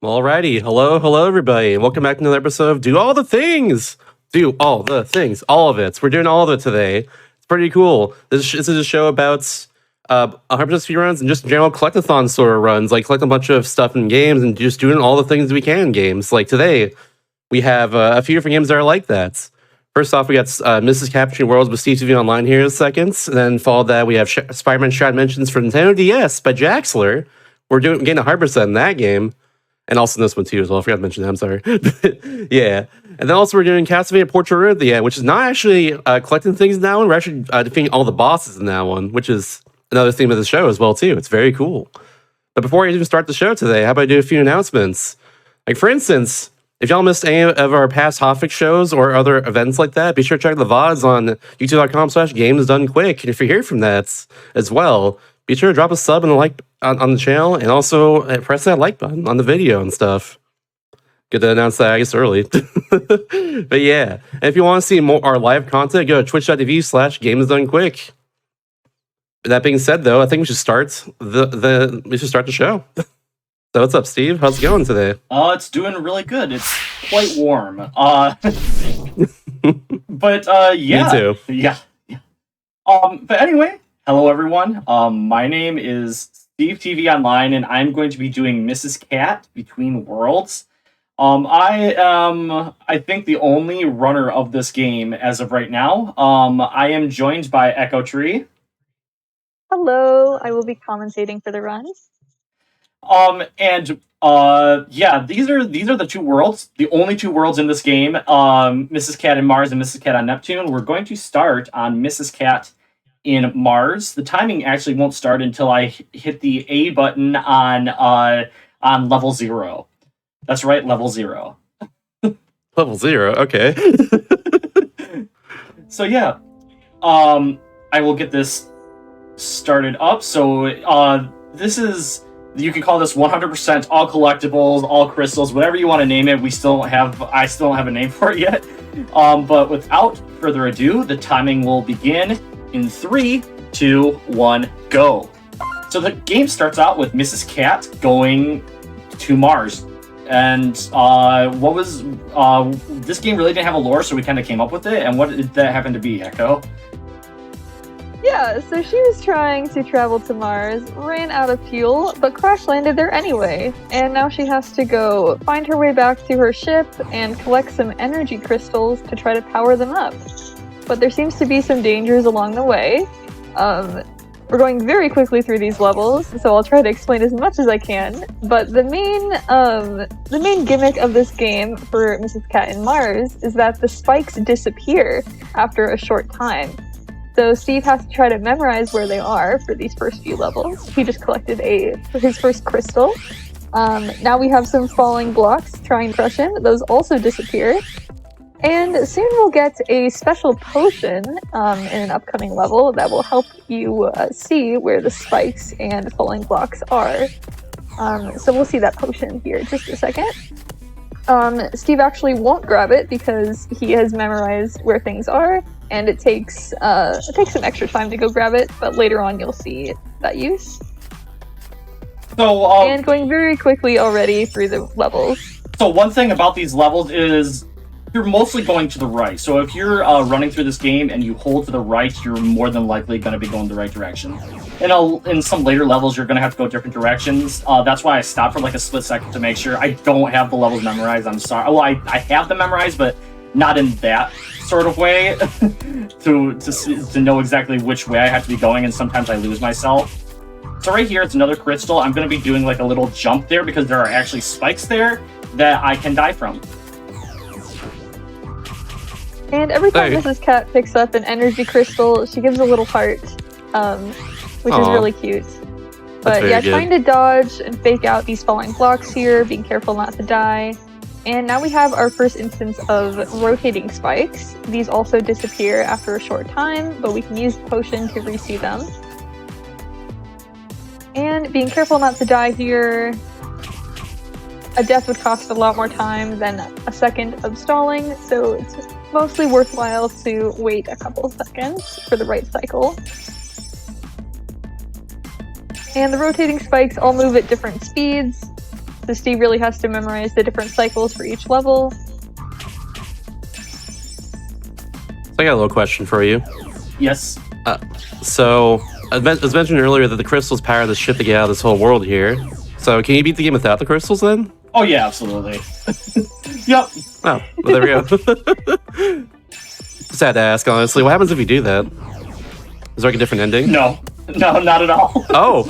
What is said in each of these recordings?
Alrighty, hello everybody. Welcome back to another episode of Do All the Things! Do all the things, all of it. We're doing all of it today. It's pretty cool. This is a show about 100% speedruns and just general collectathon sort of runs, like collecting a bunch of stuff in games and just doing all the things we can in games. Like today, we have a few different games that are like that. First off, we got Mrs. Capturing Worlds with Steve TV Online here in a second. And then followed that, we have Spider-Man Shot Mentions for Nintendo DS by Jaxler. We're getting 100% in that game. And also this one too as well. I forgot to mention that. I'm sorry. Yeah. And then also we're doing Castlevania Portrait of the which is not actually collecting things in that one. We're actually defeating all the bosses in that one, which is another theme of the show as well too. It's very cool. But before I even start the show today, how about I do a few announcements? Like for instance, if y'all missed any of our past Hotfix shows or other events like that, be sure to check the VODs on youtube.com/gamesdonequick. And if you're here from that as well, be sure to drop a sub and a like on the channel, and also press that like button on the video and stuff. Good to announce that, I guess, early. But yeah, and if you want to see more our live content, go to twitch.tv/gamesdonequick. That being said, though, I think we should start the show. So what's up, Steve? How's it going today? It's doing really good. It's quite warm. But yeah. Me too. Yeah. But anyway, hello everyone. My name is Steve TV Online, and I'm going to be doing Mrs. Cat Between Worlds. I am, I think, the only runner of this game as of right now. I am joined by Echo Tree. Hello, I will be commentating for the runs. Yeah, these are the two worlds, the only two worlds in this game. Mrs. Cat in Mars and Mrs. Cat on Neptune. We're going to start on Mrs. Cat in Mars. The timing actually won't start until I hit the A button on level 0. That's right, level 0. Level 0, okay. So yeah, I will get this started up. So this is, you can call this 100% all collectibles, all crystals, whatever you want to name it. I still don't have a name for it yet. But without further ado, the timing will begin in 3, 2, 1, go. So the game starts out with Mrs. Cat going to Mars. And this game really didn't have a lore, so we kind of came up with it. And what did that happen to be, Echo? Yeah, so she was trying to travel to Mars, ran out of fuel, but crash landed there anyway. And now she has to go find her way back to her ship and collect some energy crystals to try to power them up. But there seems to be some dangers along the way. We're going very quickly through these levels, so I'll try to explain as much as I can. But the main gimmick of this game for Mrs. Cat in Mars is that the spikes disappear after a short time. So Steve has to try to memorize where they are for these first few levels. He just collected his first crystal. Now we have some falling blocks to try and crush him. Those also disappear. And soon we'll get a special potion in an upcoming level that will help you see where the spikes and falling blocks are. So we'll see that potion here in just a second. Steve actually won't grab it because he has memorized where things are, and it takes some extra time to go grab it, but later on you'll see that use. So, and going very quickly already through the levels. So one thing about these levels is you're mostly going to the right. So if you're running through this game and you hold to the right, you're more than likely going to be going the right direction. In some later levels, you're going to have to go different directions. That's why I stopped for like a split second to make sure. I don't have the levels memorized. I'm sorry. Well, I have them memorized, but not in that sort of way to know exactly which way I have to be going, and sometimes I lose myself. So right here, it's another crystal. I'm going to be doing like a little jump there because there are actually spikes there that I can die from. And every time Mrs. Cat picks up an energy crystal, she gives a little heart, which is really cute. But yeah, trying to dodge and fake out these falling blocks here, being careful not to die. And now we have our first instance of rotating spikes. These also disappear after a short time, but we can use the potion to re-see them. And being careful not to die here. A death would cost a lot more time than a second of stalling, so it's mostly worthwhile to wait a couple seconds for the right cycle. And the rotating spikes all move at different speeds, so Steve really has to memorize the different cycles for each level. So I got a little question for you. Yes. So, I was mentioned earlier that the crystals power the shit to get out of this whole world here. So, can you beat the game without the crystals then? Oh yeah, absolutely. Yep. Oh, well, there we go. Just had to ask, honestly. What happens if you do that? Is there like a different ending? No, not at all. Oh.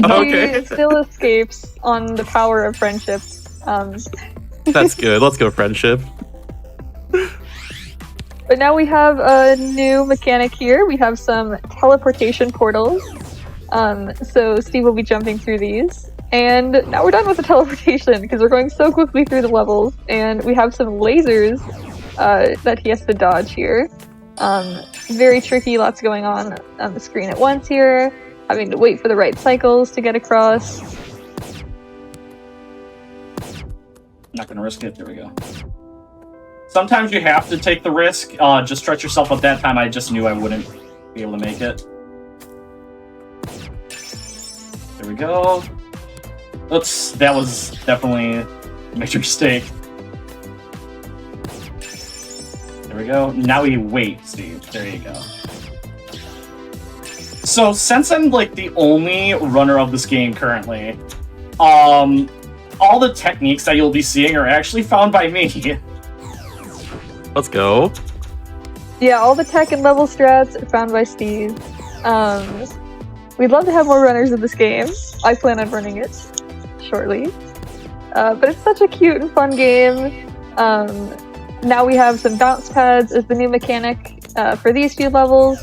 Okay. He still escapes on the power of friendship. That's good. Let's go friendship. But now we have a new mechanic here. We have some teleportation portals. So Steve will be jumping through these. And now we're done with the teleportation because we're going so quickly through the levels. And we have some lasers that he has to dodge here. Very tricky, lots going on the screen at once here. Having to wait for the right cycles to get across. Not gonna risk it. There we go. Sometimes you have to take the risk. Just stretch yourself, but that time I just knew I wouldn't be able to make it. There we go. Oops, that was definitely a major mistake. There we go. Now we wait, Steve. There you go. So, since I'm like the only runner of this game currently, all the techniques that you'll be seeing are actually found by me. Let's go. Yeah, all the tech and level strats are found by Steve. We'd love to have more runners of this game. I plan on running it shortly. But it's such a cute and fun game. Now we have some bounce pads as the new mechanic for these few levels.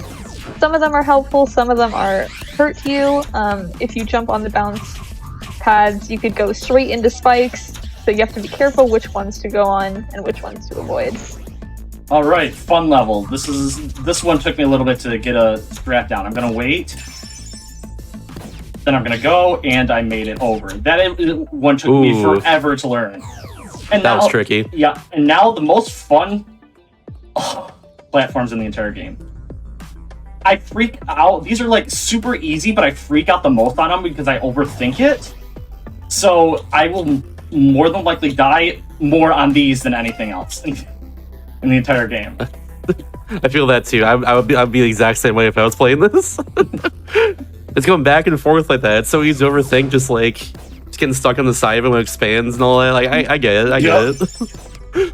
Some of them are helpful, some of them are hurt you. If you jump on the bounce pads, you could go straight into spikes, so you have to be careful which ones to go on and which ones to avoid. All right, fun level. This one took me a little bit to get a strat down. I'm gonna wait, then I'm gonna go, and I made it over. That one took me forever to learn. And that was tricky. Yeah, and now the most fun platforms in the entire game. I freak out. These are like super easy, but I freak out the most on them because I overthink it. So I will more than likely die more on these than anything else in the entire game. I feel that too. I'd be the exact same way if I was playing this. It's going back and forth like that. It's so easy to overthink, just getting stuck on the side of it when it expands and all that. Like I get it. I get it.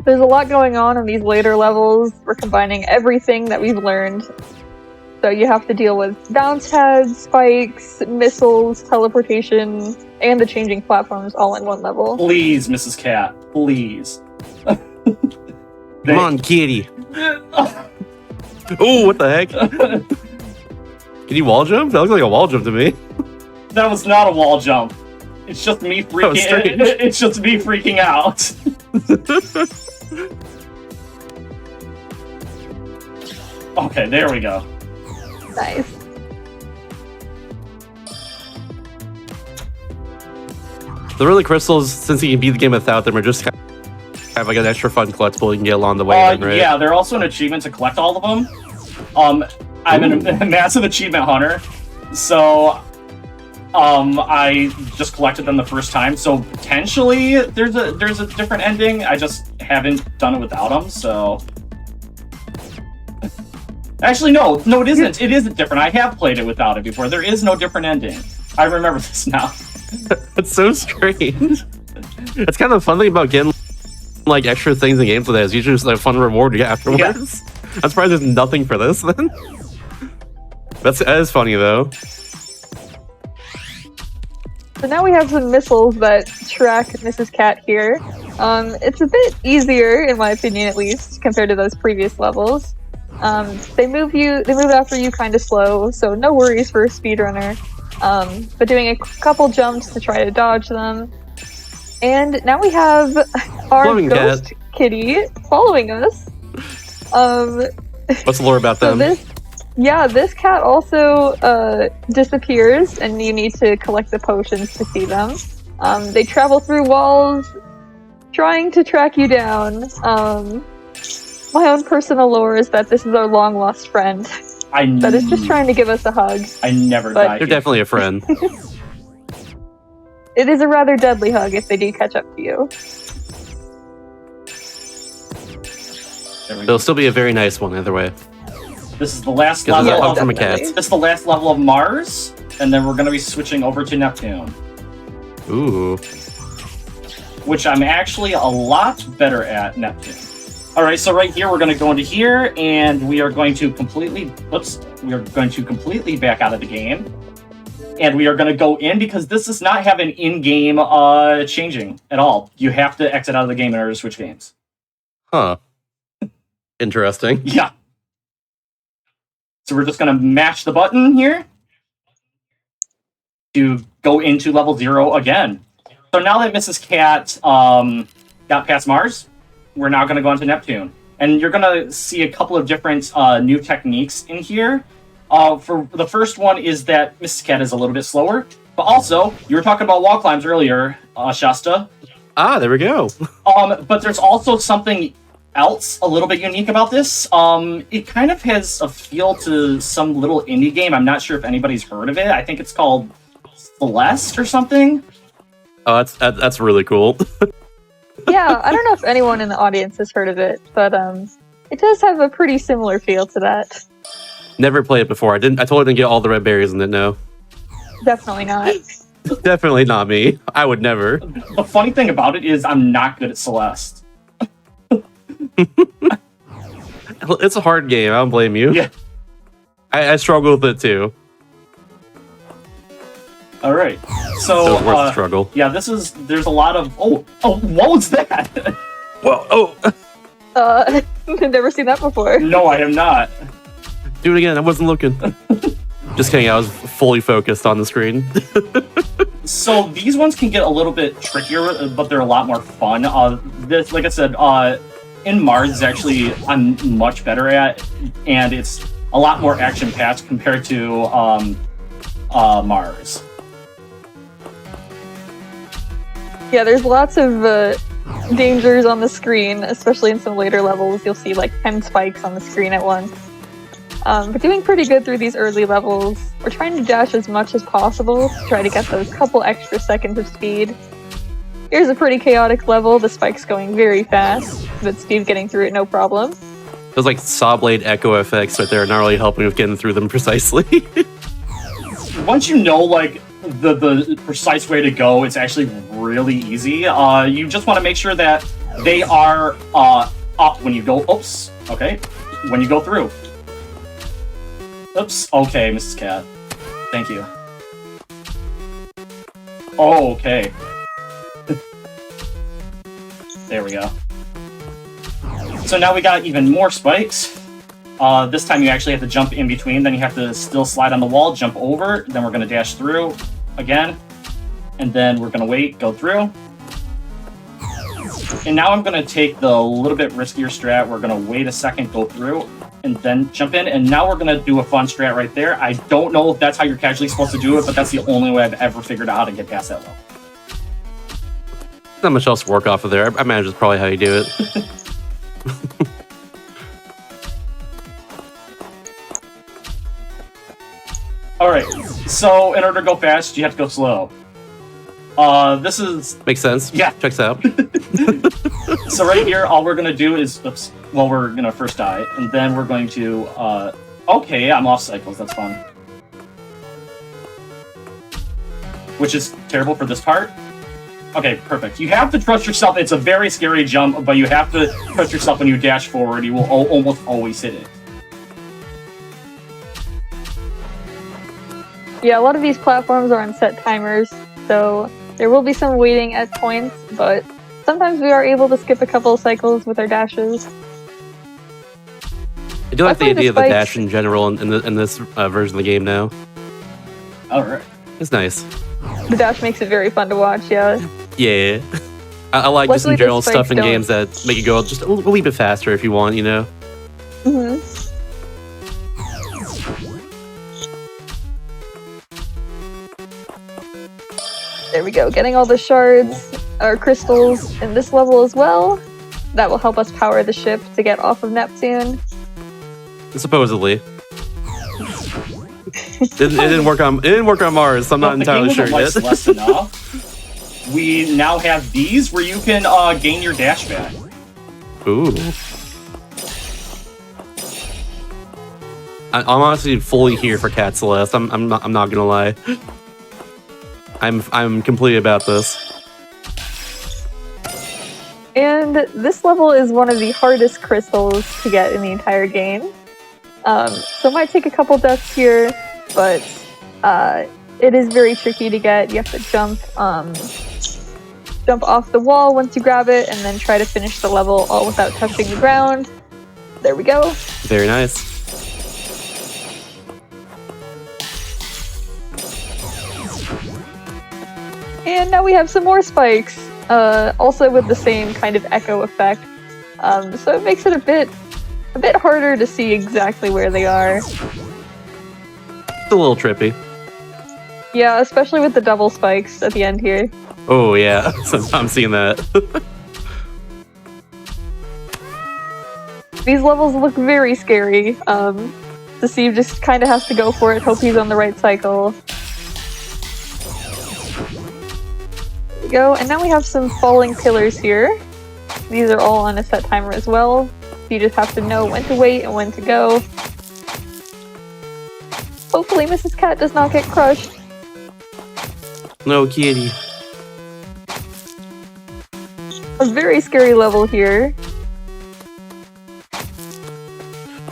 There's a lot going on in these later levels. We're combining everything that we've learned. So you have to deal with bounce pads, spikes, missiles, teleportation, and the changing platforms all in one level. Please, Mrs. Cat, please. Come on, kitty. Oh, what the heck? Can you wall jump? That looks like a wall jump to me. That was not a wall jump. It's just me freaking. It's just me freaking out. Okay, there we go. Nice. The really crystals, since you can beat the game without them, are just kind of like an extra fun collectible you can get along the way. Then, right? Yeah, they're also an achievement to collect all of them. I'm a massive achievement hunter, so I just collected them the first time. So potentially there's a different ending. I just haven't done it without them. So actually, no, it isn't. It isn't different. I have played it without it before. There is no different ending. I remember this now. That's so strange. It's kind of the fun thing about getting like extra things in games like that is usually just like a fun reward to get afterwards. Yeah. I'm surprised there's nothing for this then. That is funny though. So now we have some missiles that track Mrs. Cat here. It's a bit easier, in my opinion at least, compared to those previous levels. They move after you kind of slow, so no worries for a speedrunner. But doing a couple jumps to try to dodge them. And now we have our Floating ghost kitty following us. What's the lore about them? This cat also disappears, and you need to collect the potions to see them. They travel through walls, trying to track you down. My own personal lore is that this is our long lost friend that is just trying to give us a hug. I never But- died. They're definitely a friend. It is a rather deadly hug if they do catch up to you. There we go. It'll still be a very nice one either way. This is the last Because level it's a hug of from a cat. definitely. This is the last level of Mars, and then we're going to be switching over to Neptune, Ooh. which I'm actually a lot better at Neptune. All right, so right here we're going to go into here, and we are going to completely. Oops, we are going to completely back out of the game, and we are going to go in because this does not have an in-game changing at all. You have to exit out of the game in order to switch games. Huh. Interesting. Yeah. So we're just going to mash the button here to go into level 0 again. So now that Mrs. Cat got past Mars, we're now going to go into Neptune. And you're going to see a couple of different new techniques in here. For the first one is that Mrs. Cat is a little bit slower. But also, you were talking about wall climbs earlier, Shasta. Ah, there we go. But there's also something else a little bit unique about this. It kind of has a feel to some little indie game. I'm not sure if anybody's heard of it. I think it's called Celeste or something. Oh, that's really cool. Yeah, I don't know if anyone in the audience has heard of it, but it does have a pretty similar feel to that. Never played it before. I totally didn't get all the red berries in it, no. Definitely not. Definitely not me. I would never. The funny thing about it is I'm not good at Celeste. It's a hard game. I don't blame you. Yeah. I struggle with it too. All right. So it's worth the struggle. Yeah, there's a lot of oh, what was that? Whoa! Oh, I've never seen that before. No, I am not. do it again. I wasn't looking. Just kidding. I was fully focused on the screen. So these ones can get a little bit trickier, but they're a lot more fun. This, like I said, in Mars is actually I'm much better at, and it's a lot more action-packed compared to Mars. Yeah, there's lots of dangers on the screen, especially in some later levels. You'll see like 10 spikes on the screen at once. But doing pretty good through these early levels. We're trying to dash as much as possible to try to get those couple extra seconds of speed. Here's a pretty chaotic level, the spikes going very fast, but Steve getting through it no problem. Those like saw blade echo effects right there are not really helping with getting through them precisely. Once you know like the precise way to go, it's actually really easy. You just want to make sure that they are up when you go. Oops. Okay. When you go through. Oops. Okay, Mrs. Cat. Thank you. Oh, okay. There we go. So now we got even more spikes. This time you actually have to jump in between, then you have to still slide on the wall, jump over, then we're going to dash through again, and then we're going to wait, go through. And now I'm going to take the little bit riskier strat. We're going to wait a second, go through, and then jump in, and now we're going to do a fun strat right there. I don't know if that's how you're casually supposed to do it, but that's the only way I've ever figured out how to get past that level. Not much else to work off of there. I imagine it's probably how you do it. Alright, so in order to go fast, you have to go slow. This is... Makes sense. Yeah. Checks out. So right here, all we're going to do is... Oops, well, we're going to first die, and then we're going to... okay, yeah, I'm off cycles, that's fun. Which is terrible for this part. Okay, perfect. You have to trust yourself. It's a very scary jump, but you have to trust yourself when you dash forward. You will almost always hit it. Yeah, a lot of these platforms are on set timers, so there will be some waiting at points, but sometimes we are able to skip a couple of cycles with our dashes. I do like the find the idea of the spikes- dash in general in this version of the game now. Alright. It's nice. The dash makes it very fun to watch, yeah. Yeah. I like just Luckily, in the general spikes stuff in don't- games that make you go just a wee bit faster if you want, you know? hmm There we go, getting all the shards. are crystals in this level as well. That will help us power the ship to get off of Neptune. Supposedly. It didn't work on Mars, so I'm not entirely sure yet. Less enough. We now have these where you can gain your dash back. Ooh. I'm honestly fully here for Cat Celeste. I'm not gonna lie. I'm completely about this. And this level is one of the hardest crystals to get in the entire game. So it might take a couple deaths here, but it is very tricky to get. You have to jump off the wall once you grab it, and then try to finish the level all without touching the ground. There we go. Very nice. And now we have some more spikes, also with the same kind of echo effect. So it makes it a bit harder to see exactly where they are. It's a little trippy. Yeah, especially with the double spikes at the end here. Oh yeah, I'm seeing that. These levels look very scary. The Steve just kind of has to go for it, hope he's on the right cycle. There we go, and now we have some falling pillars here. These are all on a set timer as well. You just have to know when to wait and when to go. Hopefully Mrs. Cat does not get crushed. No kitty. A very scary level here.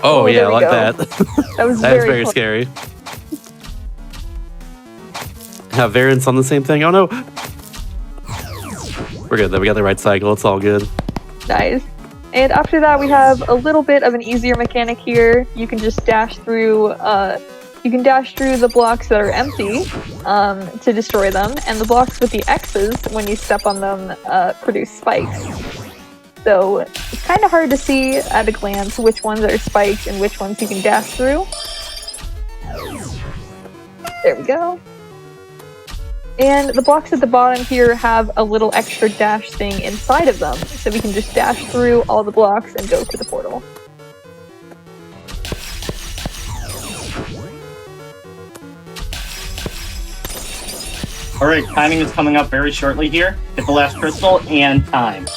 Oh yeah, I like go. that. That was That is very very close. scary. Have variants on the same thing? Oh no! We're good though, we got the right cycle, it's all good. Nice. And after that, we have a little bit of an easier mechanic here. You can just dash through. You can dash through the blocks that are empty to destroy them, and the blocks with the X's, when you step on them, produce spikes. So it's kind of hard to see at a glance which ones are spikes and which ones you can dash through. There we go. And the blocks at the bottom here have a little extra dash thing inside of them, so we can just dash through all the blocks and go to the portal. Alright, timing is coming up very shortly here. Hit the last crystal and time.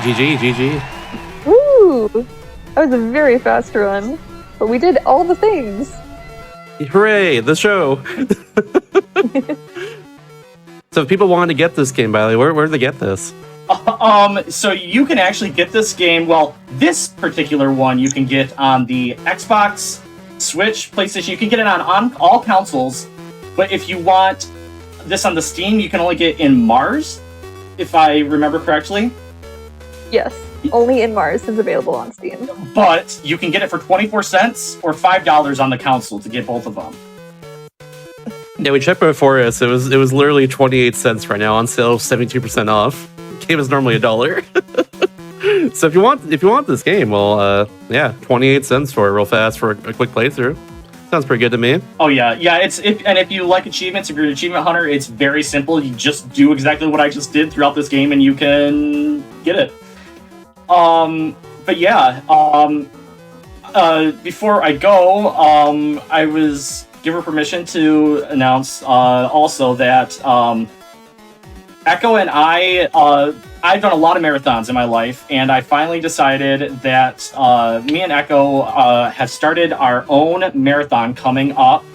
GG. Woo! That was a very fast run, but we did all the things. Hooray, the show! So if people wanted to get this game, by the way, where do they get this? So you can actually get this game, well, this particular one you can get on the Xbox, Switch, PlayStation. You can get it on all consoles, but if you want this on the Steam, you can only get in Mars, if I remember correctly. Yes, only in Mars is available on Steam. But you can get it for 24 cents or $5 on the console to get both of them. Yeah, we checked before us. It was literally 28 cents right now on sale, 72% off. The game is normally $1. So if you want this game, well, yeah, 28 cents for it real fast for a quick playthrough. Sounds pretty good to me. Oh yeah. If you like achievements, if you're an achievement hunter, it's very simple. You just do exactly what I just did throughout this game, and you can get it. But yeah. Before I go, I was given permission to announce also that Echo and I've done a lot of marathons in my life, and I finally decided that me and Echo have started our own marathon coming up.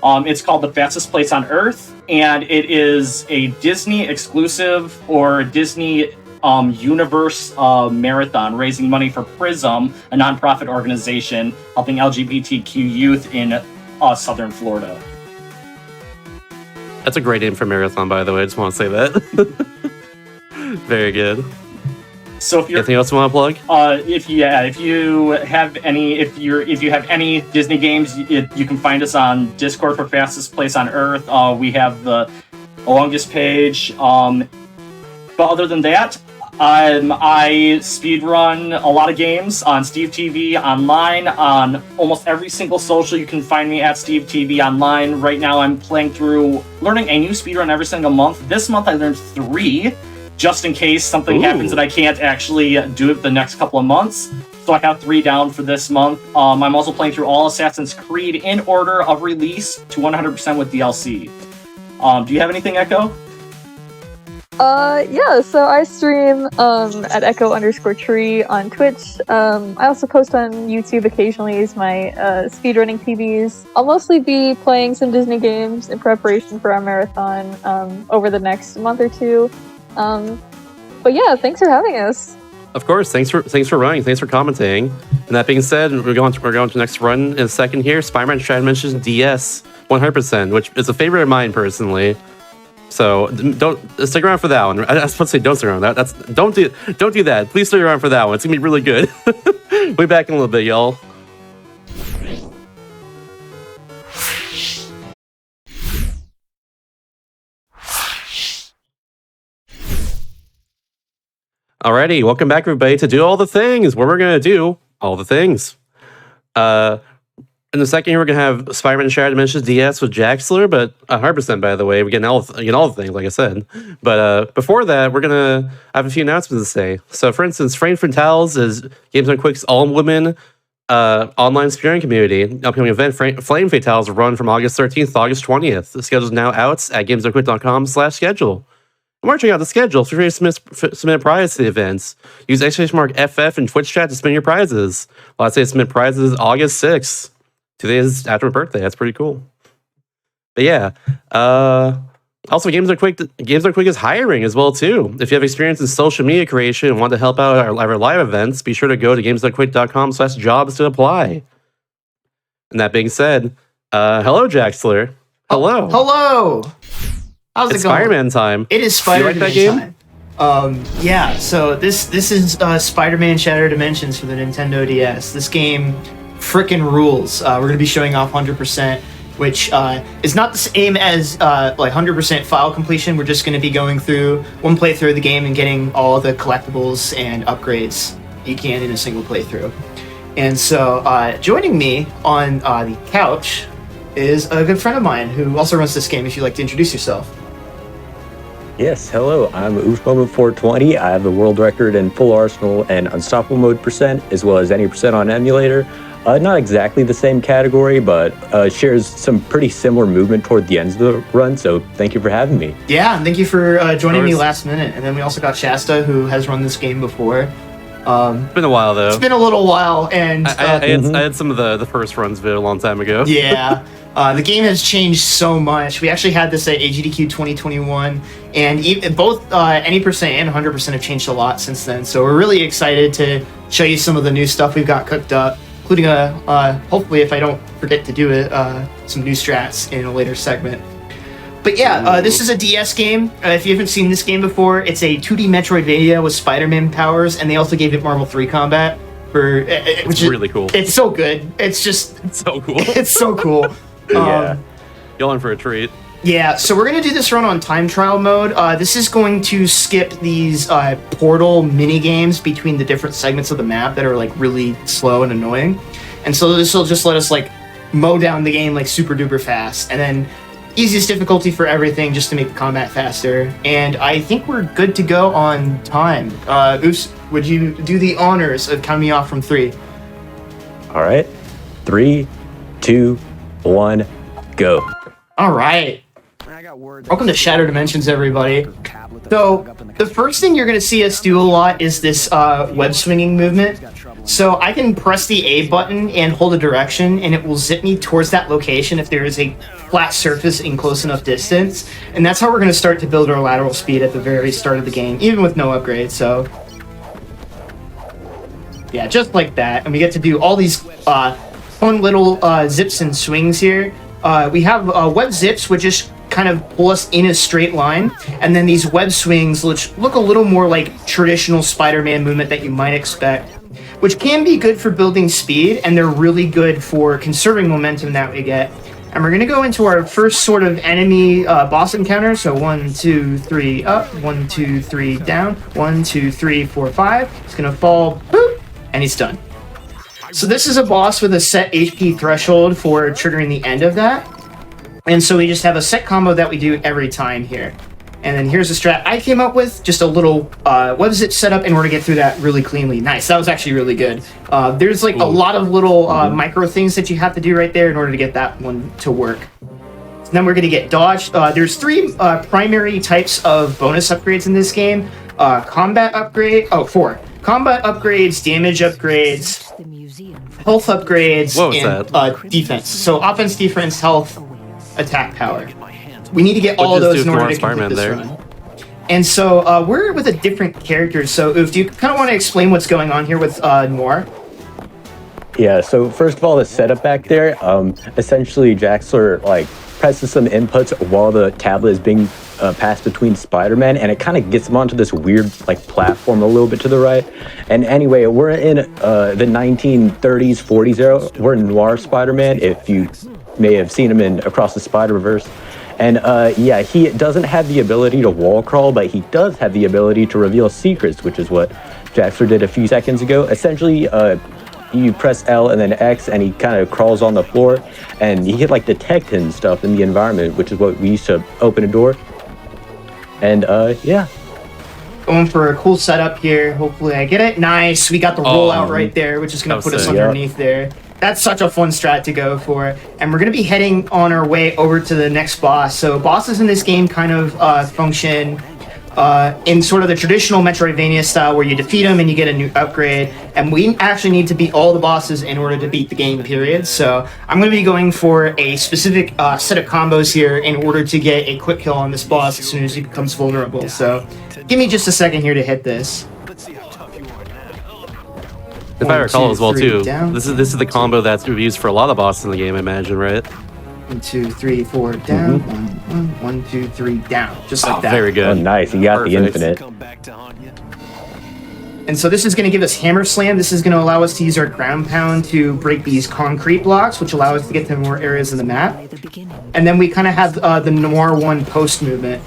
It's called The Fastest Place on Earth, and it is a Disney exclusive or Disney universe marathon, raising money for Prism, a nonprofit organization helping LGBTQ youth in Southern Florida. That's a great name for marathon, by the way. I just want to say that. Very good. So if you're anything else you want to plug? If you have any Disney games, you can find us on Discord for Fastest Place on Earth. We have the longest page. But other than that, I speedrun a lot of games on Steve TV online, on almost every single social. You can find me at Steve TV online. Right now I'm learning a new speedrun every single month. This month I learned 3, just in case something happens that I can't actually do it the next couple of months. So I have 3 down for this month. I'm also playing through all Assassin's Creed in order of release to 100% with DLC. Do you have anything, Echo? Yeah, so I stream at echo_tree on Twitch. I also post on YouTube occasionally as my speedrunning PBs. I'll mostly be playing some Disney games in preparation for our marathon over the next month or 2. But yeah, thanks for having us. Of course, thanks for running, thanks for commenting. And that being said, we're going to the next run in a second here. Spider-Man Strat mentions DS 100%, which is a favorite of mine personally. So don't stick around for that one. I was supposed to say don't stick around. Don't do that. Please stick around for that one. It's gonna be really good. We'll be back in a little bit, y'all. Alrighty, welcome back everybody to Do All the Things, where we're gonna do all the things. In a second here, we're gonna have Spider-Man Shattered Dimensions DS with Jaxler, but 100% by the way, we're getting all the things, like I said. But before that, I have a few announcements to say. So, for instance, Frame Fatales is Games on Quick's all-women online speedrunning community. Upcoming event, Flame Fatales will run from August 13th to August 20th. The schedule is now out at gamesonquick.com/schedule. And while checking out the schedule, feel free to submit a prize to the events. Use !FF in Twitch chat to spin your prizes. Last day to submit prizes is August 6th. 2 days after my birthday. That's pretty cool. But yeah. Also, Games Are Quick is hiring as well, too. If you have experience in social media creation and want to help out our live events, be sure to go to gamesthequick.com/jobs to apply. And that being said, hello, Jaxler. Hello. Hello. How's it going? It's Spider-Man time. It is Spider-Man that game? time. Yeah, so this is Spider-Man Shattered Dimensions for the Nintendo DS. This game frickin' rules. We're going to be showing off 100%, which is not the same as like 100% file completion. We're just going to be going through one playthrough of the game and getting all the collectibles and upgrades you can in a single playthrough. And so joining me on the couch is a good friend of mine who also runs this game, if you'd like to introduce yourself. Yes, hello, I'm OofMoment420. I have the world record in full arsenal and unstoppable mode percent, as well as any percent on emulator. Not exactly the same category, but shares some pretty similar movement toward the ends of the run, so thank you for having me. Yeah, and thank you for joining me last minute. And then we also got Shasta, who has run this game before. It's been a while, though. It's been a little while, and... I had some of the first runs of it a long time ago. Yeah. The game has changed so much. We actually had this at GDQ 2021, and both any percent and 100% have changed a lot since then. So we're really excited to show you some of the new stuff we've got cooked up, including hopefully, if I don't forget to do it, some new strats in a later segment. But yeah, this is a DS game. If you haven't seen this game before, it's a 2D Metroidvania with Spider-Man powers, and they also gave it Marvel 3 combat. Which is really cool. It's so good. It's so cool. It's so cool. Yeah. You're in for a treat. Yeah, so we're going to do this run on time trial mode. This is going to skip these portal mini games between the different segments of the map that are like really slow and annoying. And so this will just let us like mow down the game like super duper fast. And then easiest difficulty for everything just to make the combat faster. And I think we're good to go on time. Oofs, would you do the honors of counting me off from 3? All right. 3, 2, 1, go. All right. Welcome to Shattered Dimensions, everybody. So, the first thing you're going to see us do a lot is this web swinging movement. So, I can press the A button and hold a direction, and it will zip me towards that location if there is a flat surface in close enough distance. And that's how we're going to start to build our lateral speed at the very start of the game, even with no upgrade. So, yeah, just like that. And we get to do all these fun little zips and swings here. We have web zips, which just kind of pull us in a straight line, and then these web swings, which look a little more like traditional Spider-Man movement that you might expect, which can be good for building speed, and they're really good for conserving momentum that we get. And we're gonna go into our first sort of enemy boss encounter. So 1, 2, 3 up, 1, 2, 3 down, 1, 2, 3, 4, 5. He's gonna fall, boop, and he's done. So this is a boss with a set HP threshold for triggering the end of that. And so we just have a set combo that we do every time here. And then here's the strat I came up with, just a little web-zip setup in order to get through that really cleanly. Nice, that was actually really good. There's like a lot of little micro things that you have to do right there in order to get that one to work. So then we're gonna get dodge. There's 3 primary types of bonus upgrades in this game. Combat upgrade, 4. Combat upgrades, damage upgrades, health upgrades, and defense. So offense, defense, health, attack power. We need to get all of those in order to complete this run. And so we're with a different character. So do you kind of want to explain what's going on here with Noir? Yeah, so first of all, the setup back there, essentially Jaxler like presses some inputs while the tablet is being passed between Spider-Man, and it kind of gets him onto this weird like platform a little bit to the right. And anyway, we're in the 1930s, 40s era. We're in Noir Spider-Man, if you may have seen him in Across the Spider-Verse. And yeah, he doesn't have the ability to wall crawl, but he does have the ability to reveal secrets, which is what Jaxler did a few seconds ago. Essentially, you press L and then X, and he kind of crawls on the floor, and he can like detect and stuff in the environment, which is what we use to open a door. And yeah. Going for a cool setup here. Hopefully I get it. Nice. We got the rollout right there, which is going to put us underneath there. That's such a fun strat to go for. And we're going to be heading on our way over to the next boss. So bosses in this game kind of function in sort of the traditional Metroidvania style, where you defeat them and you get a new upgrade. And we actually need to beat all the bosses in order to beat the game, period. So I'm going to be going for a specific set of combos here in order to get a quick kill on this boss as soon as he becomes vulnerable. So give me just a second here to hit this. If I recall as well too, this is the combo that's used for a lot of bosses in the game, I imagine, right? 1, 2, 3, 4 down. 1, 2, 3 down. Just like that. Very good. Oh, nice. You got the infinite. And so this is going to give us Hammer Slam. This is going to allow us to use our ground pound to break these concrete blocks, which allow us to get to more areas of the map. And then we kind of have the Noir 1 post movement.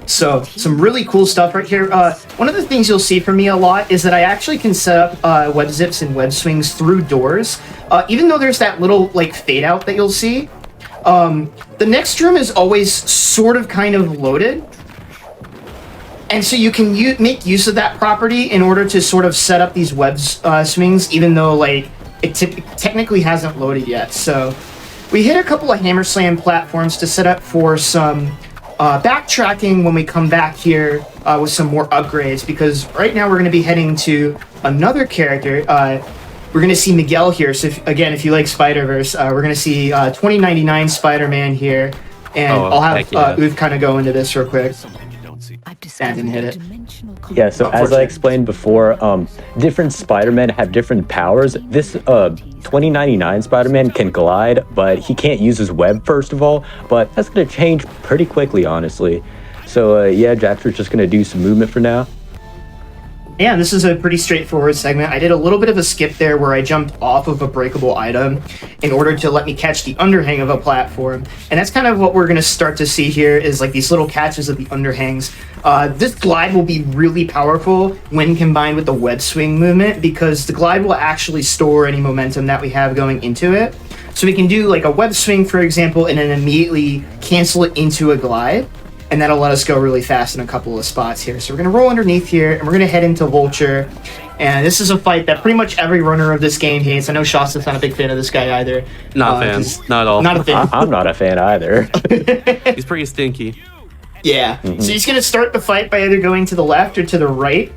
So some really cool stuff right here. One of the things you'll see from me a lot is that I actually can set up web zips and web swings through doors. Even though there's that little like fade out that you'll see, the next room is always sort of kind of loaded. And so you can make use of that property in order to sort of set up these web swings, even though like it technically hasn't loaded yet. So we hit a couple of Hammer Slam platforms to set up for some backtracking when we come back here with some more upgrades, because right now we're going to be heading to another character. We're going to see Miguel here. So if you like Spider-Verse, we're going to see 2099 Spider-Man here, and I'll have Uth kind of go into this real quick. I didn't hit it. Yeah, so as I explained before, different Spider-Men have different powers. This 2099 Spider-Man can glide, but he can't use his web, first of all. But that's going to change pretty quickly, honestly. So yeah, Jaxler's just going to do some movement for now. Yeah, this is a pretty straightforward segment. I did a little bit of a skip there where I jumped off of a breakable item in order to let me catch the underhang of a platform. And that's kind of what we're going to start to see here, is like these little catches of the underhangs. This glide will be really powerful when combined with the web swing movement, because the glide will actually store any momentum that we have going into it. So we can do like a web swing, for example, and then immediately cancel it into a glide. And that'll let us go really fast in a couple of spots here. So we're going to roll underneath here, and we're going to head into Vulture. And this is a fight that pretty much every runner of this game hates. I know Shasta's not a big fan of this guy either. Not a fan. Not at all. Not a fan. I'm not a fan either. He's pretty stinky. Yeah. So he's going to start the fight by either going to the left or to the right.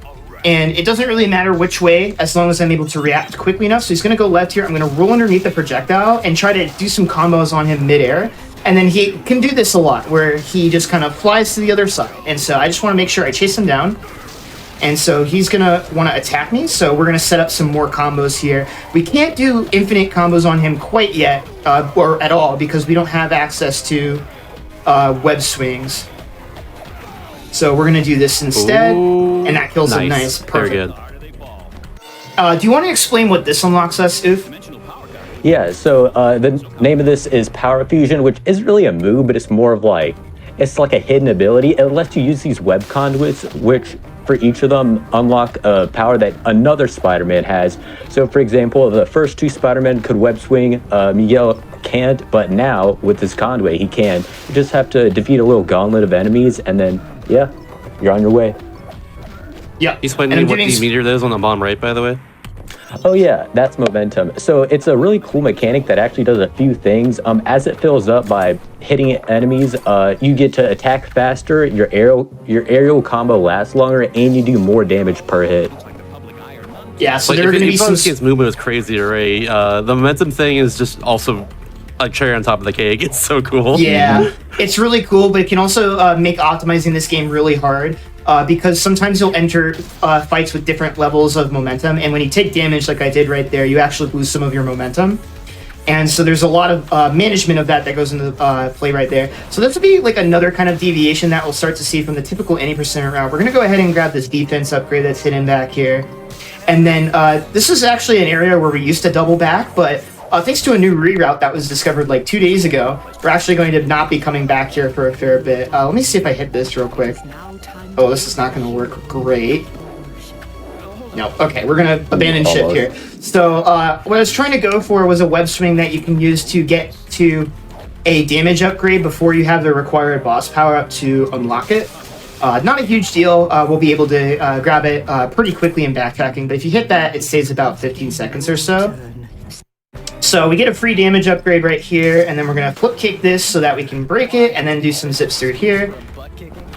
And it doesn't really matter which way, as long as I'm able to react quickly enough. So he's going to go left here. I'm going to roll underneath the projectile and try to do some combos on him midair. And then he can do this a lot, where he just kind of flies to the other side. And so I just want to make sure I chase him down. And so he's going to want to attack me. So we're going to set up some more combos here. We can't do infinite combos on him quite yet, or at all, because we don't have access to web swings. So we're going to do this instead. Ooh, and that kills him nice. Perfect. Very good. Do you want to explain what this unlocks us, Oof? Yeah, so the name of this is Power Fusion, which isn't really a move, but it's more of like, it's like a hidden ability. It lets you use these web conduits, which for each of them unlock a power that another Spider-Man has. So for example, the first two Spider-Man could web swing, Miguel can't, but now with this conduit, he can. You just have to defeat a little gauntlet of enemies, and then, yeah, you're on your way. Yeah. He's explaining what the meter is on the bottom right, by the way. Oh yeah, that's momentum. So it's a really cool mechanic that actually does a few things. As it fills up by hitting enemies, you get to attack faster, your aerial combo lasts longer, and you do more damage per hit. Yeah, so Like, there are going to be some... This game's movement is crazy already. The momentum thing is just also a cherry on top of the cake. It's so cool. Yeah, it's really cool, but it can also make optimizing this game really hard. Because sometimes you'll enter fights with different levels of momentum, and when you take damage like I did right there, you actually lose some of your momentum. And so there's a lot of management of that goes into play right there. So this would be like another kind of deviation that we'll start to see from the typical any percent route. We're going to go ahead and grab this defense upgrade that's hidden back here. And then this is actually an area where we used to double back, but thanks to a new reroute that was discovered like 2 days ago, we're actually going to not be coming back here for a fair bit. Let me see if I hit this real quick. Oh, this is not going to work great. No, okay, we're going to abandon ship here. So what I was trying to go for was a web swing that you can use to get to a damage upgrade before you have the required boss power up to unlock it. Not a huge deal. We'll be able to grab it pretty quickly in backtracking, but if you hit that, it stays about 15 seconds or so. So we get a free damage upgrade right here, and then we're going to flip kick this so that we can break it, and then do some zips through here.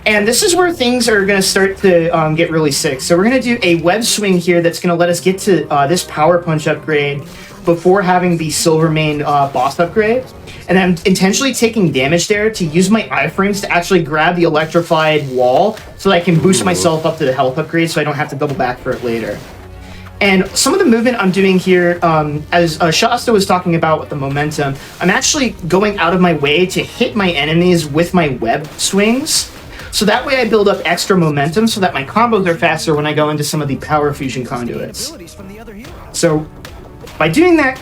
And this is where things are going to start to get really sick. So we're going to do a web swing here that's going to let us get to this power punch upgrade before having the Silvermane boss upgrade. And I'm intentionally taking damage there to use my iframes to actually grab the electrified wall so that I can boost myself up to the health upgrade so I don't have to double back for it later. And some of the movement I'm doing here, as Shasta was talking about with the momentum, I'm actually going out of my way to hit my enemies with my web swings. So that way I build up extra momentum so that my combos are faster when I go into some of the power fusion conduits. So by doing that,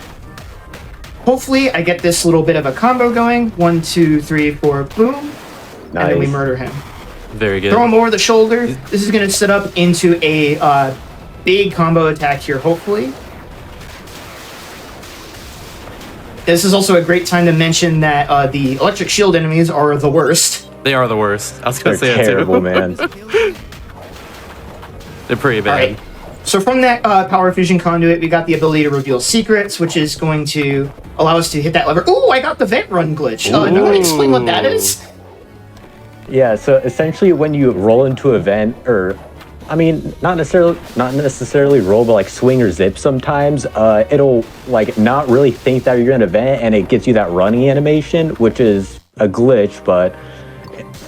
hopefully I get this little bit of a combo going. 1, 2, 3, 4, boom. Nice. And then we murder him. Very good. Throw him over the shoulder. This is going to set up into a big combo attack here, hopefully. This is also a great time to mention that the electric shield enemies are the worst. They are the worst. I was going to say terrible, that too. man. They're pretty bad. All right. So from that power fusion conduit, we got the ability to reveal secrets, which is going to allow us to hit that lever. Ooh, I got the vent run glitch. Do you want to explain what that is? Yeah, so essentially when you roll into a vent, or I mean, not necessarily roll, but like swing or zip sometimes, it'll like not really think that you're in a vent, and it gets you that running animation, which is a glitch, but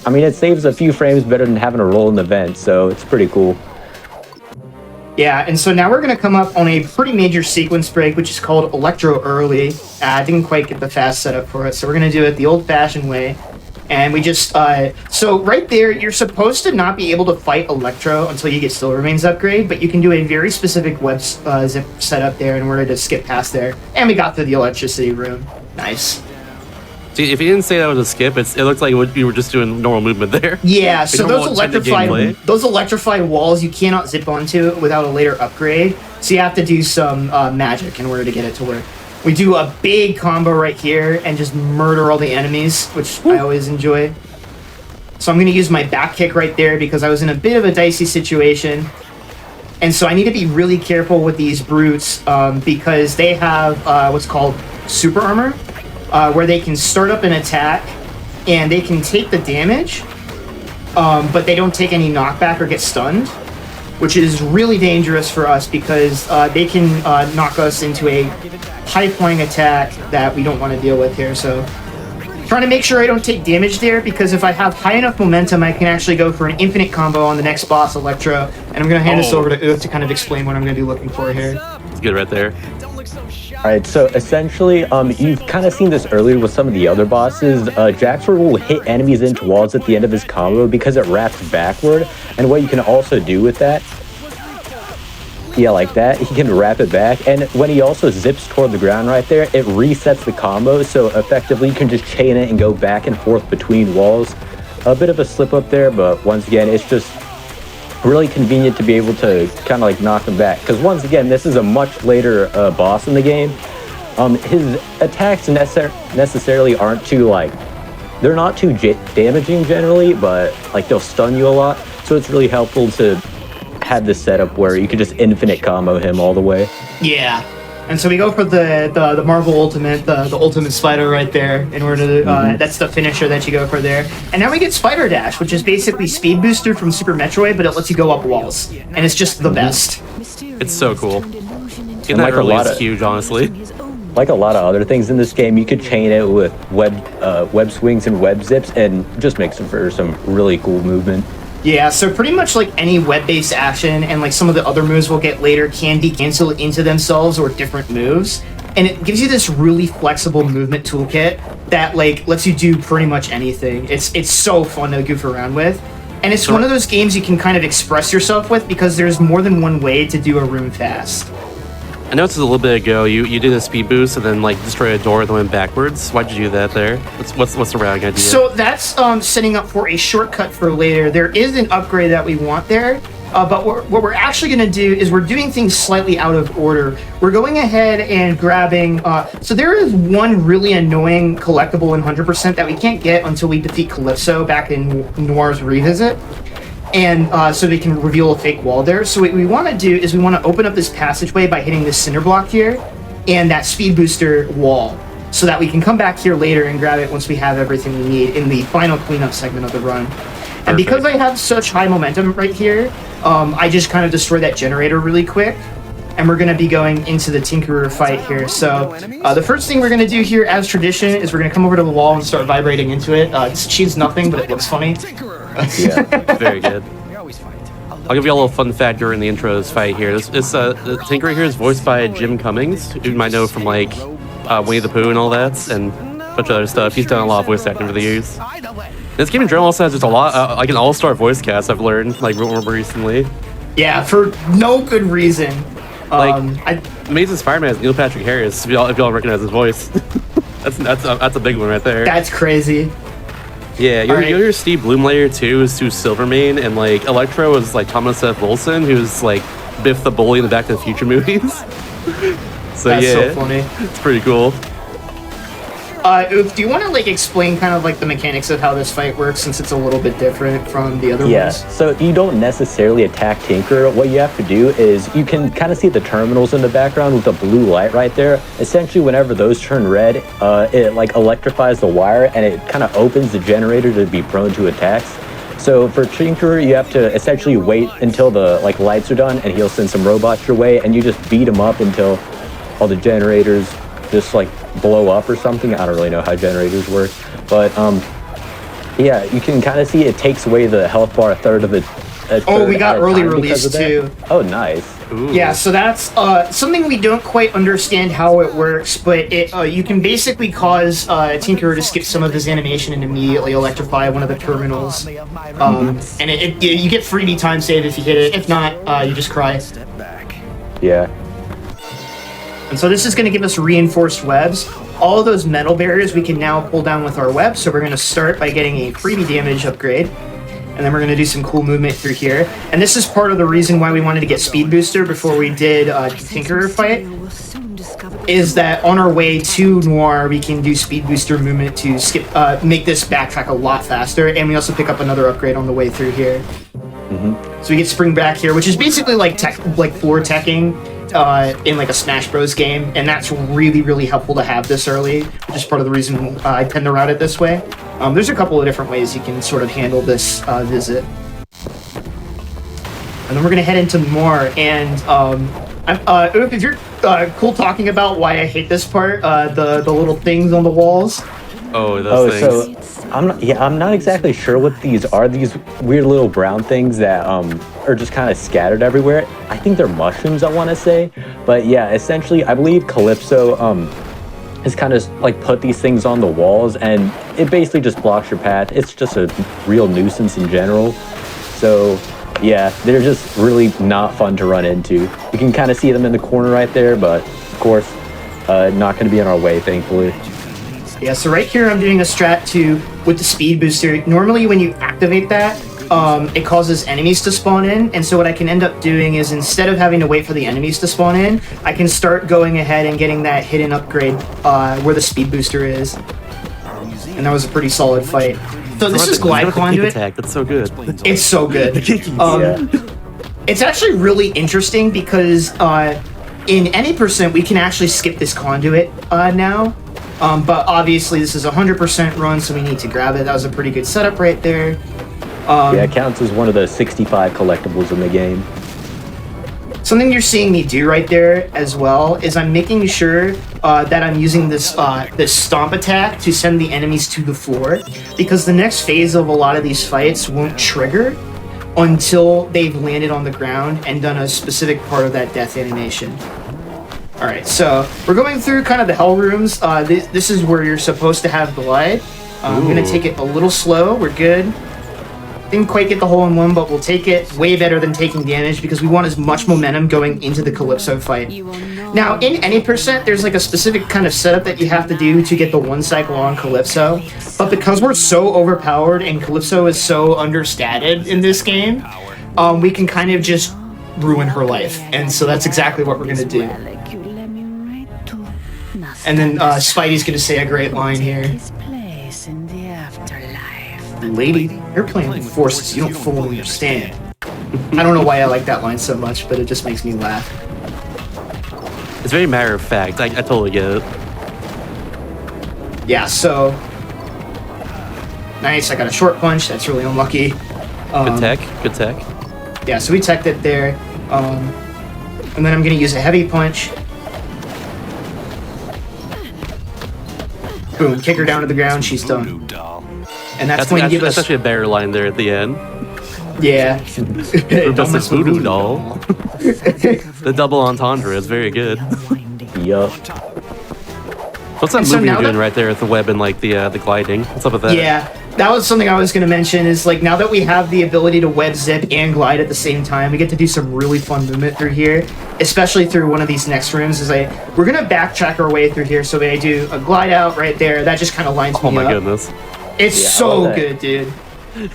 I mean, it saves a few frames better than having to roll in the vent, so it's pretty cool. Yeah, and so now we're going to come up on a pretty major sequence break, which is called Electro Early. I didn't quite get the fast setup for it, so we're going to do it the old-fashioned way. And we just, so right there, you're supposed to not be able to fight Electro until you get Silvermane's upgrade, but you can do a very specific web zip setup there in order to skip past there. And we got through the electricity room. Nice. See, if you didn't say that was a skip, it looked like you were just doing normal movement there. Yeah, so those electrified walls you cannot zip onto without a later upgrade. So you have to do some magic in order to get it to work. We do a big combo right here and just murder all the enemies, which I always enjoy. So I'm going to use my back kick right there because I was in a bit of a dicey situation. And so I need to be really careful with these brutes because they have what's called super armor. Where they can start up an attack and they can take the damage, but they don't take any knockback or get stunned, which is really dangerous for us because they can knock us into a high-flying attack that we don't want to deal with here. So trying to make sure I don't take damage there, because if I have high enough momentum, I can actually go for an infinite combo on the next boss, Electro. And I'm going to hand this over to Uth to kind of explain what I'm going to be looking for here. It's good right there. All right, so essentially, you've kind of seen this earlier with some of the other bosses. Jaxor will hit enemies into walls at the end of his combo because it wraps backward. And what you can also do with that Yeah, like that. He can wrap it back. And when he also zips toward the ground right there, it resets the combo. So effectively, you can just chain it and go back and forth between walls. A bit of a slip up there, but once again, it's just really convenient to be able to kind of like knock him back. Because once again, this is a much later boss in the game. His attacks necessarily aren't too like, they're not too damaging generally, but like they'll stun you a lot. So it's really helpful to have this setup where you could just infinite combo him all the way. Yeah. And so we go for the Marvel Ultimate, the Ultimate Spider right there, in order to, that's the finisher that you go for there. And now we get Spider Dash, which is basically Speed Booster from Super Metroid, but it lets you go up walls. And it's just the best. It's so cool. Getting like that early a lot is huge, honestly. Like a lot of other things in this game, you could chain it with web swings and web zips, and just makes it for some really cool movement. Yeah, so pretty much like any web-based action and like some of the other moves we'll get later can de-cancel into themselves or different moves. And it gives you this really flexible movement toolkit that like lets you do pretty much anything. It's so fun to goof around with. And it's one of those games you can kind of express yourself with because there's more than one way to do a room fast. I noticed a little bit ago you did a speed boost and then like destroy a door and then went backwards. Why'd you do that there? What's the routing idea? So that's setting up for a shortcut for later. There is an upgrade that we want there, but what we're actually going to do is we're doing things slightly out of order. We're going ahead and grabbing. So there is one really annoying collectible in 100% that we can't get until we defeat Calypso back in Noir's Revisit. And so they can reveal a fake wall there. So what we want to do is we want to open up this passageway by hitting this cinder block here and that speed booster wall so that we can come back here later and grab it once we have everything we need in the final cleanup segment of the run. And because I have such high momentum right here, I just kind of destroy that generator really quick. And we're going to be going into the Tinkerer fight here. So the first thing we're going to do here as tradition is we're going to come over to the wall and start vibrating into it. It achieves nothing, but it looks funny. Yeah, very good. I'll give you a little fun fact during the intro's fight here. The Tinkerer here is voiced by Jim Cummings, who you might know from like Winnie the Pooh and all that, and a bunch of other stuff. He's done a lot of voice acting over the years. This game in general also has just a lot, like an all-star voice cast I've learned, like more recently. Yeah, for no good reason. Amazing Spider-Man is Neil Patrick Harris, if y'all recognize his voice. that's a big one right there. That's crazy. Yeah, you'll hear Steve Bloomlayer too, is Sue Silvermane, and like Electro is like Thomas F. Wilson, who's like Biff the Bully in the Back to the Future movies. So That's yeah, so funny. It's pretty cool. Oof, do you want to like explain kind of like the mechanics of how this fight works since it's a little bit different from the other ones? So you don't necessarily attack Tinkerer. What you have to do is you can kind of see the terminals in the background with the blue light right there. Essentially, whenever those turn red, it like electrifies the wire and it kind of opens the generator to be prone to attacks. So for Tinkerer, you have to essentially wait until the like lights are done and he'll send some robots your way and you just beat him up until all the generators just like blow up or something. I don't really know how generators work, but yeah, you can kind of see it takes away the health bar a third of it. Oh, we got early release too. Oh, nice. Ooh. Yeah, so that's something we don't quite understand how it works, but it you can basically cause Tinkerer to skip some of his animation and immediately electrify one of the terminals. And you get 3D time save if you hit it. If not, you just cry. Yeah. And so this is going to give us reinforced webs. All of those metal barriers we can now pull down with our web. So we're going to start by getting a freebie damage upgrade. And then we're going to do some cool movement through here. And this is part of the reason why we wanted to get Speed Booster before we did Tinkerer fight. Is that on our way to Noir, we can do Speed Booster movement to skip, make this backtrack a lot faster. And we also pick up another upgrade on the way through here. Mm-hmm. So we get Spring Back here, which is basically like floor teching. In like a Smash Bros game, and that's really, really helpful to have this early, which is part of the reason I tend to route it this way. There's a couple of different ways you can sort of handle this visit. And then we're gonna head into more, and if you're cool talking about why I hate this part, the little things on the walls. Oh, those things. So I'm not exactly sure what these are. These weird little brown things that are just kind of scattered everywhere. I think they're mushrooms, I want to say. But yeah, essentially, I believe Calypso has kind of like put these things on the walls, and it basically just blocks your path. It's just a real nuisance in general. So Yeah, they're just really not fun to run into. You can kind of see them in the corner right there, but of course, not going to be in our way, thankfully. Yeah, so right here I'm doing a strat with the speed booster. Normally when you activate that, it causes enemies to spawn in, and so what I can end up doing is instead of having to wait for the enemies to spawn in, I can start going ahead and getting that hidden upgrade where the speed booster is. And that was a pretty solid fight. So this is Glide Conduit. Attack. That's so good. It's so good. It's actually really interesting because in any percent we can actually skip this conduit now. But obviously this is 100% run, so we need to grab it. That was a pretty good setup right there. Yeah, it counts as one of the 65 collectibles in the game. Something you're seeing me do right there as well is I'm making sure that I'm using this stomp attack to send the enemies to the floor, because the next phase of a lot of these fights won't trigger until they've landed on the ground and done a specific part of that death animation. Alright, so we're going through kind of the hell rooms. This is where you're supposed to have Glide. I'm going to take it a little slow. We're good. Didn't quite get the hole in one, but we'll take it. Way better than taking damage because we want as much momentum going into the Calypso fight. Now, in any percent, there's like a specific kind of setup that you have to do to get the one cycle on Calypso. But because we're so overpowered and Calypso is so understated in this game, we can kind of just ruin her life. And so that's exactly what we're going to do. And then Spidey's going to say a great line here. Lady, you're playing with forces you don't fully understand. I don't know why I like that line so much, but it just makes me laugh. It's very matter of fact. I totally get it. Yeah, so... Nice, I got a short punch. That's really unlucky. Good tech. Good tech. Yeah, so we teched it there. And then I'm going to use a heavy punch. Boom, kick her down to the ground. She's done. And that's going to give us... That's actually a better line there at the end. Yeah. Just a voodoo doll. The double entendre is very good. Yup. What's that movie you're doing right there with the web and like the gliding? What's up with that? Yeah, that was something I was going to mention is like now that we have the ability to web zip and glide at the same time, we get to do some really fun movement through here, especially through one of these next rooms. We're going to backtrack our way through here, so I do a glide out right there. That just kind of lines me up. Oh my goodness. It's so good, dude.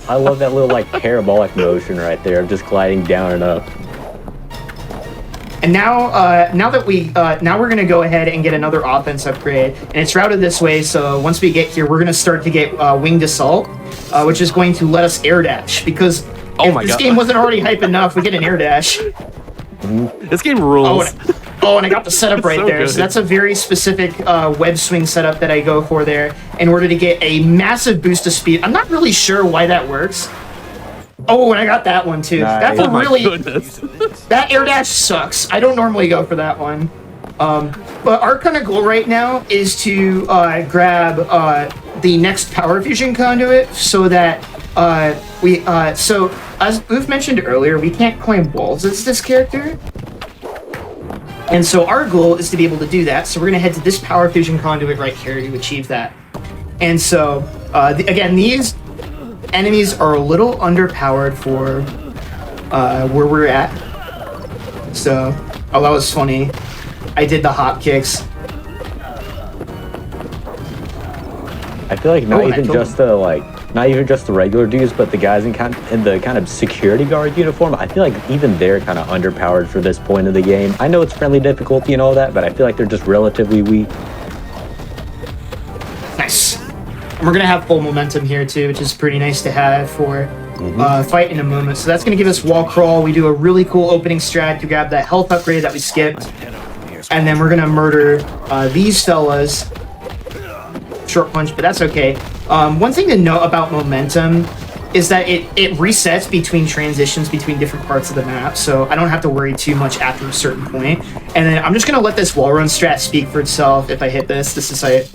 I love that little like parabolic motion right there of just gliding down and up. And now we're gonna go ahead and get another offense upgrade, and it's routed this way. So once we get here, we're gonna start to get winged assault, which is going to let us air dash. Because if this game wasn't already hype enough, we get an air dash. This game rules. And I got the setup right there. Good. So that's a very specific web swing setup that I go for there in order to get a massive boost of speed. I'm not really sure why that works. Oh, and I got that one too. Nice. That's a really... That air dash sucks. I don't normally go for that one. But our kind of goal right now is to grab the next power fusion conduit so that so as Oof mentioned earlier, we can't climb walls as this character. And so our goal is to be able to do that. So we're going to head to this power fusion conduit right here to achieve that. And so, again, these enemies are a little underpowered for where we're at. So, oh, that was funny. I did the hop kicks. I feel like not even just the regular dudes, but the guys in the kind of security guard uniform. I feel like even they're kind of underpowered for this point of the game. I know it's friendly difficulty and all that, but I feel like they're just relatively weak. Nice. And we're gonna have full momentum here too, which is pretty nice to have for fight in a moment. So that's gonna give us wall crawl. We do a really cool opening strat to grab that health upgrade that we skipped, and then we're gonna murder these fellas. Short punch, but that's okay. One thing to note about momentum is that it resets between transitions between different parts of the map, so I don't have to worry too much after a certain point. And then I'm just gonna let this wall run strat speak for itself. If I hit this is it.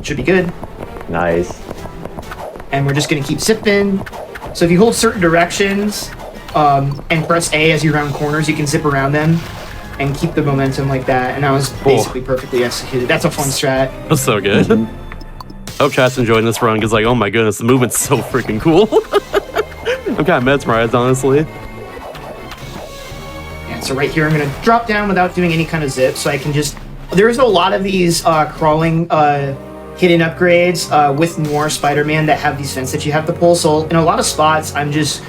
Should be good. Nice. And we're just gonna keep zipping. So if you hold certain directions and press A as you round corners, you can zip around them and keep the momentum like that. And that was basically perfectly executed. That's a fun strat. That's so good. Hope chat's enjoying this run because, like, oh my goodness, the movement's so freaking cool. I'm kind of mesmerized, honestly. And so right here, I'm gonna drop down without doing any kind of zip, so I can just. There's a lot of these crawling hidden upgrades with more Spider-Man that have these vents that you have to pull. So in a lot of spots, I'm just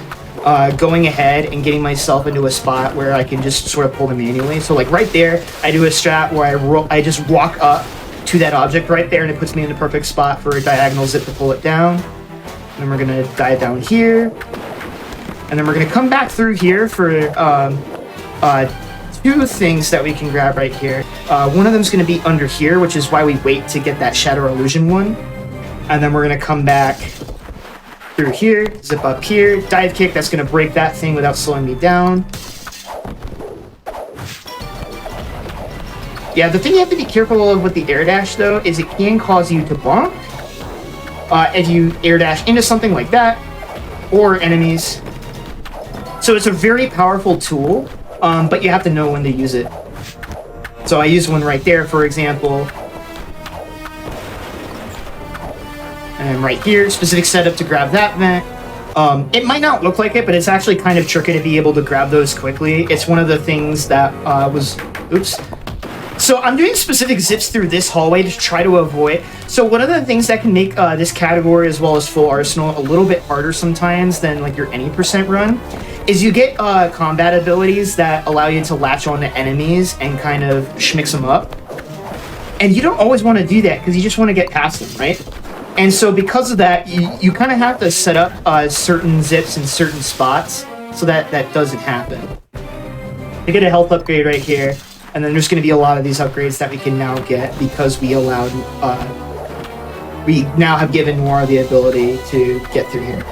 going ahead and getting myself into a spot where I can just sort of pull them manually. So like right there, I do a strat where I just walk up to that object right there, and it puts me in the perfect spot for a diagonal zip to pull it down. And then we're gonna dive down here, and then we're gonna come back through here for two things that we can grab right here. One of them is going to be under here, which is why we wait to get that Shadow Illusion one. And then we're going to come back through here, zip up here, dive kick. That's going to break that thing without slowing me down. Yeah, the thing you have to be careful of with the air dash, though, is it can cause you to bonk if you air dash into something like that, or enemies. So it's a very powerful tool. But you have to know when to use it. So I use one right there, for example. And right here, specific setup to grab that vent. It might not look like it, but it's actually kind of tricky to be able to grab those quickly. It's one of the things that oops. So I'm doing specific zips through this hallway to try to avoid. So one of the things that can make this category as well as full arsenal a little bit harder sometimes than like your any percent run is you get combat abilities that allow you to latch onto enemies and kind of schmix them up. And you don't always want to do that because you just want to get past them, right? And so because of that, you kind of have to set up certain zips in certain spots so that that doesn't happen. You get a health upgrade right here, and then there's going to be a lot of these upgrades that we can now get because we allowed, we now have given Noir the ability to get through here.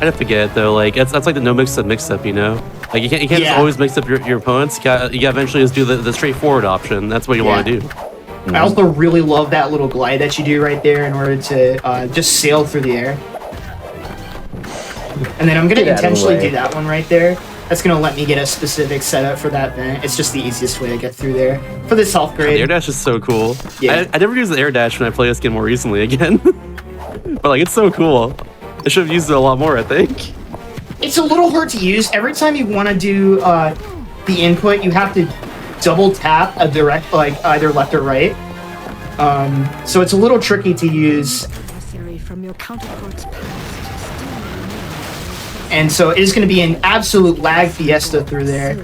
I have to get it though, like that's like the no mix up, you know? Like you can't just always mix up your opponents. You got eventually just do the straightforward option. That's what you want to do. I also really love that little glide that you do right there in order to just sail through the air. And then I'm going to intentionally do that one right there. That's going to let me get a specific setup for that vent. It's just the easiest way to get through there. For this health grade. The air dash is so cool. Yeah. I never used the air dash when I played this game more recently again. But like, it's so cool. I should have used it a lot more, I think. It's a little hard to use. Every time you want to do the input, you have to double tap a direct, like either left or right. So it's a little tricky to use. And so it is going to be an absolute lag fiesta through there.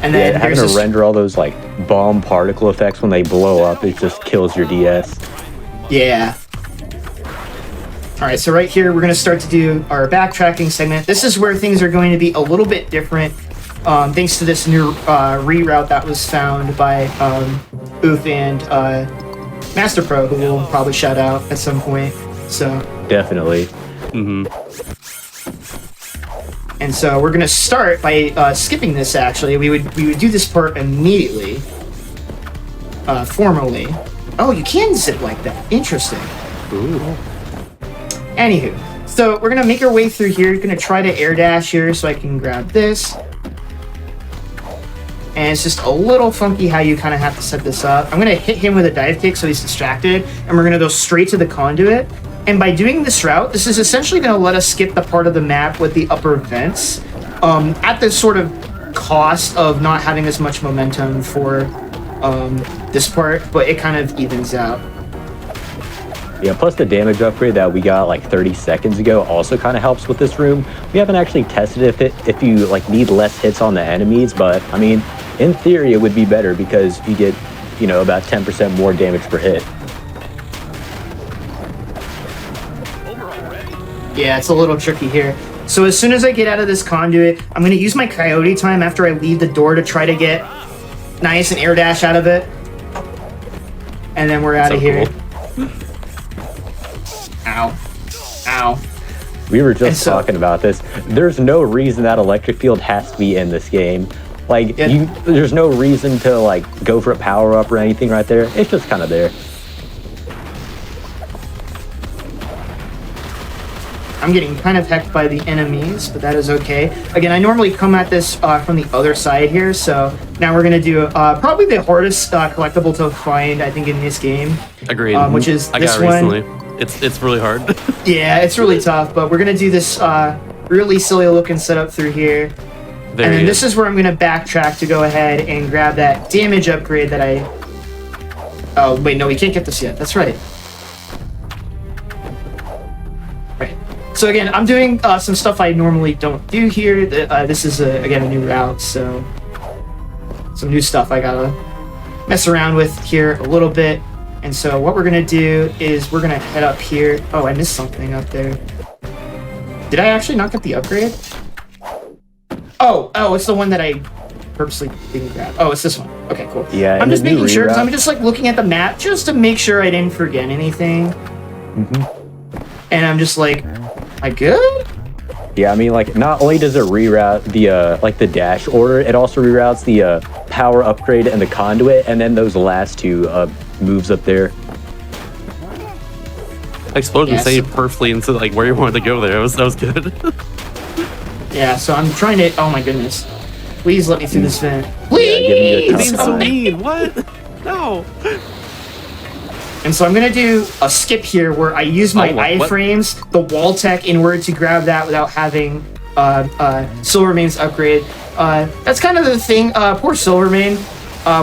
And then having to render all those like bomb particle effects when they blow up, it just kills your DS. Yeah. All right, so right here, we're going to start to do our backtracking segment. This is where things are going to be a little bit different, thanks to this new reroute that was found by Oof and Master Pro, who we'll probably shout out at some point. So definitely. Mm-hmm. And so we're going to start by skipping this. Actually, we would do this part immediately, formally. Oh, you can zip like that. Interesting. Ooh. Anywho, so we're gonna make our way through here. Gonna try to air dash here so I can grab this. And it's just a little funky how you kind of have to set this up. I'm gonna hit him with a dive kick so he's distracted, and we're gonna go straight to the conduit. And by doing this route, this is essentially gonna let us skip the part of the map with the upper vents, at the sort of cost of not having as much momentum for this part, but it kind of evens out. Yeah, plus the damage upgrade that we got like 30 seconds ago also kind of helps with this room. We haven't actually tested if you like need less hits on the enemies, but I mean, in theory it would be better because you get, you know, about 10% more damage per hit. Yeah, it's a little tricky here. So as soon as I get out of this conduit, I'm gonna use my coyote time after I leave the door to try to get nice and air dash out of it. And then we're out of here. Cool. Ow. Ow. We were just talking about this. There's no reason that electric field has to be in this game. Like, there's no reason to, like, go for a power-up or anything right there. It's just kind of there. I'm getting kind of hecked by the enemies, but that is okay. Again, I normally come at this from the other side here, so now we're going to do probably the hardest collectible to find, I think, in this game. Agreed. Which is I this got it one. recently. It's really hard. Yeah, it's really tough, but we're going to do this really silly looking setup through here. There And then he this is where I'm going to backtrack to go ahead and grab that damage upgrade that I... Oh, wait, no, we can't get this yet. That's right. Right. So again, I'm doing some stuff I normally don't do here. This is, again, a new route, so... Some new stuff I gotta mess around with here a little bit. And so what we're going to do is we're going to head up here. Oh, I missed something up there. Did I actually not get the upgrade? Oh, it's the one that I purposely didn't grab. Oh, it's this one. Okay, cool. Yeah, I'm just making sure, because reroute. I'm just like looking at the map just to make sure I didn't forget anything. And I'm just like, am I good? Yeah, I mean, like, not only does it reroute the, like, the dash order, it also reroutes the, power upgrade and the conduit, and then those last two, moves up there. Explosion Yes. saved perfectly into like where you wanted to go there. That was good. Yeah, so I'm trying to... Oh my goodness. Please let me through this vent. Yeah, give me a Being Please! so mean. What? No. And so I'm going to do a skip here where I use my what? iframes, the wall tech, in order to grab that without having Silvermane's upgrade. That's kind of the thing. Poor Silvermane.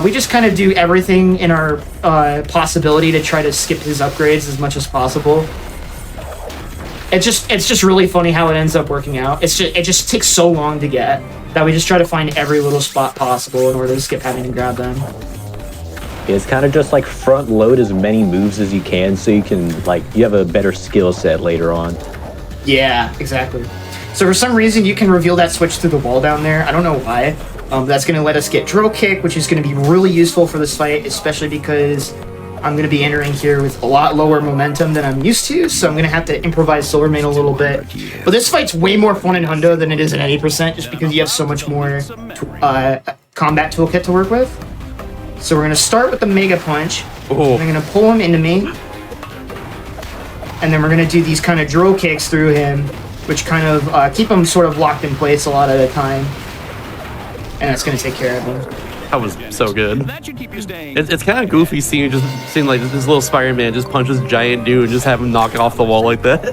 We just kind of do everything in our possibility to try to skip his upgrades as much as possible. It's just really funny how it ends up working out. It just takes so long to get that we just try to find every little spot possible in order to skip having to grab them. It's kind of just like front load as many moves as you can so you can, like, you have a better skill set later on. Yeah, exactly. So for some reason, you can reveal that switch through the wall down there. I don't know why. That's going to let us get drill kick, which is going to be really useful for this fight, especially because I'm going to be entering here with a lot lower momentum than I'm used to, so I'm going to have to improvise Silvermane a little bit. But this fight's way more fun in Hundo than it is in 80%, just because you have so much more combat toolkit to work with. So we're going to start with the Mega Punch. Oh. I'm going to pull him into me. And then we're going to do these kind of drill kicks through him, which kind of keep him sort of locked in place a lot of the time. And that's going to take care of him. That was so good. It's kind of goofy seeing like this little Spider-Man just punch this giant dude and just have him knock it off the wall like that.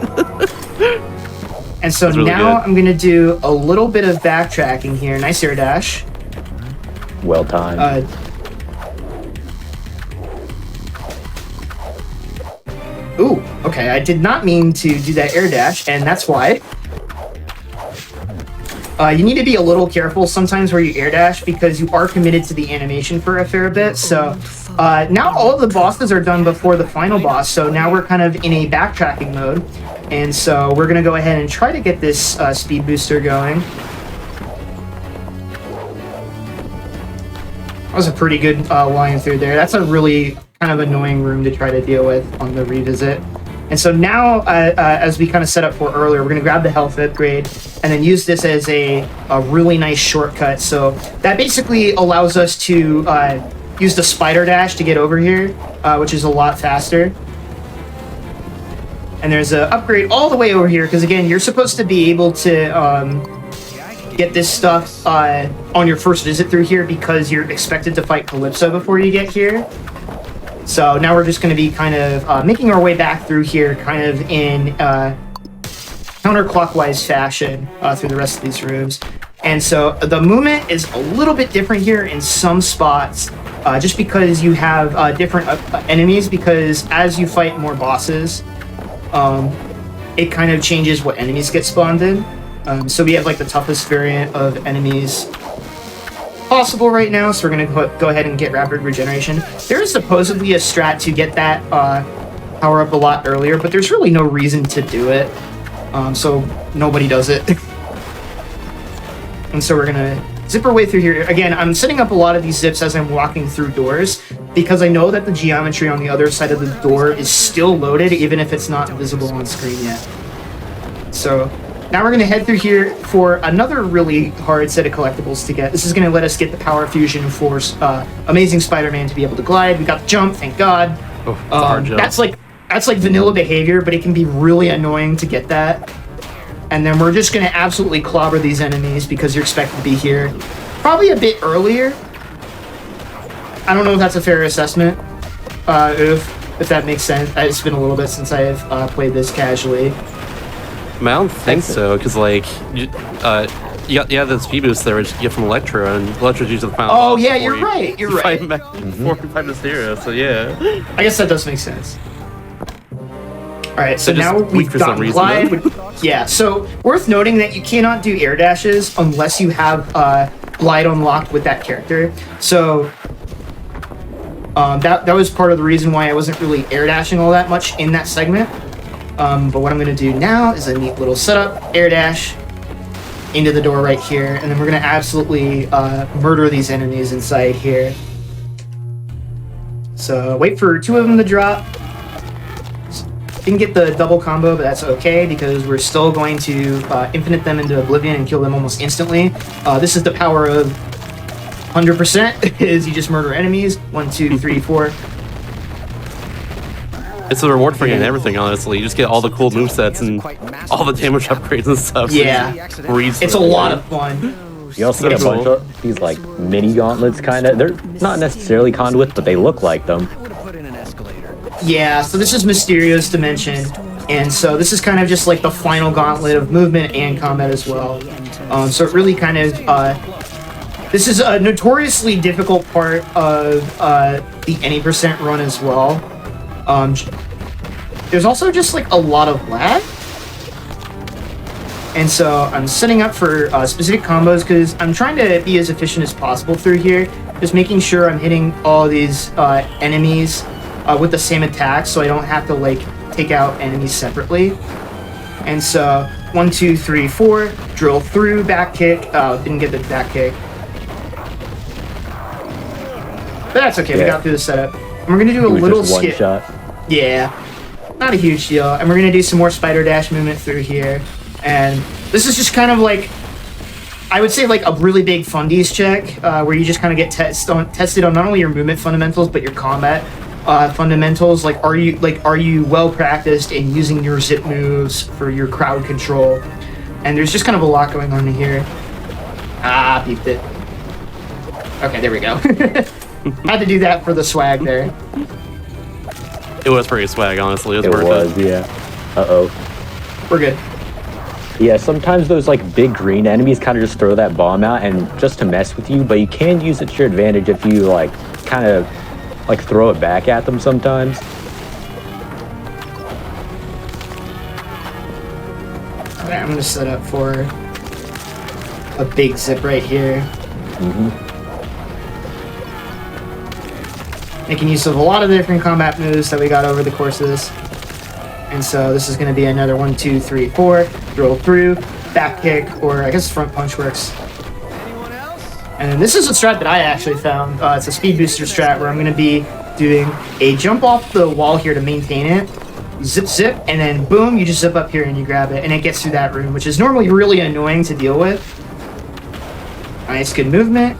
And so That's really now good. I'm going to do a little bit of backtracking here. Nice air dash. Well timed. Ooh, okay. I did not mean to do that air dash, and that's why. You need to be a little careful sometimes where you air dash because you are committed to the animation for a fair bit. So now all of the bosses are done before the final boss. So now we're kind of in a backtracking mode. And so we're going to go ahead and try to get this speed booster going. That was a pretty good line through there. That's a really kind of annoying room to try to deal with on the revisit. And so now, as we kind of set up for earlier, we're going to grab the health upgrade and then use this as a really nice shortcut. So that basically allows us to use the spider dash to get over here, which is a lot faster. And there's an upgrade all the way over here, because again, you're supposed to be able to get this stuff on your first visit through here because you're expected to fight Calypso before you get here. So now we're just going to be kind of making our way back through here kind of in counterclockwise fashion through the rest of these rooms. And so the movement is a little bit different here in some spots just because you have different enemies, because as you fight more bosses, it kind of changes what enemies get spawned in. So we have like the toughest variant of enemies possible right now, so we're going to go ahead and get rapid regeneration. There is supposedly a strat to get that power up a lot earlier, but there's really no reason to do it, so nobody does it. And so we're going to zip our way through here. Again, I'm setting up a lot of these zips as I'm walking through doors, because I know that the geometry on the other side of the door is still loaded, even if it's not visible on screen yet. So now we're going to head through here for another really hard set of collectibles to get. This is going to let us get the power fusion for Amazing Spider-Man to be able to glide. We got the jump, thank God. Oh, it's a hard jump. That's like vanilla behavior, but it can be really annoying to get that. And then we're just going to absolutely clobber these enemies because you're expected to be here probably a bit earlier. I don't know if that's a fair assessment, if that makes sense. It's been a little bit since I've played this casually. I mean, I don't think so, because like you got the speed boost there, which you get from Electro, and Electro's usually the final. Oh boss yeah, before you're right. You're you right. fight before you fight Mysterio. So yeah. I guess that does make sense. All right, so They're just now weak we've for some got reason, glide. though. Yeah, so worth noting that you cannot do air dashes unless you have glide unlocked with that character. So that was part of the reason why I wasn't really air dashing all that much in that segment. But what I'm going to do now is a neat little setup, air dash into the door right here, and then we're going to absolutely murder these enemies inside here. So wait for 2 of them to drop. Didn't get the double combo, but that's okay because we're still going to infinite them into oblivion and kill them almost instantly. This is the power of 100%, is you just murder enemies. 1, 2, 3, 4. It's a reward for getting everything, honestly. You just get all the cool movesets and all the damage upgrades and stuff. Yeah, it's a lot of fun. You also get a bunch of these like mini gauntlets, kind of. They're not necessarily conduits, but they look like them. Yeah, so this is Mysterio's dimension, and so this is kind of just like the final gauntlet of movement and combat as well. So it really kind of this is a notoriously difficult part of the any percent run as well. There's also just like a lot of lag. And so I'm setting up for specific combos because I'm trying to be as efficient as possible through here. Just making sure I'm hitting all these enemies with the same attack so I don't have to like take out enemies separately. And so 1, 2, 3, 4, drill through, back kick. Didn't get the back kick. But that's okay, we got through the setup. And we're gonna do a little skip. Shot. Yeah, not a huge deal. And we're gonna do some more spider dash movement through here. And this is just kind of like, I would say like a really big fundies check, where you just kind of get tested on not only your movement fundamentals but your combat fundamentals. Like, are you well practiced in using your zip moves for your crowd control? And there's just kind of a lot going on here. Beeped it. Okay, there we go. Had to do that for the swag there. It was pretty swag, honestly. It was, yeah. Uh-oh. We're good. Yeah, sometimes those like big green enemies kind of just throw that bomb out and just to mess with you, but you can use it to your advantage if you like kind of like throw it back at them sometimes. Alright, I'm gonna set up for a big zip right here. Making use of a lot of different combat moves that we got over the course of this. And so this is going to be another 1, 2, 3, 4. Drill through, back kick, or I guess front punch works. And then this is a strat that I actually found. It's a speed booster strat where I'm going to be doing a jump off the wall here to maintain it. Zip, zip, and then boom, you just zip up here and you grab it. And it gets through that room, which is normally really annoying to deal with. Nice, good movement.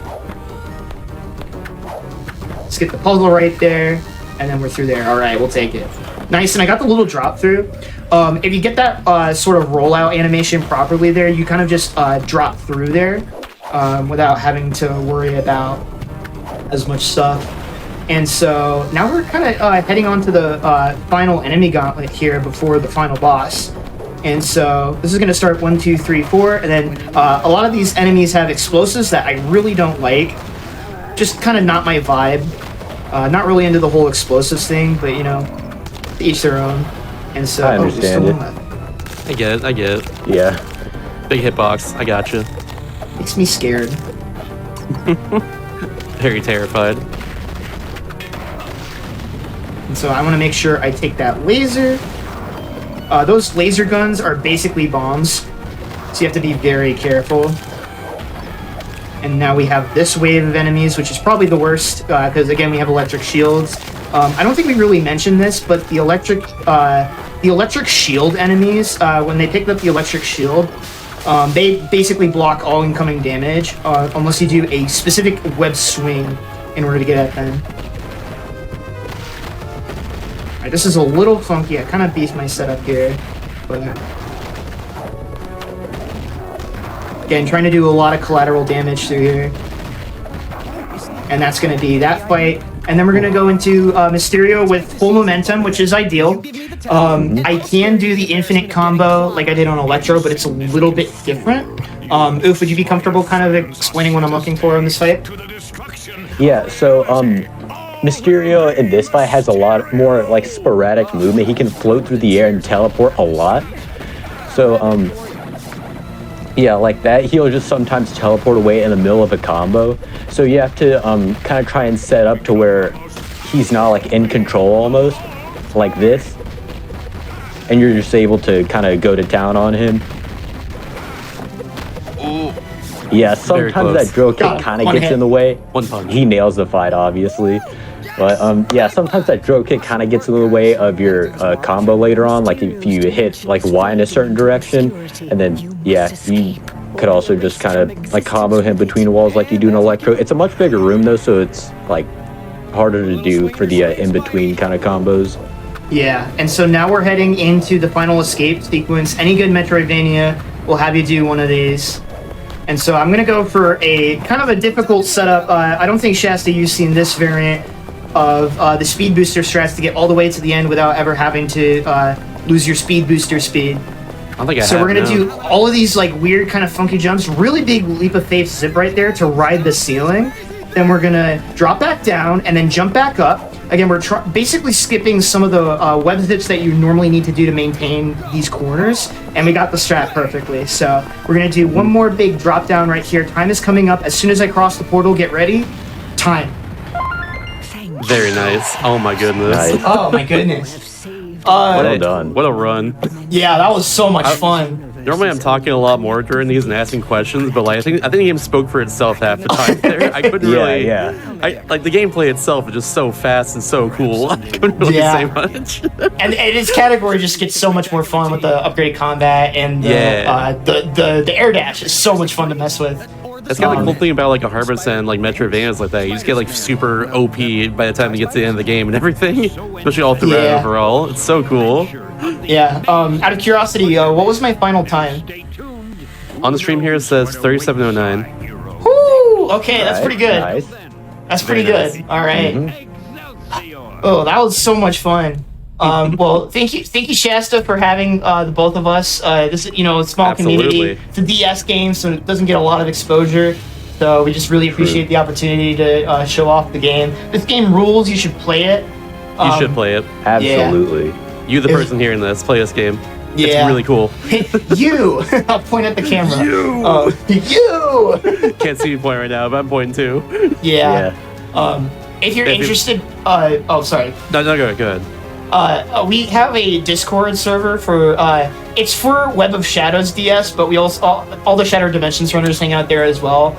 Let's get the puzzle right there, and then we're through there. All right, we'll take it. Nice, and I got the little drop through. If you get that sort of rollout animation properly there, you kind of just drop through there without having to worry about as much stuff. And so now we're kind of heading on to the final enemy gauntlet here before the final boss. And so this is going to start 1, 2, 3, 4, and then a lot of these enemies have explosives that I really don't like. Just kind of not my vibe. Not really into the whole explosives thing, but you know, each their own. And so I understand it. I get it. Yeah. Big hitbox. I gotcha. Makes me scared. Very terrified. And so I want to make sure I take that laser. Those laser guns are basically bombs, so you have to be very careful. And now we have this wave of enemies, which is probably the worst, because again we have electric shields. I don't think we really mentioned this, but the electric shield enemies, when they pick up the electric shield, they basically block all incoming damage, unless you do a specific web swing in order to get at them. Alright, this is a little funky. I kind of beefed my setup here, but again, trying to do a lot of collateral damage through here. and that's going to be that fight. And then we're going to go into Mysterio with full momentum, which is ideal. I can do the infinite combo like I did on Electro, but it's a little bit different. Oof, would you be comfortable kind of explaining what I'm looking for in this fight? Yeah, so Mysterio in this fight has a lot more like sporadic movement. He can float through the air and teleport a lot. So yeah, like that, he'll just sometimes teleport away in the middle of a combo. So you have to kind of try and set up to where he's not like in control almost, like this. And you're just able to kind of go to town on him. Ooh. Yeah, sometimes that drill kick kind of gets in the way. One punch. He nails the fight, obviously. But yeah, sometimes that drill kick kind of gets in the way of your combo later on. Like if you hit like Y in a certain direction, and then yeah, you could also just kind of like combo him between walls like you do in Electro. It's a much bigger room though, so it's like harder to do for the in-between kind of combos. Yeah, and so now we're heading into the final escape sequence. Any good Metroidvania will have you do one of these. And so I'm going to go for a kind of a difficult setup. I don't think, Shasta, you've seen this variant of the speed booster strats to get all the way to the end without ever having to lose your speed booster speed. I don't think I So have, we're going to no. do all of these like weird kind of funky jumps, really big leap of faith zip right there to ride the ceiling. Then we're going to drop back down and then jump back up. Again, we're basically skipping some of the web zips that you normally need to do to maintain these corners, and we got the strat perfectly. So we're going to do one more big drop down right here. Time is coming up. As soon as I cross the portal, get ready. Time. Very nice. Oh my goodness. Nice. Oh my goodness. Well done. What a run. Yeah, that was so much fun. Normally I'm talking a lot more during these and asking questions, but like I think the game spoke for itself half the time there. I couldn't really like the gameplay itself is just so fast and so cool. I couldn't really say much. And its category just gets so much more fun with the upgraded combat and the air dash is so much fun to mess with. That's kind of the cool thing about like 100% like Metroidvanias like that. You just get like super OP by the time you get to the end of the game and everything, especially all throughout overall. It's so cool. Yeah. Out of curiosity, what was my final time? On the stream here it says 37:09. Woo! Okay, that's pretty good. Nice. That's pretty Very good. All right. Oh, that was so much fun. Well, thank you, Shasta, for having the both of us. This is, a small community. It's a DS game, so it doesn't get a lot of exposure. So we just really appreciate the opportunity to show off the game. This game rules. You should play it. You should play it. Absolutely. You, the person hearing this, play this game. Yeah. It's really cool. You! I'll point at the camera. You! Can't see me point right now, but I'm pointing too. Yeah. If you're interested... sorry. No, go ahead. We have a Discord server for it's for Web of Shadows DS, but we also all the Shattered Dimensions runners hang out there as well.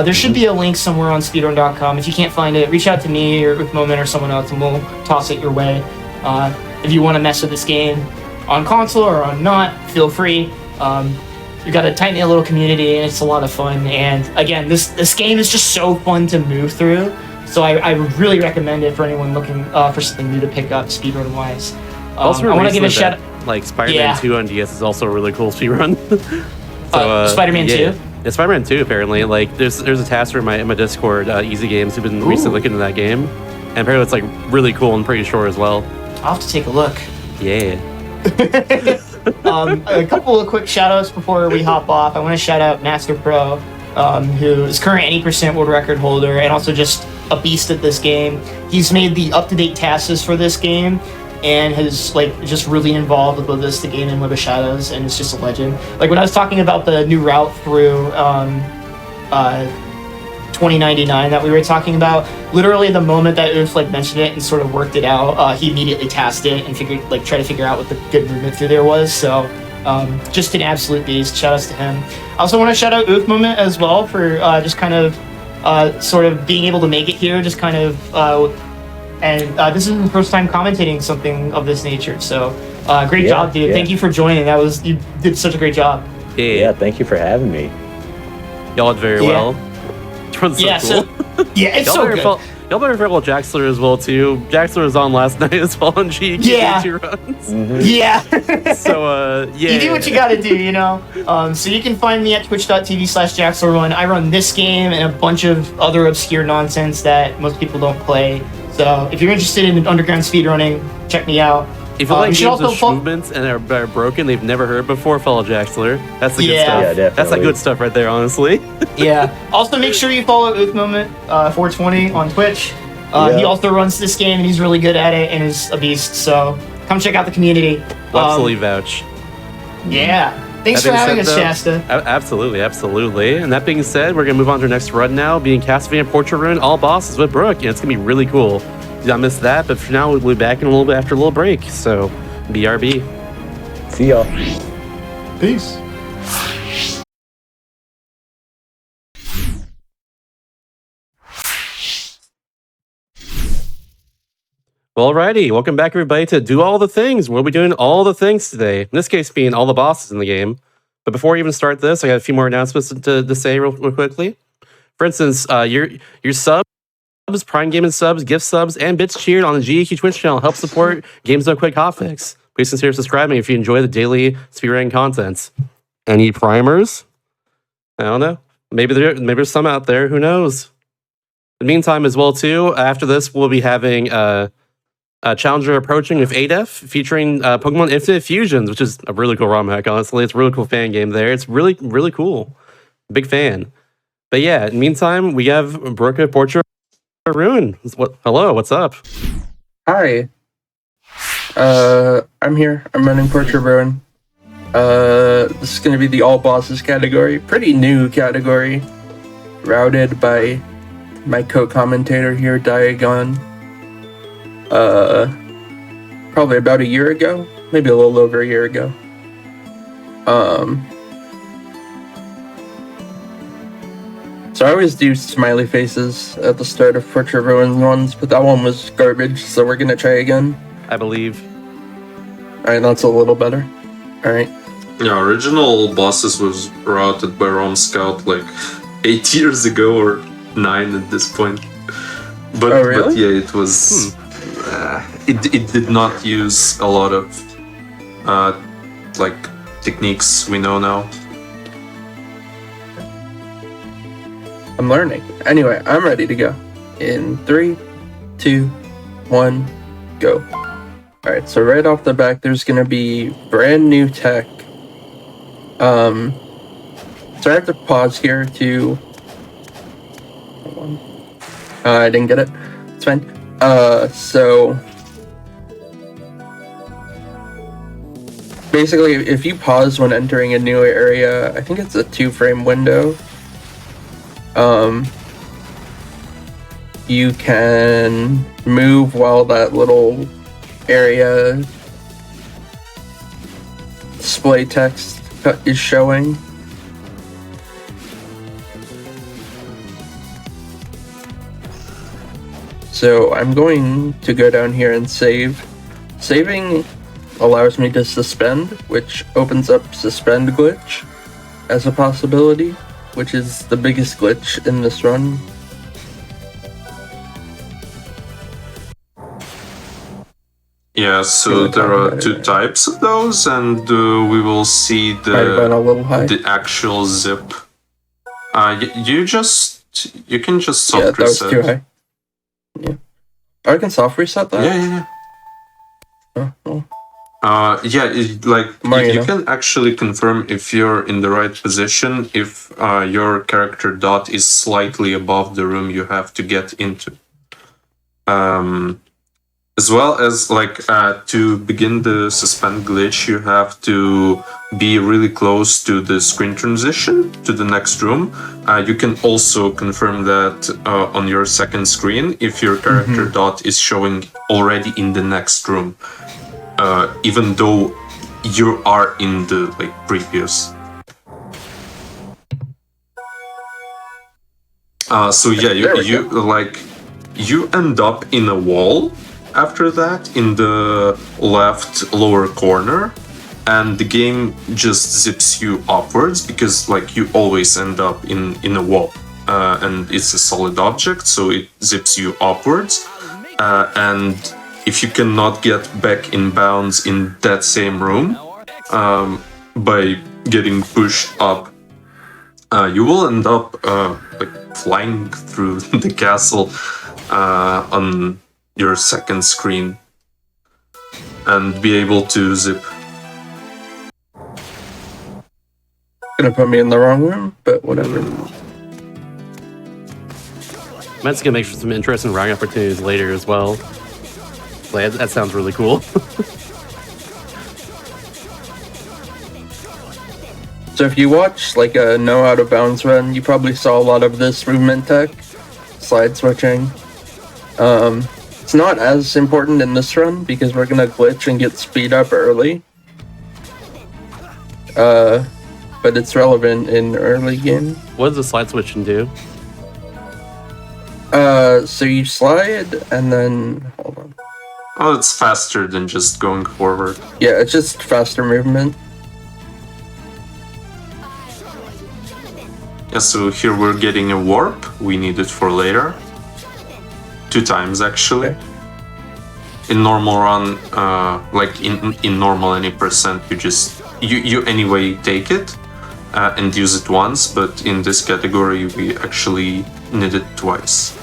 There should be a link somewhere on speedrun.com. If you can't find it, reach out to me or with Moment or someone else, and we'll toss it your way. If you want to mess with this game on console or on not, feel free. We've got a tight-knit little community, and it's a lot of fun. And again, this game is just so fun to move through. So I would really recommend it for anyone looking for something new to pick up speedrun wise. I want to give a shout out. Like Spider-Man 2 on DS is also a really cool speedrun. Spider-Man 2? Yeah, Spider-Man 2 apparently. Like there's a tasker in my Discord, Easy Games, who've been recently looking into that game. And apparently it's like really cool and pretty short as well. I'll have to take a look. Yeah. A couple of quick shout outs before we hop off. I want to shout out Master Pro, who is current any percent world record holder and also just a beast at this game. He's made the up-to-date tasks for this game and has just really involved with this, the game in Web of Shadows, and it's just a legend. Like when I was talking about the new route through 2099 that we were talking about, literally the moment that Oof mentioned it and sort of worked it out, he immediately tasked it and tried to figure out what the good movement through there was. So just an absolute beast. Shout outs to him. I also want to shout out Oof Moment as well for just kind of sort of being able to make it here, just kind of and this is the first time commentating something of this nature. So great job, dude. Thank you for joining. You did such a great job. Yeah, thank you for having me. Y'all did very well. Yeah, so cool. it's so good. Y'all better follow Jaxler as well too. Jaxler was on last night as well on GDQ Yeah. runs. Yeah. So yeah. You do what you gotta do, you know? So you can find me at twitch.tv/JaxlerRun. I run this game and a bunch of other obscure nonsense that most people don't play. So if you're interested in underground speedrunning, check me out. If you like you should games also with movements and are broken, they've never heard before, follow Jaxler. That's the good Yeah. stuff. Yeah, definitely. That's the good stuff right there, honestly. Yeah. Also, make sure you follow Moment 420 on Twitch. Yeah. He also runs this game, and he's really good at it, and is a beast. So come check out the community. Absolutely vouch. Yeah. Thanks That for being having us, said, Shasta. Absolutely, absolutely. And that being said, we're gonna move on to our next run now, being Castlevania Portrait Ruin All Bosses with Brooke, and it's gonna be really cool. Do not miss that, but for now, we'll be back in a little bit after a little break. So, BRB. See y'all. Peace. Well, alrighty, welcome back everybody to Do All the Things. We'll be doing all the things today. In this case, being all the bosses in the game. But before we even start this, I got a few more announcements to say real quickly. For instance, your subs, Prime Gaming subs, gift subs, and bits cheered on the GDQ Twitch channel help support Games No Quick Hotfix. Please consider subscribing if you enjoy the daily speedrunning content. Any primers? I don't know. Maybe there's some out there. Who knows? In the meantime, as well too, after this, we'll be having Challenger approaching with ADEF, featuring Pokemon Infinite Fusions, which is a really cool ROM hack, honestly. It's a really cool fan game there. It's really, really cool. Big fan. But yeah, in the meantime, we have Brooke Portrait Ruin. Hello, what's up? Hi. I'm here. I'm running Portrait Ruin. This is going to be the all bosses category. Pretty new category. Routed by my co-commentator here, Diagon. Probably about a year ago. Maybe a little over a year ago. So I always do smiley faces at the start of Portrait Ruin ones, but that one was garbage, so we're gonna try again. I believe. Alright, that's a little better. Alright. Yeah, original bosses was routed by Rom Scout like 8 years ago or 9 at this point. But, Oh, really? but yeah, it was. It did not use a lot of like techniques we know now. I'm learning. Anyway, I'm ready to go. In 3, 2, 1, go. Alright, so right off the back, there's gonna be brand new tech. So I have to pause here to... Hold on. I didn't get it. It's fine. So... Basically, if you pause when entering a new area, I think it's a 2-frame window. You can move while that little area display text is showing. So I'm going to go down here and save. Saving allows me to suspend, which opens up suspend glitch as a possibility, which is the biggest glitch in this run. Yeah, so there are 2 types of those, and we will see Might have been a little high. the actual zip. You can just soft Yeah, that was reset. too high. Yeah. Oh, I can soft reset that? Yeah. Oh, well. You know. can actually confirm if you're in the right position if your character dot is slightly above the room you have to get into. As well as to begin the suspend glitch, you have to be really close to the screen transition to the next room. You can also confirm that on your second screen if your character dot is showing already in the next room. Even though you are in the previous. So yeah, you end up in a wall after that in the left lower corner, and the game just zips you upwards because you always end up in a wall. and it's a solid object, so it zips you upwards. And if you cannot get back in bounds in that same room by getting pushed up, you will end up like flying through the castle on your second screen and be able to zip. Gonna put me in the wrong room, but whatever. That's gonna make for some interesting riding opportunities later as well. Like, that sounds really cool. So if you watch like a no out of bounds run, you probably saw a lot of this movement tech, slide switching. It's not as important in this run because we're gonna glitch and get speed up early. But it's relevant in early game. What does the slide switching do? So you slide and then hold on. Oh, it's faster than just going forward. Yeah, it's just faster movement. Yeah, so here we're getting a warp. We need it for later. 2 times actually. Okay. In normal run, like in normal any percent, you anyway take it and use it once, but in this category we actually need it twice.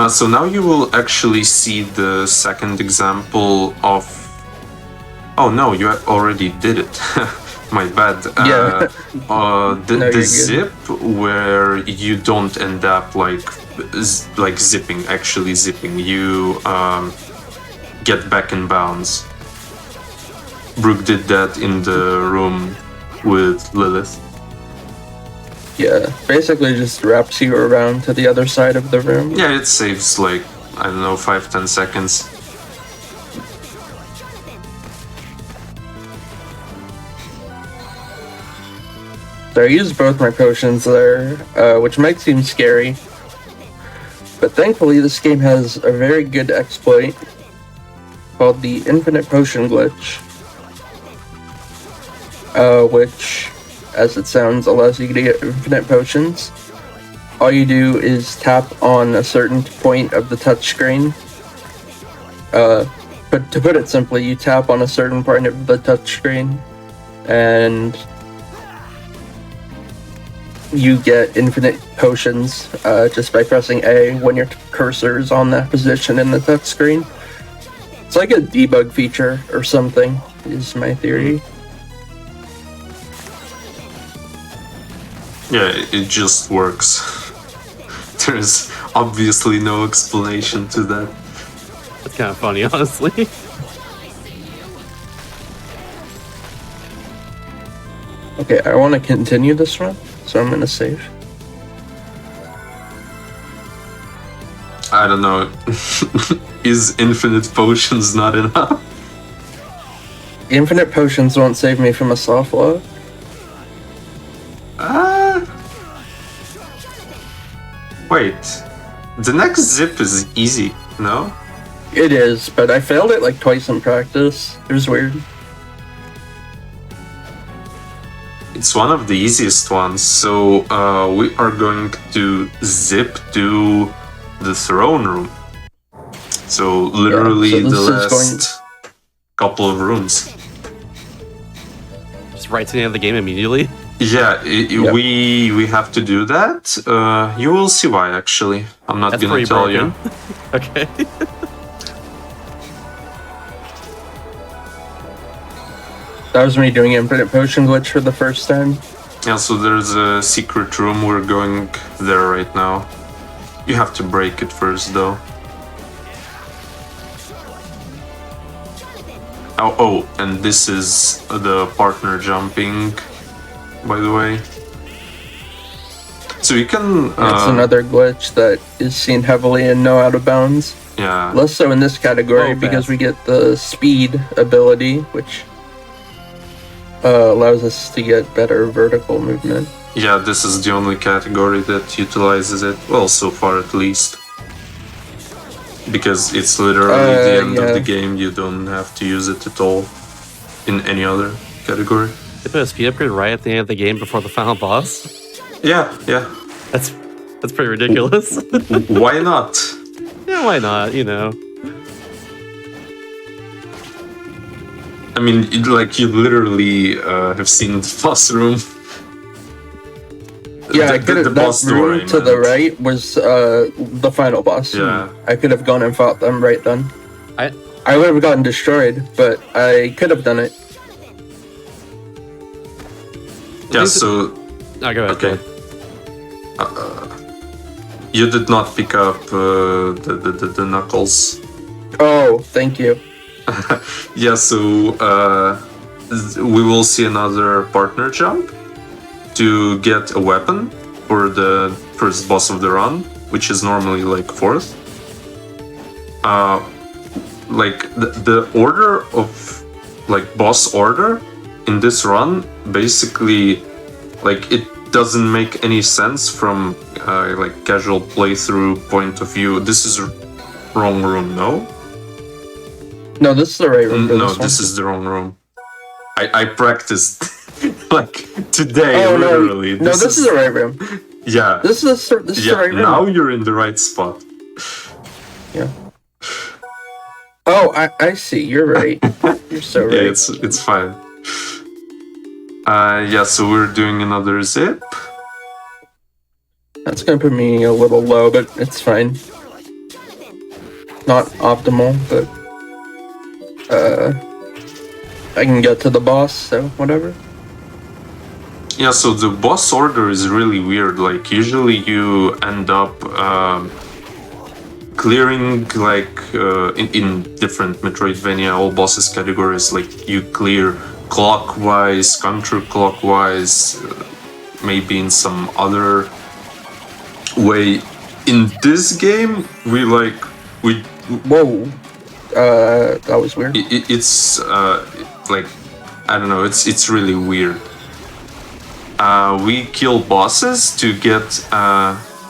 So now you will actually see the second example of... Oh no, you already did it. My bad. Yeah. The zip where you don't end up like zipping, actually zipping. You get back in bounds. Brooke did that in the room with Lilith. Yeah, basically just wraps you around to the other side of the room. Yeah, it saves like, I don't know, 5-10 seconds. So I used both my potions there, which might seem scary. But thankfully this game has a very good exploit called the Infinite Potion Glitch. Which, as it sounds, allows you to get infinite potions. All you do is tap on a certain point of the touchscreen. But to put it simply, you tap on a certain point of the touchscreen, and you get infinite potions just by pressing A when your cursor is on that position in the touchscreen. It's like a debug feature or something, is my theory. Yeah, it just works. There's obviously no explanation to that. That's kind of funny, honestly. Okay, I want to continue this run, so I'm gonna save. I don't know. Is infinite potions not enough? Infinite potions won't save me from a soft lock. Wait. The next zip is easy, no? It is, but I failed it like twice in practice. It was weird. It's one of the easiest ones, so we are going to zip to the throne room. So literally so the this is last couple of rooms. Just right to the end of the game immediately. Yeah, Yep. we have to do that. You will see why, actually. I'm not That's gonna pretty tell broken. you. Okay. That was me doing Infinite Potion Glitch for the first time. Yeah, so there's a secret room. We're going there right now. You have to break it first, though. Oh, and this is the partner jumping, by the way. So you can... It's another glitch that is seen heavily in No Out of Bounds. Yeah. Less so in this category Oh, because fast. we get the speed ability, which allows us to get better vertical movement. Yeah, this is the only category that utilizes it. Well, so far at least. because it's literally the end of yeah. the game. You don't have to use it at all in any other category. They put a speed upgrade right at the end of the game before the final boss. Yeah. That's pretty ridiculous. Why not? Yeah, why not? You know. I mean, you literally have seen the boss room. Yeah, I The could have. boss That door, room I to the meant. right was the final boss. Yeah. I could have gone and fought them right then. I I would have gotten destroyed, but I could have done it. Yeah, so go ahead. okay. You did not pick up the knuckles. Oh, thank you. Yeah, so we will see another partner jump to get a weapon for the first boss of the run, which is normally like 4th. Like the order of like boss order in this run, basically, like it doesn't make any sense from like casual playthrough point of view. This is wrong room, no? No, this is the right room. For No, this one. this is the wrong room. I practiced like today, Oh literally. no, this is the right room. Yeah. This is the right room. Now you're in the right spot. Yeah. Oh, I see. You're right. You're so right. Yeah, it's fine. Yeah, so we're doing another zip. That's gonna put me a little low, but it's fine. Not optimal, but I can get to the boss, so whatever. Yeah, so the boss order is really weird. Like, usually you end up clearing, like, in different Metroidvania, all bosses categories, like, you clear clockwise, counterclockwise, maybe in some other way. In this game, we Whoa. That was weird. it's like, I don't know, it's really weird. We kill bosses to get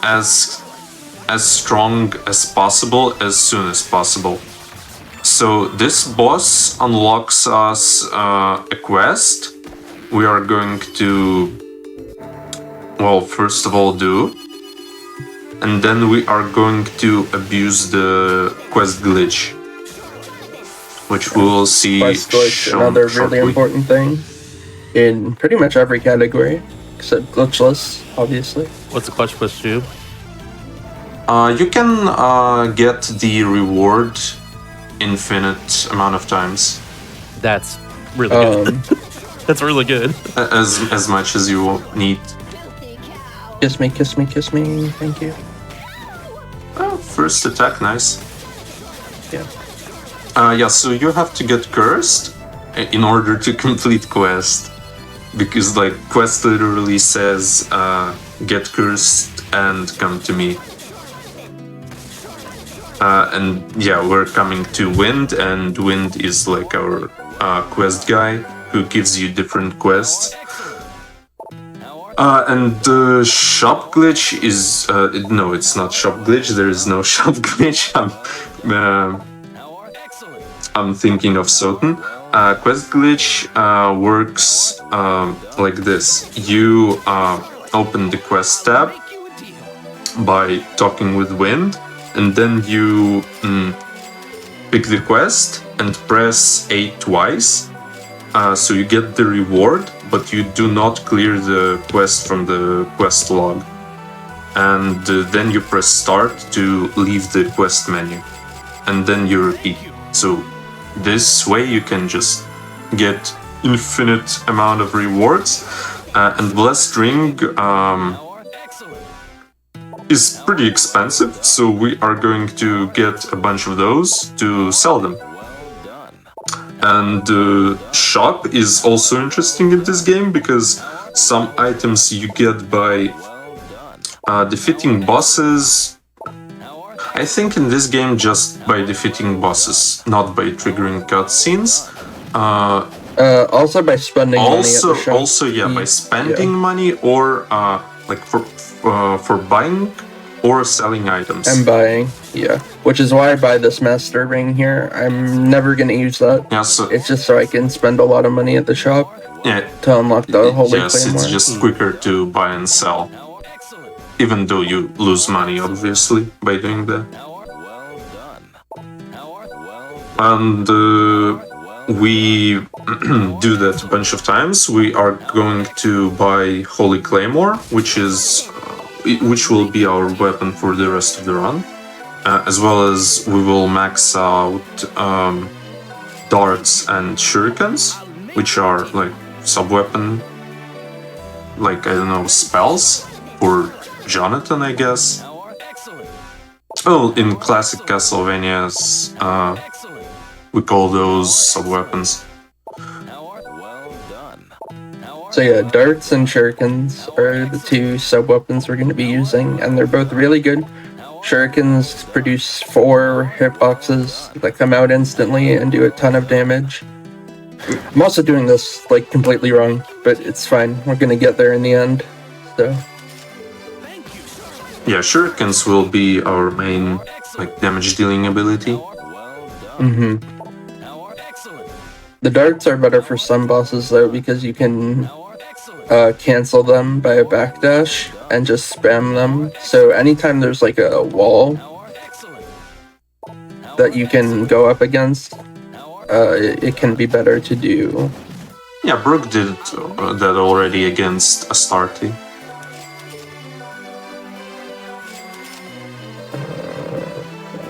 as strong as possible as soon as possible. So this boss unlocks us a quest we are going to, well, first of all do, and then we are going to abuse the quest glitch, which we will see Quest glitch, shown another shortly. really important thing in pretty much every category, except glitchless, obviously. What's the clutch push do? You can get the reward infinite amount of times, That's really good. That's really good. as much as you need. Kiss me, kiss me, kiss me. Thank you. Oh, first attack, nice. Yeah. Yeah, so you have to get cursed in order to complete quest, because like quest literally says get cursed and come to me. And yeah, we're coming to Wind, and Wind is like our quest guy who gives you different quests. And the shop glitch is no, it's not shop glitch. There is no shop glitch. I'm thinking of Soten. Quest glitch works like this. You open the quest tab by talking with Wind, and then you pick the quest and press A twice. So you get the reward, but you do not clear the quest from the quest log. And then you press start to leave the quest menu. And then you repeat. So this way you can just get infinite amount of rewards. And Blessed Ring is pretty expensive, so we are going to get a bunch of those to sell them. And shop is also interesting in this game, because some items you get by defeating bosses. I think in this game just by defeating bosses, not by triggering cutscenes. Also by spending money at the shop. Also, yeah, by spending money, or like for buying, or selling items. I'm buying, yeah. Which is why I buy this master ring here. I'm never gonna use that. Yeah, so It's just so I can spend a lot of money at the shop yeah, to unlock the holy yes, claymore. it's just quicker to buy and sell. Even though you lose money, obviously, by doing that. And we do that a bunch of times. We are going to buy Holy Claymore, which will be our weapon for the rest of the run, as well as we will max out darts and shurikens, which are like sub-weapon, like, I don't know, spells for Jonathan, I guess. Oh, in classic Castlevanias, we call those sub-weapons. So yeah, darts and shurikens are the two sub-weapons we're going to be using, and they're both really good. Shurikens produce 4 hitboxes that come out instantly and do a ton of damage. I'm also doing this like completely wrong, but it's fine. We're going to get there in the end. So Yeah, shurikens will be our main like damage dealing ability. the darts are better for some bosses though, because you can cancel them by a backdash and just spam them. So anytime there's like a wall that you can go up against, it can be better to do. Yeah, Brooke did that already against Astarte.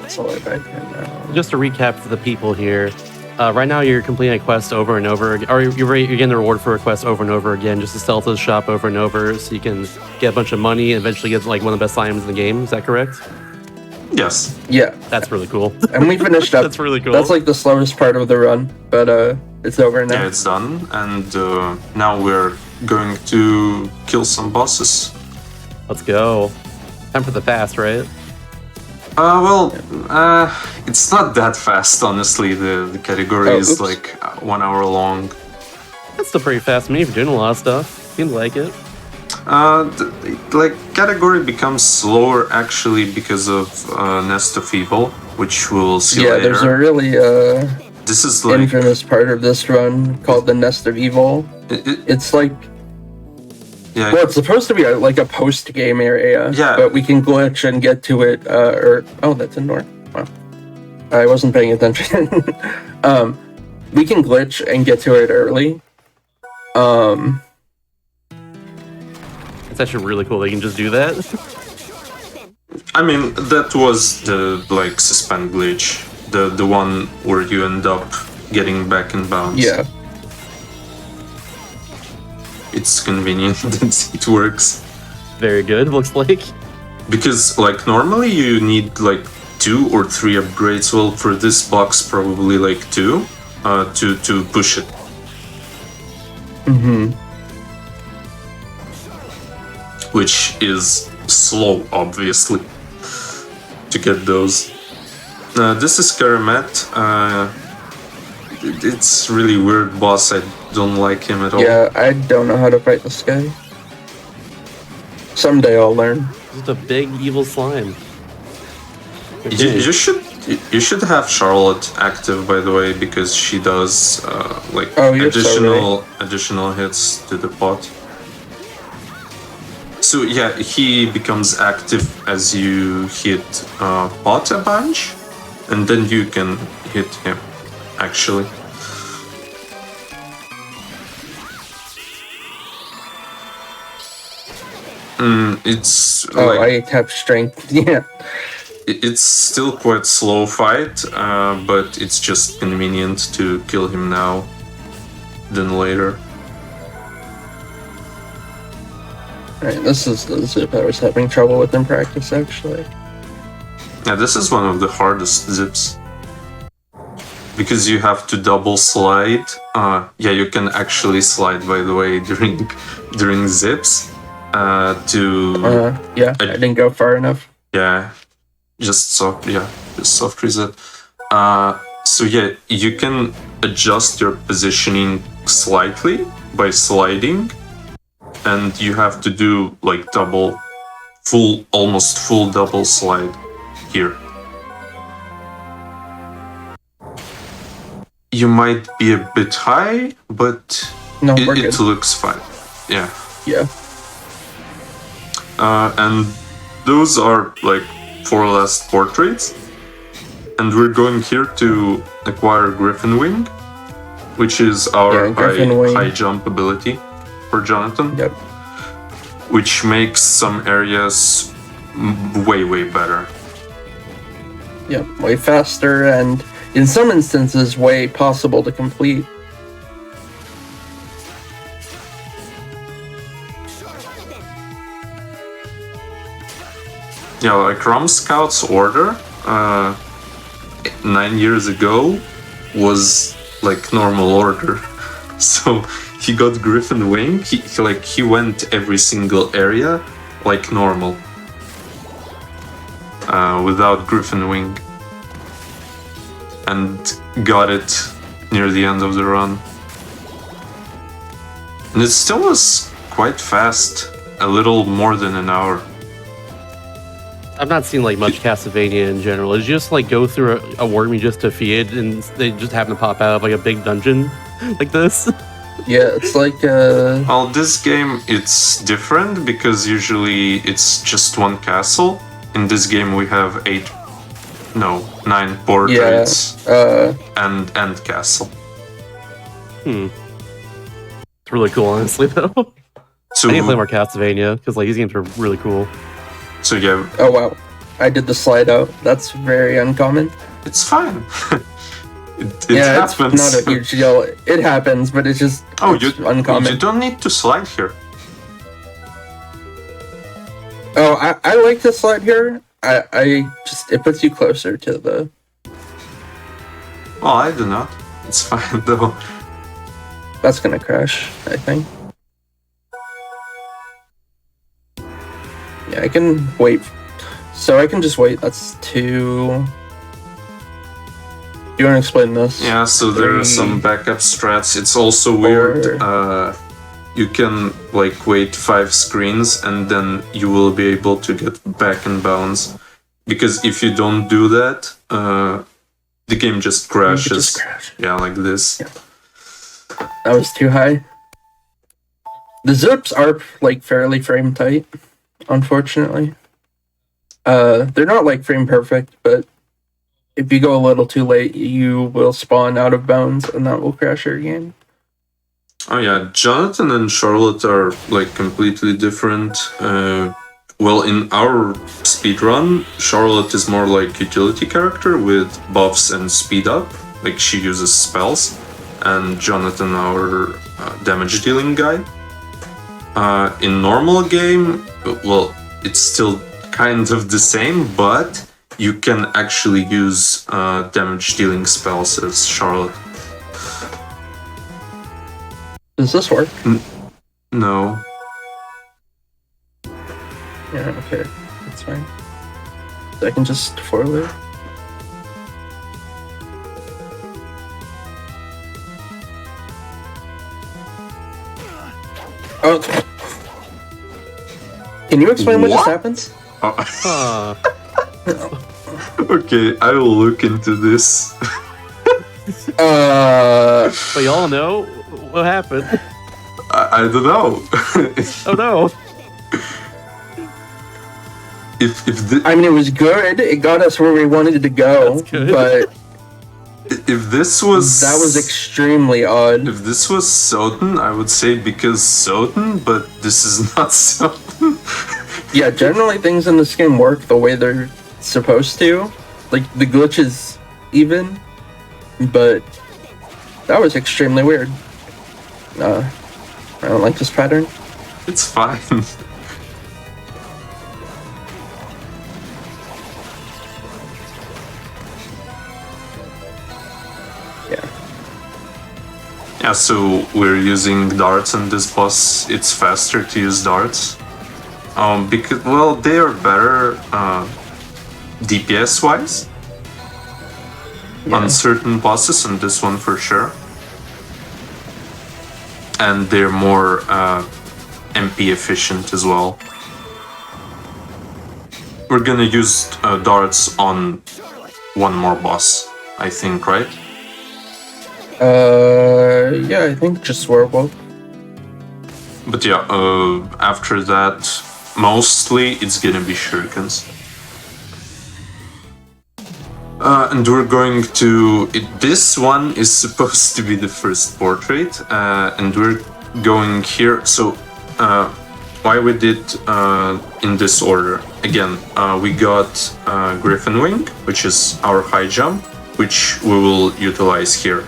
That's all I back here now. Just to recap for the people here, right now you're completing a quest over and over, or you're getting the reward for a quest over and over again, just to sell to the shop over and over, so you can get a bunch of money and eventually get like one of the best items in the game. Is that correct? Yes. Yeah, That's really cool. and we finished up. That's really cool. That's like the slowest part of the run, but it's over now. Yeah, it's done, and now we're going to kill some bosses. Let's go. Time for the fast, right? It's not that fast, honestly. The category is oops. like 1 hour long. That's still pretty fast to me if you're doing a lot of stuff. Seems like it. Category becomes slower actually because of Nest of Evil, which we'll see Yeah, later. there's a really This is like infamous part of this run called the Nest of Evil. It's like, yeah, well, it's supposed to be like a post-game area, Yeah. but we can glitch and get to it, oh, that's a north. Wow. I wasn't paying attention. We can glitch and get to it early. It's actually really cool that you can just do that. I mean that was the like suspend glitch, the one where you end up getting back in bounds. Yeah. It's convenient that it works. Very good, looks like. Because like normally you need like 2 or 3 upgrades. Well, for this box probably like 2 to push it. Which is slow, obviously, to get those. This is Karamet. It's really weird boss. I don't like him at all. Yeah, I don't know how to fight this guy. Someday I'll learn. Just a big evil slime. You should have Charlotte active, by the way, because she does like Oh, you're so additional hits to the pot. So yeah, he becomes active as you hit pot a bunch, and then you can hit him. Actually, it's Oh, like I have strength. Yeah. it's still quite slow fight, but it's just convenient to kill him now than later. Alright, this is the zip I was having trouble with in practice, actually. Yeah, this is one of the hardest zips. Because you have to double slide. Yeah, you can actually slide, by the way, during zips. Yeah, I didn't go far enough. Yeah, just soft reset. So yeah, you can adjust your positioning slightly by sliding, and you have to do like double almost full double slide here. You might be a bit high, but No, we're good. it looks fine. Yeah. Yeah. And those are like 4 last portraits. And we're going here to acquire Griffin Wing, which is our Griffin Wing. high jump ability for Jonathan. Yep. Which makes some areas way better. Yep. Way faster and in some instances way possible to complete. Yeah, like Rum Scout's order 9 years ago was like normal order. So he got Griffin Wing. He went every single area like normal. Without Griffin Wing. And got it near the end of the run. And it still was quite fast. A little more than an hour. I've not seen like much Castlevania in general. Did you just like go through a worm you just defeated and they just happen to pop out of like a big dungeon like this? Yeah, it's like Well, this game it's different because usually it's just one castle. In this game we have 9 portraits and castle. It's really cool, honestly, though. So I need to play more Castlevania because like these games are really cool. So yeah, oh wow. I did the slide out. That's very uncommon. it's fine. it Yeah, happens. it's not a huge deal. It happens, but it's just it's uncommon. You don't need to slide here. Oh, I like the slide here. I just it puts you closer to the. Well, I do not. It's fine though. That's gonna crash, I think. Yeah, I can wait. So I can just wait. That's 2. You want to explain this? Yeah, so there are some backup strats. It's also weird. You can like wait 5 screens and then you will be able to get back in bounds. Because if you don't do that, the game just crashes. Yeah, like this. Yeah. That was too high. The zips are like fairly frame tight, unfortunately. They're not like frame perfect, but if you go a little too late, you will spawn out of bounds and that will crash your game. Oh yeah, Jonathan and Charlotte are like completely different. Well, in our speedrun, Charlotte is more like utility character with buffs and speed up, like she uses spells, and Jonathan our damage dealing guy. In normal game, well, it's still kind of the same, but you can actually use damage dealing spells as Charlotte. Does this work? No. Yeah, okay. That's fine. So I can just forward. Oh. Can you explain what just happens? Okay, I will look into this. But y'all know what happened. I don't know. Oh no. I mean, it was good. It got us where we wanted to go. That's good. But if this was that was extremely odd. If this was Soden, I would say because Soden, but this is not Soden. Yeah, generally things in this game work the way they're supposed to. Like, the glitch is even, but that was extremely weird. I don't like this pattern. It's fine. Yeah, so we're using darts on this boss. It's faster to use darts. Because, well, they are better DPS wise on certain bosses, and this one for sure. And they're more MP efficient as well. we're gonna use darts on one more boss, I think, right? Yeah, I think just werewolf. But yeah, after that, mostly it's gonna be shurikens. And we're going to... This one is supposed to be the first portrait, and we're going here. So, why we did in this order? Again, we got Griffin Wing, which is our high jump, which we will utilize here.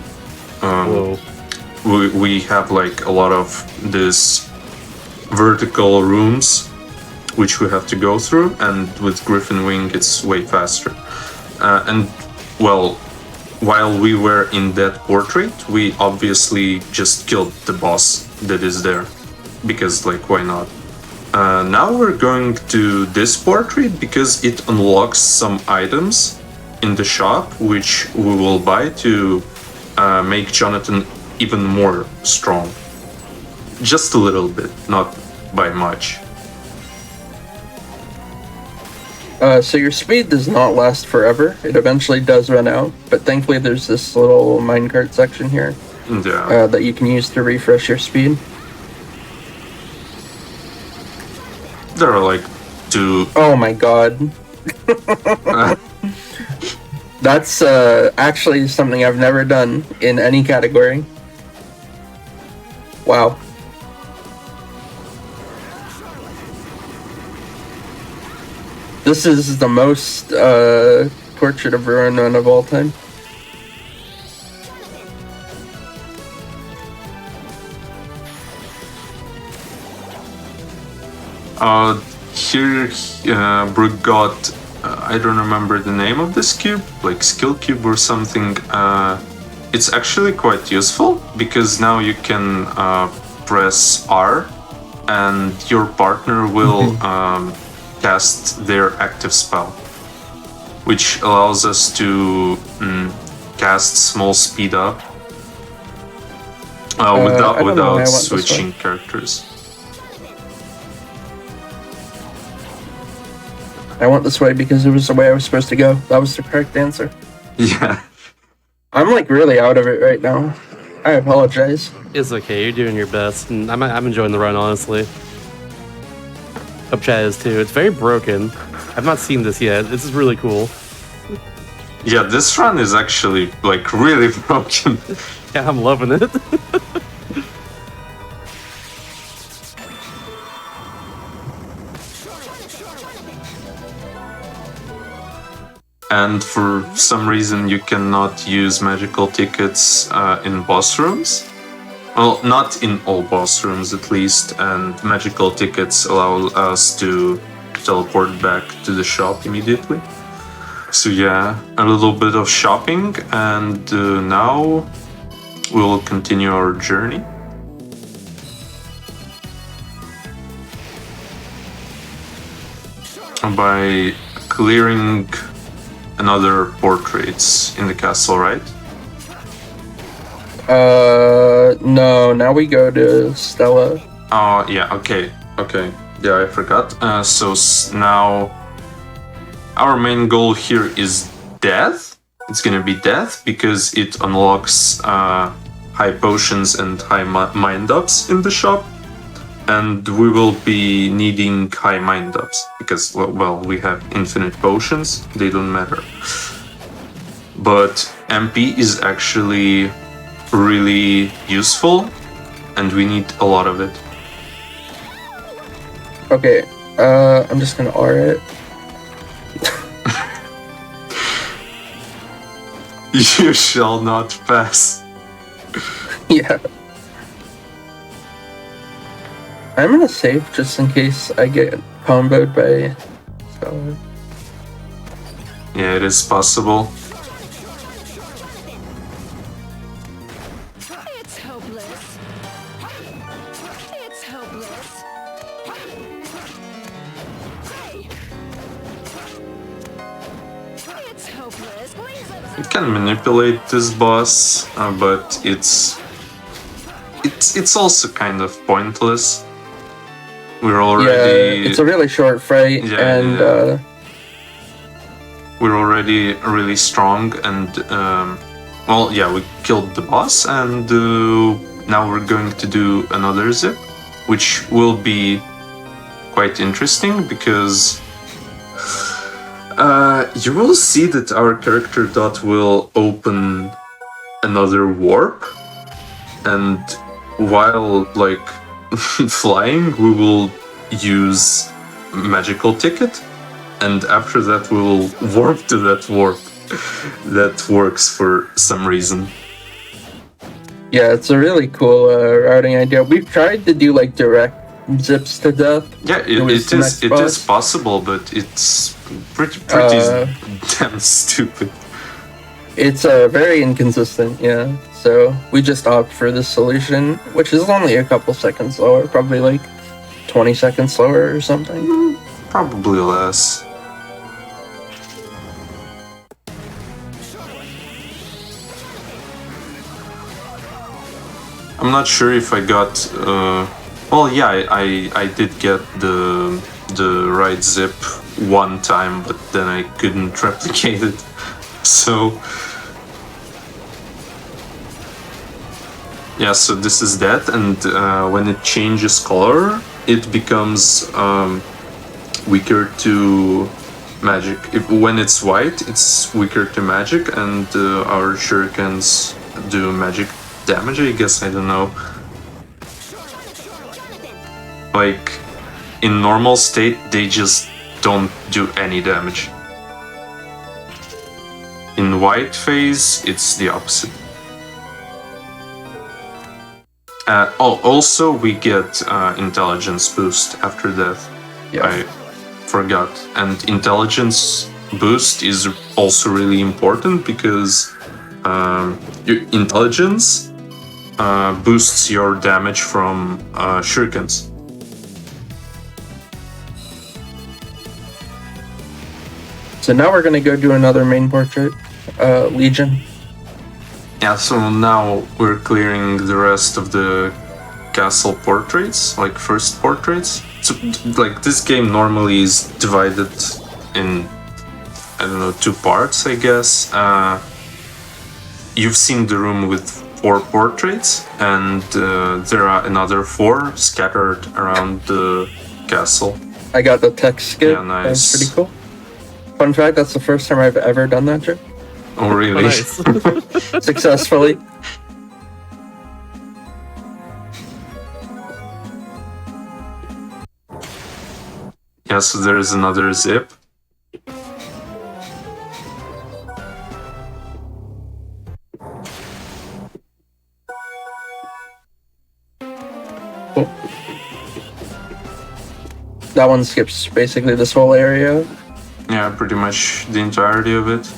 We have like a lot of this vertical rooms which we have to go through, and with Griffin Wing it's way faster. And well, while we were in that portrait, we obviously just killed the boss that is there, because like, why not? Now we're going to this portrait because it unlocks some items in the shop which we will buy to make Jonathan even more strong. Just a little bit, not by much. So your speed does not last forever. It eventually does run out, but thankfully there's this little minecart section here that you can use to refresh your speed. There are like 2... Oh my god. That's actually something I've never done in any category. Wow. This is the most Portrait of Ruin run of all time. Here, Brooke got... I don't remember the name of this cube, like skill cube or something. It's actually quite useful because now you can press R and your partner will cast their active spell, which allows us to cast small speed up without switching characters. I went this way because it was the way I was supposed to go. That was the correct answer. Yeah. I'm like really out of it right now. I apologize. It's okay, you're doing your best, and I'm enjoying the run, honestly. Hope Chad is too. It's very broken. I've not seen this yet. This is really cool. Yeah, this run is actually like really broken. Yeah, I'm loving it. And for some reason you cannot use magical tickets in boss rooms. Well, not in all boss rooms at least, and magical tickets allow us to teleport back to the shop immediately. So yeah, a little bit of shopping, and now we'll continue our journey. By clearing another portraits in the castle, right? No, now we go to Stella. Oh, yeah, okay. Yeah, I forgot. So now our main goal here is death. It's gonna be death because it unlocks high potions and high mind ups in the shop. And we will be needing high mind ups because, well, we have infinite potions. They don't matter. But MP is actually really useful, and we need a lot of it. Okay, I'm just gonna R it. You shall not pass. Yeah. I'm gonna save just in case I get comboed by Stella. Yeah, it is possible. It's hopeless. It's hopeless. It's hopeless. You can manipulate this boss, but it's also kind of pointless. We're already... Yeah, it's a really short fight, Yeah, and yeah. we're already really strong, and well, yeah, we killed the boss, and now we're going to do another zip, which will be quite interesting because you will see that our character dot will open another warp, and while like flying, we will use magical ticket, and after that we will warp to that warp. That works for some reason. Yeah, it's a really cool routing idea. We've tried to do like direct zips to death. Yeah, was the next it boss. is possible, but it's pretty damn stupid. It's very inconsistent, yeah. So we just opt for this solution, which is only a couple seconds slower, probably like 20 seconds slower or something. Probably less. I'm not sure if I got. Well, yeah, I did get the right zip one time, but then I couldn't replicate it. So yeah, so this is that, and when it changes color, it becomes weaker to magic. When it's white, it's weaker to magic, and our shurikens do magic damage, I guess, I don't know. Like, in normal state, they just don't do any damage. In white phase, it's the opposite. Also, we get intelligence boost after death. Yeah. I forgot. And intelligence boost is also really important because your intelligence boosts your damage from shurikens. So now we're gonna go do another main portrait, Legion. Yeah, so now we're clearing the rest of the castle portraits, like first portraits. So, like, this game normally is divided in, I don't know, 2 parts, I guess. You've seen the room with 4 portraits, and there are another 4 scattered around the castle. I got the text skip. Yeah, nice. That's pretty cool. Fun fact, that's the first time I've ever done that trick. Oh, really? Nice. Successfully. Yeah, so there is another zip. Cool. That one skips basically this whole area. Yeah, pretty much the entirety of it.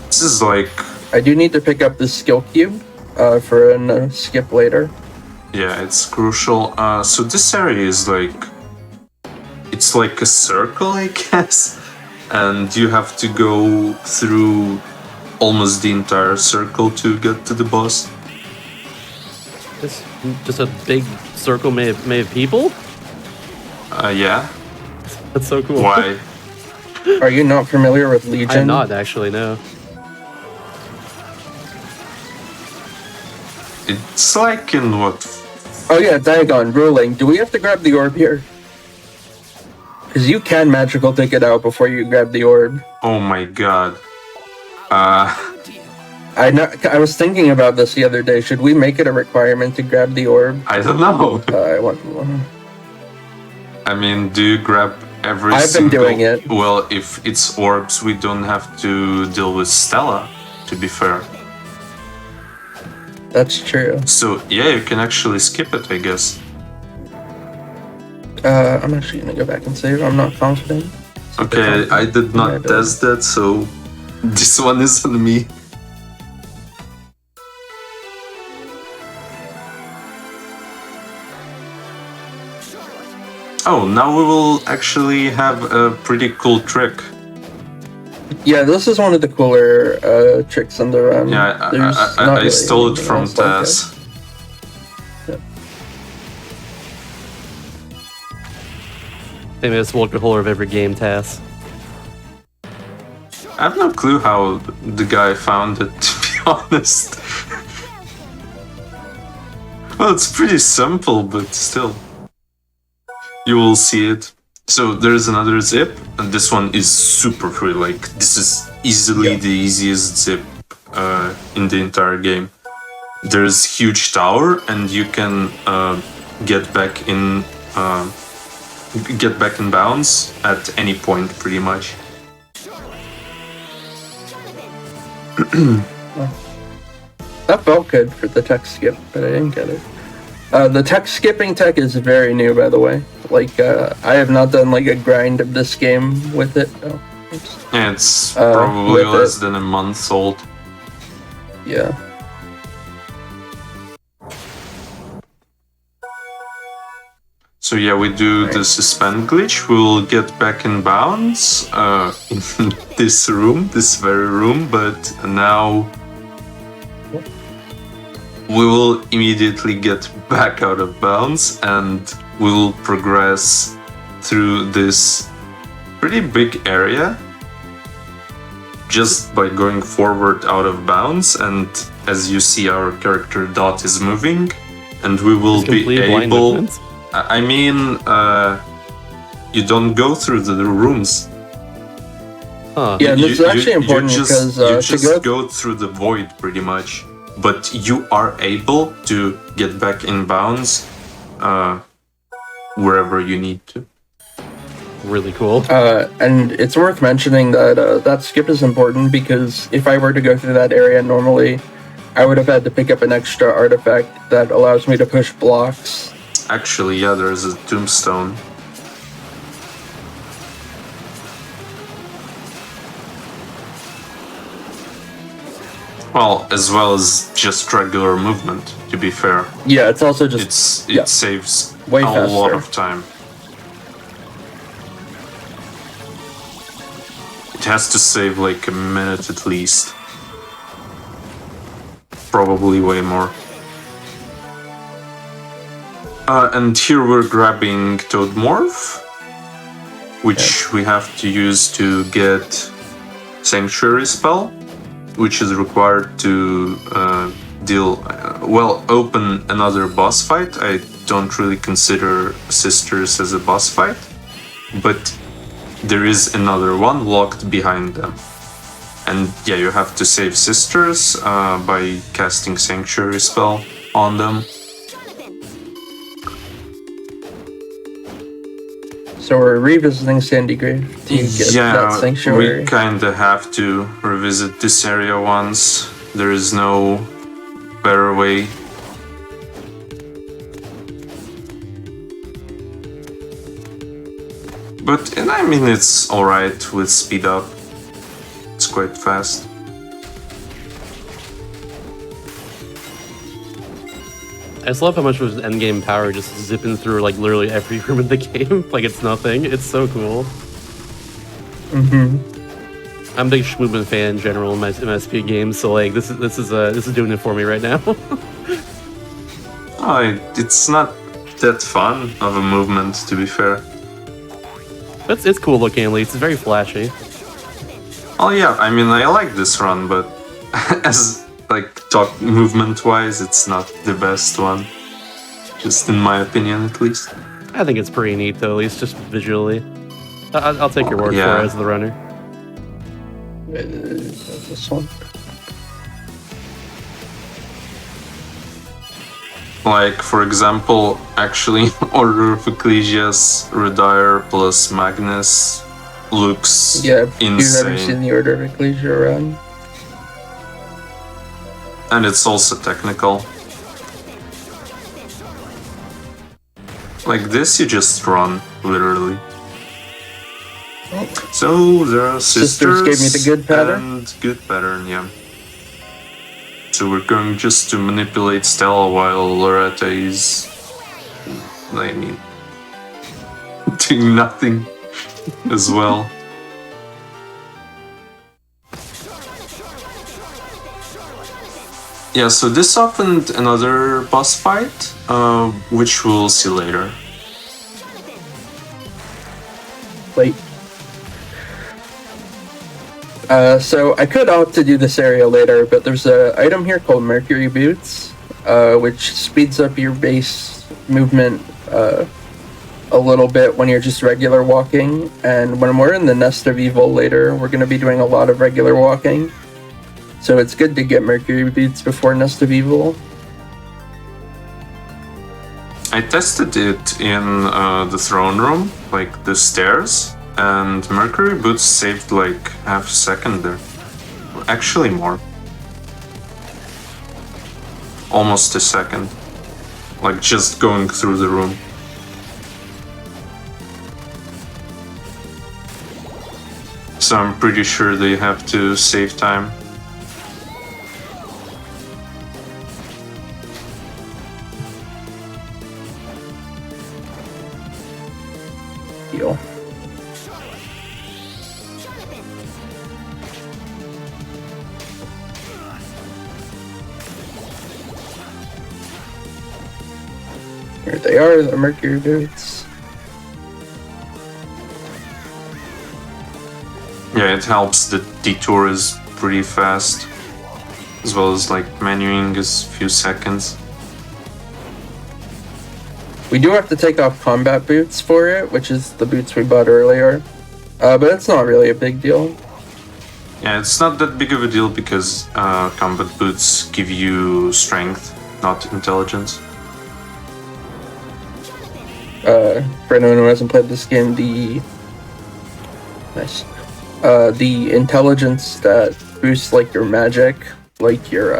This is like, I do need to pick up the skill cube for a skip later. yeah, it's crucial. So this area is like, it's like a circle, I guess, and you have to go through almost the entire circle to get to the boss. It's just a big circle made of people? Yeah. That's so cool. Why? Are you not familiar with Legion? I'm not actually, no. It's like in what? Oh yeah, Diagon, ruling. Do we have to grab the orb here? Because you can magical take it out before you grab the orb. Oh my god. I was thinking about this the other day. Should we make it a requirement to grab the orb? I don't know. I want one. I mean, do you grab every I've been single... doing it. Well, if it's orbs, we don't have to deal with Stella, to be fair. That's true. So, yeah, you can actually skip it, I guess. I'm actually gonna go back and save. I'm not confident. Okay, I did not test that, so this one is on me. Oh, now we will actually have a pretty cool trick. Yeah, this is one of the cooler tricks in the run. Yeah, There's not I really stole it anything from else like Taz. Maybe it's Walker Holder of every game task. I have no clue how the guy found it, to be honest. Well, it's pretty simple, but still. You will see it. So there's another zip, and this one is super free. Like, this is easily the easiest zip in the entire game. There's huge tower, and you can get back in bounds at any point, pretty much. That felt good for the tech skip, but I didn't get it. The tech skipping tech is very new, by the way. Like, I have not done like a grind of this game with it. Oh, oops. Yeah, it's probably with less it. than a month old. Yeah. So yeah, we do the suspend glitch. We'll get back in bounds in this room, this very room, but now we will immediately get back out of bounds and we will progress through this pretty big area just by going forward out of bounds. And as you see, our character Dot is moving, and we will Just be complete blind able. movements? I mean, you don't go through the rooms. Huh. Yeah, this is actually important you because you to just go go through the void pretty much, but you are able to get back in bounds wherever you need to. Really cool. and it's worth mentioning that that skip is important because if I were to go through that area normally, I would have had to pick up an extra artifact that allows me to push blocks. Actually, yeah, there's a tombstone. Well, as well as just regular movement, to be fair. Yeah, it's also just It saves way a lot faster. of time. It has to save like a minute at least. Probably way more. And here we're grabbing Toad Morph, which we have to use to get Sanctuary Spell, which is required to open another boss fight. I don't really consider Sisters as a boss fight, but there is another one locked behind them. And yeah, you have to save Sisters by casting Sanctuary Spell on them. So we're revisiting Sandy Grave to get that Yeah, sanctuary. we kinda have to revisit this area once. There is no better way. But, and I mean, it's alright with speed up. It's quite fast. I just love how much of his endgame power just zipping through like literally every room in the game. Like it's nothing. It's so cool. I'm a big Schmoobin fan in general in my speed games, so like this is doing it for me right now. It's not that fun of a movement, to be fair. It's cool looking at least. It's very flashy. Oh yeah, I mean, I like this run, but as like talk movement wise, it's not the best one. Just in my opinion, at least. I think it's pretty neat though, at least just visually. I'll take your word Yeah. for it as the runner. This one. Like, for example, actually, Order of Ecclesias, Redire plus Magnus looks Yeah, if you've ever insane. seen the Order of Ecclesia run. And it's also technical. Like this, you just run, literally. So there are sisters, gave me the good pattern? and good pattern, yeah. So we're going just to manipulate Stella while Loretta is, I mean, doing nothing as well. Yeah, so this opened another boss fight, which we'll see later. Wait. So I could opt to do this area later, but there's an item here called Mercury Boots, which speeds up your base movement a little bit when you're just regular walking. And when we're in the Nest of Evil later, we're going to be doing a lot of regular walking. So it's good to get Mercury Boots before Nest of Evil. I tested it in the throne room, like the stairs, and Mercury Boots saved like half a second there. Actually more. Almost a second. Like just going through the room. So I'm pretty sure they have to save time. Deal. Here they are, the Mercury Boots. Yeah, it helps that detour is pretty fast, as well as like menuing is a few seconds. We do have to take off combat boots for it, which is the boots we bought earlier. But it's not really a big deal. Yeah, it's not that big of a deal because combat boots give you strength, not intelligence. For anyone who hasn't played this game, the intelligence that boosts like your magic, like your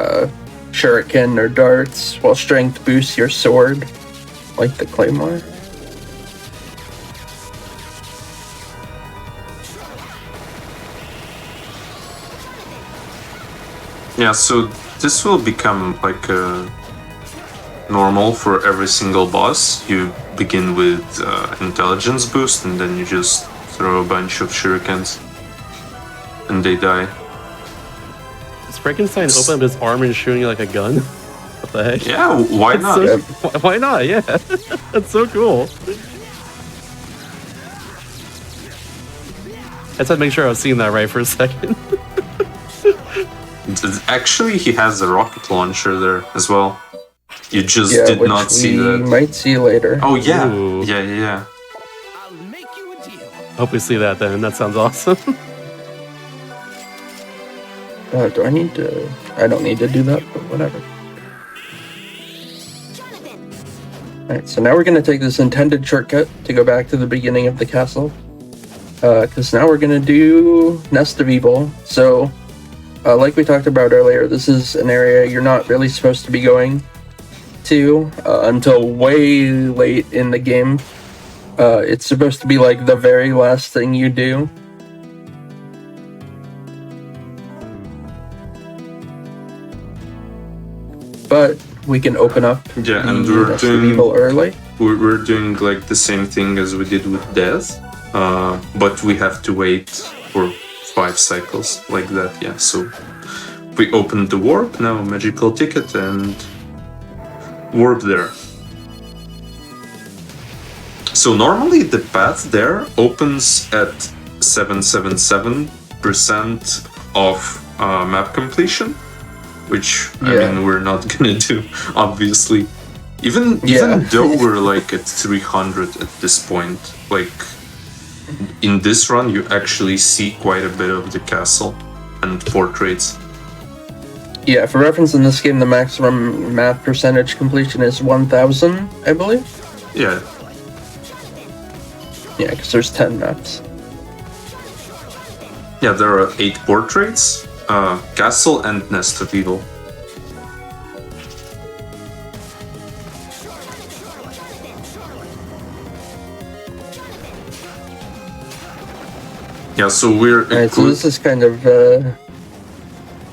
shuriken or darts, while strength boosts your sword, like the claymore. Yeah, so this will become like normal for every single boss. You begin with intelligence boost and then you just throw a bunch of shurikens and they die. Does Frankenstein open up his arm and shooting you like a gun? What the heck? Yeah, why That's not? so- why not? Yeah, that's so cool. I just had to make sure I was seeing that right for a second. Actually, he has a rocket launcher there as well. You just Yeah, did which not see we that. might see later. Oh yeah, Ooh. yeah. Hope we see that then. That sounds awesome. Do I need to? I don't need to do that, but whatever. Alright, so now we're going to take this intended shortcut to go back to the beginning of the castle. Because now we're going to do Nest of Evil. So, like we talked about earlier, this is an area you're not really supposed to be going to until way late in the game. It's supposed to be like the very last thing you do. But we can open up Yeah, and the we're Nest of doing Evil early. we're doing like the same thing as we did with Death, but we have to wait for 5 cycles like that. Yeah, so we opened the warp now, magical ticket, and warp there. So normally the path there opens at 777% of map completion, which I Yeah. mean we're not gonna do, obviously. Even though we're like at 300 at this point, like in this run you actually see quite a bit of the castle and portraits. Yeah, for reference, in this game, the maximum map percentage completion is 1,000, I believe. Yeah, Yeah, because there's 10 maps. yeah, there are 8 portraits, castle and Nest of Evil. Yeah, so we're Alright, so this is kind of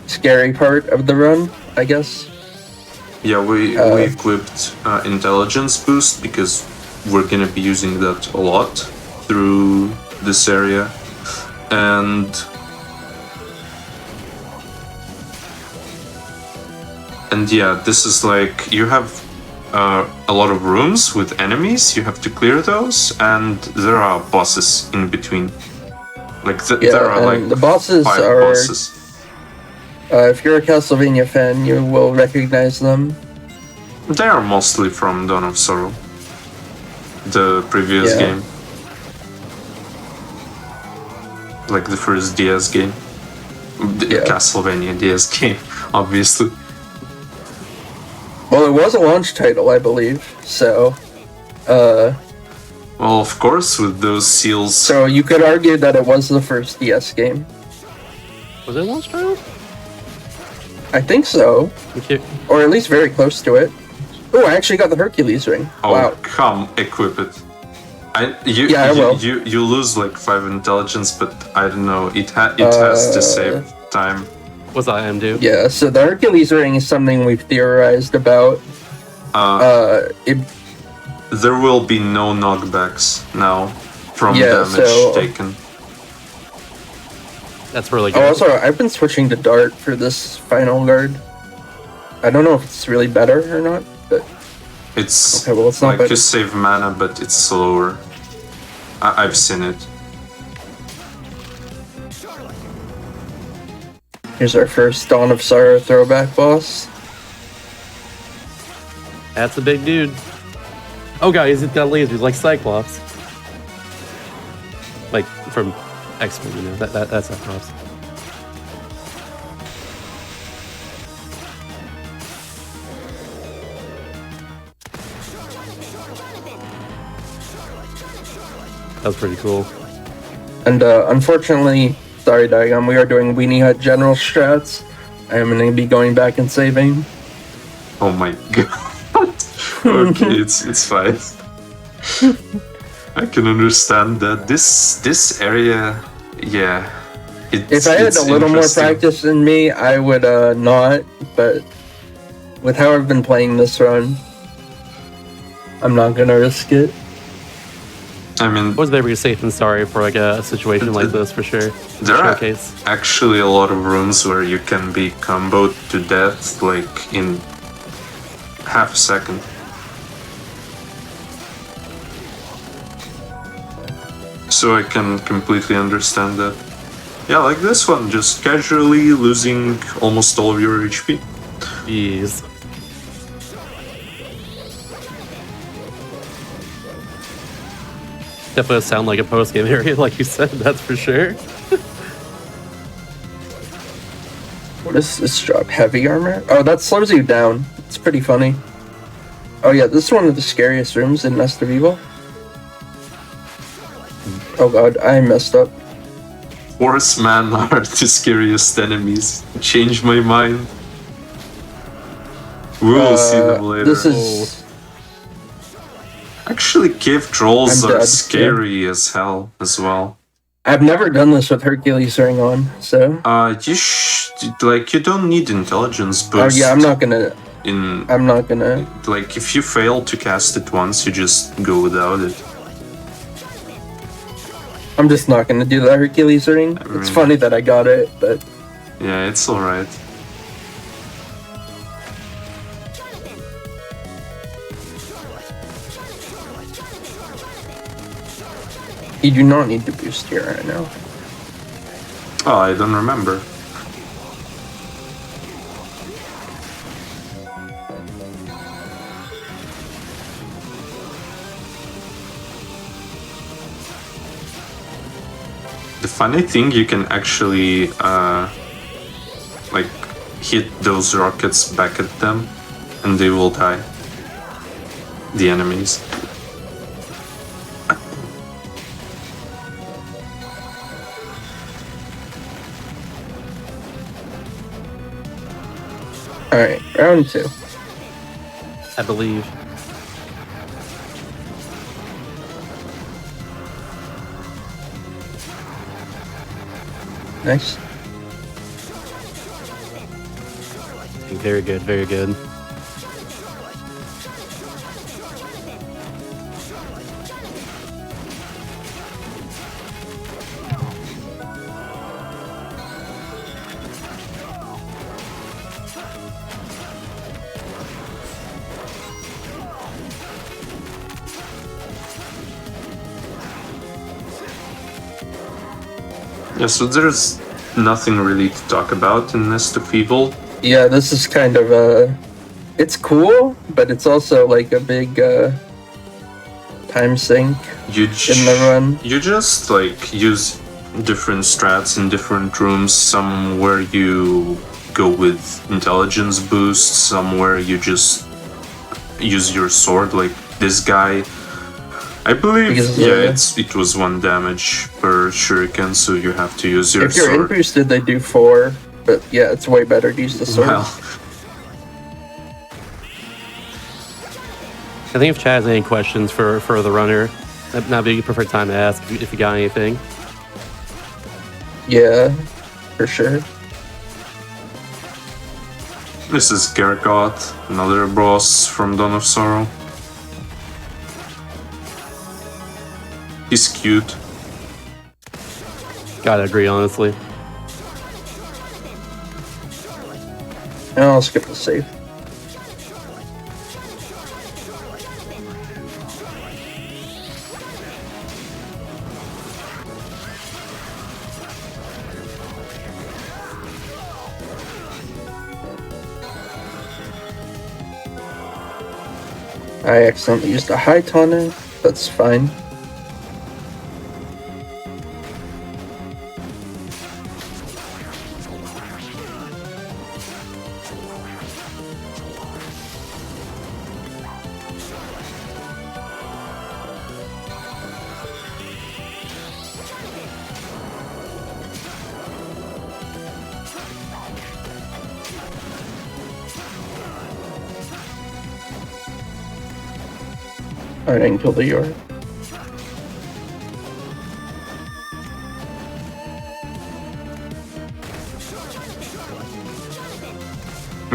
scary part of the run, I guess. yeah, we equipped intelligence boost because we're gonna be using that a lot through this area, and yeah, this is like you have a lot of rooms with enemies. You have to clear those, and there are bosses in between. Like Yeah, there are like and the bosses 5 are. bosses. If you're a Castlevania fan, you will recognize them. They are mostly from Dawn of Sorrow, the previous Yeah. game, like the first DS game, the Yeah. Castlevania DS game, obviously. Well, it was a launch title, I believe. So, Well, of course, with those seals. so you could argue that it was the first DS game. Was it launch title? I think so, Okay. or at least very close to it. Oh, I actually got the Hercules ring. Oh, Wow. come equip it. Yeah, I will. You lose like 5 intelligence, but I don't know. It has to save time. What's I am do? Yeah. So the Hercules ring is something we've theorized about. It There will be no knockbacks now from Yeah, damage so- taken. That's really good. Oh, also, I've been switching to Dart for this final guard. I don't know if it's really better or not, but It's okay, well, it's not like better. you save mana, but it's slower. I've seen it. Here's our first Dawn of Sorrow throwback boss. That's a big dude. Oh god, he's got lasers like Cyclops. Like from X-Men, you know. That's Cyclops. That was pretty cool. And unfortunately, sorry Diagon, we are doing Weenie Hut general strats. I am going to be going back and saving. Oh my god. Okay, it's fine. I can understand that. This area, yeah. If I had it's a little more interesting. practice in me, I would not, but with how I've been playing this run, I'm not going to risk it. I mean, I was very safe and sorry for like a situation like this for sure. there are Showcase. actually a lot of rooms where you can be comboed to death like in half a second. So I can completely understand that. Yeah, like this one, just casually losing almost all of your HP. Jeez. Definitely sound like a post-game area, like you said, that's for sure. What does this drop? Heavy armor? Oh, that slows you down. It's pretty funny. Oh yeah, this is one of the scariest rooms in Nest of Evil. Oh god, I messed up. Horsemen are the scariest enemies. Change my mind. We'll see them later. This is... Actually, cave trolls I'm are dead, scary as hell as well. I've never done this with Hercules ring on, so... You don't need intelligence Oh boost. yeah, I'm not gonna... In like if you fail to cast it once, you just go without it. I'm just not gonna do the Hercules ring. It's funny that I got it, but... Yeah, it's alright. You do not need to boost here right now. Oh, I don't remember. The funny thing, you can actually like hit those rockets back at them and they will die. The enemies. Alright, round 2. I believe. Nice. Very good, very good. Yeah, so there's nothing really to talk about in Nest of Evil. Yeah, this is kind of it's cool, but it's also like a big time sink in the run. You just like use different strats in different rooms. Some where you go with intelligence boost, some where you just use your sword, like this guy. I believe, Because, it was 1 damage per shuriken, so you have to use your If you're sword. boosted, they do 4, but yeah, it's way better to use the sword. Well, I think if Chad has any questions for the runner, that'd be a preferred time to ask if you got anything. Yeah, for sure. this is Gargot, another boss from Dawn of Sorrow. He's cute. Gotta agree, honestly. And I'll skip the save. I accidentally used a high tonic. That's fine. Alright, I can kill the York.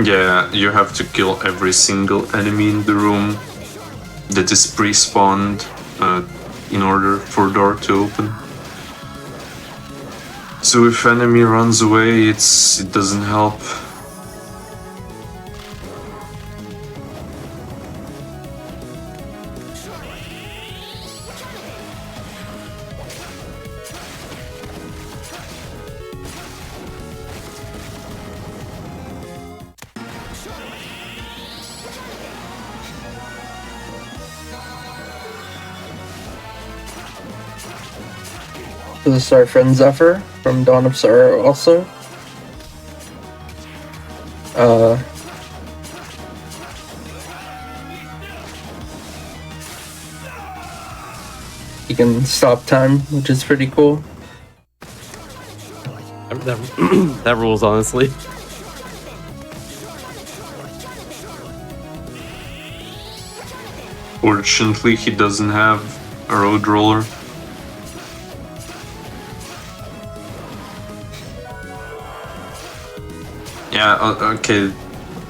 Yeah, you have to kill every single enemy in the room that is pre-spawned in order for door to open. So if enemy runs away, it doesn't help. This is our friend Zephyr from Dawn of Sorrow also. He can stop time, which is pretty cool. That rules, honestly. Fortunately, he doesn't have a road roller. Yeah, okay.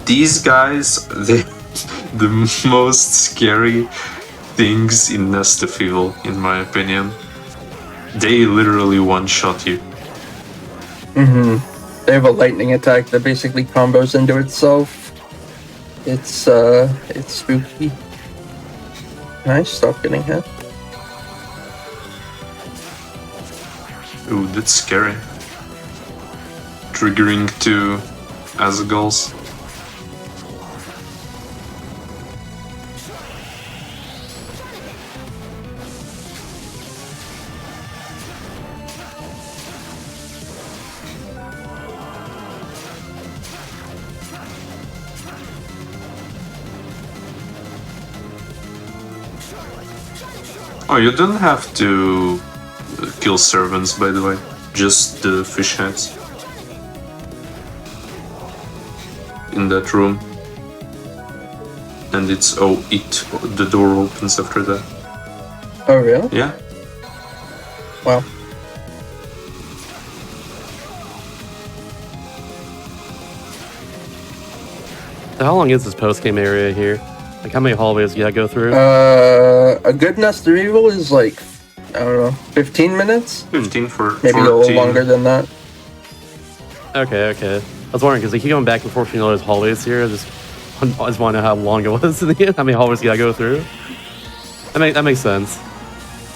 These guys, the most scary things in Nest of Evil, in my opinion. They literally one-shot you. They have a lightning attack that basically combos into itself. It's spooky. Nice, stop getting hit. Ooh, that's scary. Triggering 2 Azagals. Oh, you don't have to kill servants, by the way. Just the fish heads. In that room. And it's the door opens after that. Oh, really? Yeah. Wow. So how long is this post-game area here? Like, how many hallways do you gotta go through? A good Nest of Evil is like, I don't know, 15 minutes? 15 for Maybe 14. a little longer than that. Okay. I was wondering, because they keep going back and forth between all those hallways here. I just want to know how long it was in the end. How many hallways you gotta go through? That makes sense.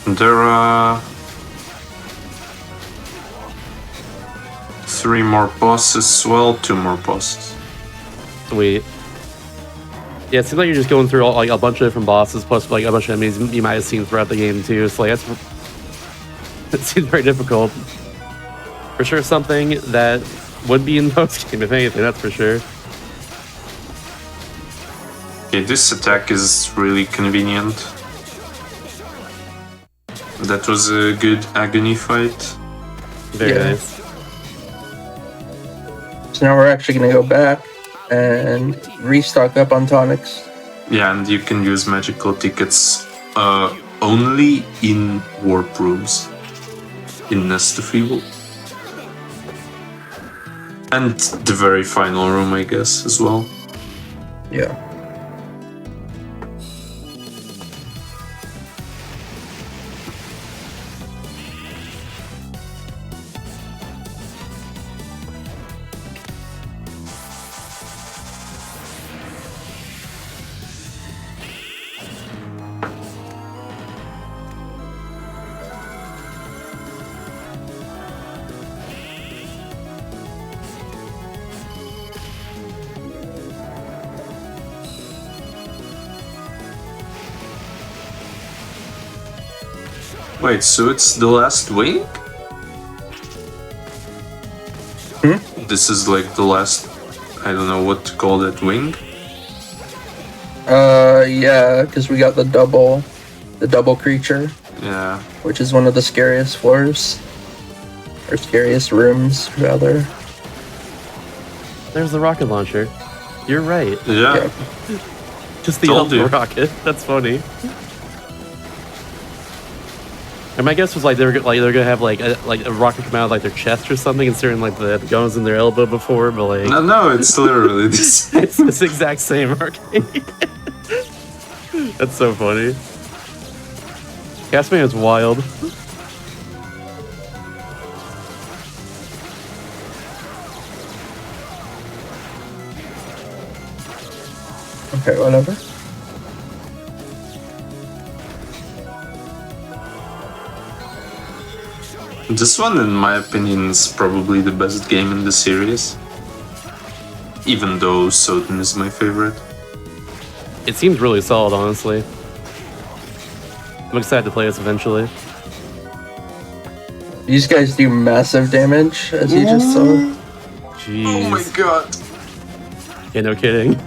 There 3 more bosses. Well, 2 more bosses. Sweet. Yeah, it seems like you're just going through like a bunch of different bosses, plus like a bunch of enemies you might have seen throughout the game too. So like it seems very difficult. For sure, something that would be in post game, if anything. That's for sure. Okay, this attack is really convenient. That was a good agony fight. Very Yeah. nice. So now we're actually going to go back and restock up on tonics. Yeah, and you can use magical tickets only in warp rooms. In Nest of Evil. And the very final room, I guess, as well. Yeah. Wait, so it's the last wing? This is like the last... I don't know what to call that wing. Yeah, because we got the double creature, Yeah. which is one of the scariest floors. Or scariest rooms, rather. There's the rocket launcher. You're right. Yeah. Just the Told ultimate you. rocket. That's funny. And my guess was like they're gonna have like a rocket come out of like their chest or something, considering like the guns in their elbow before, but like No, it's literally this. it's this exact same arcade. That's so funny. Castlevania is wild. Okay, whatever. This one, in my opinion, is probably the best game in the series. Even though Soden is my favorite. It seems really solid, honestly. I'm excited to play this eventually. These guys do massive damage, as you just saw. Jeez. god. Yeah, no kidding.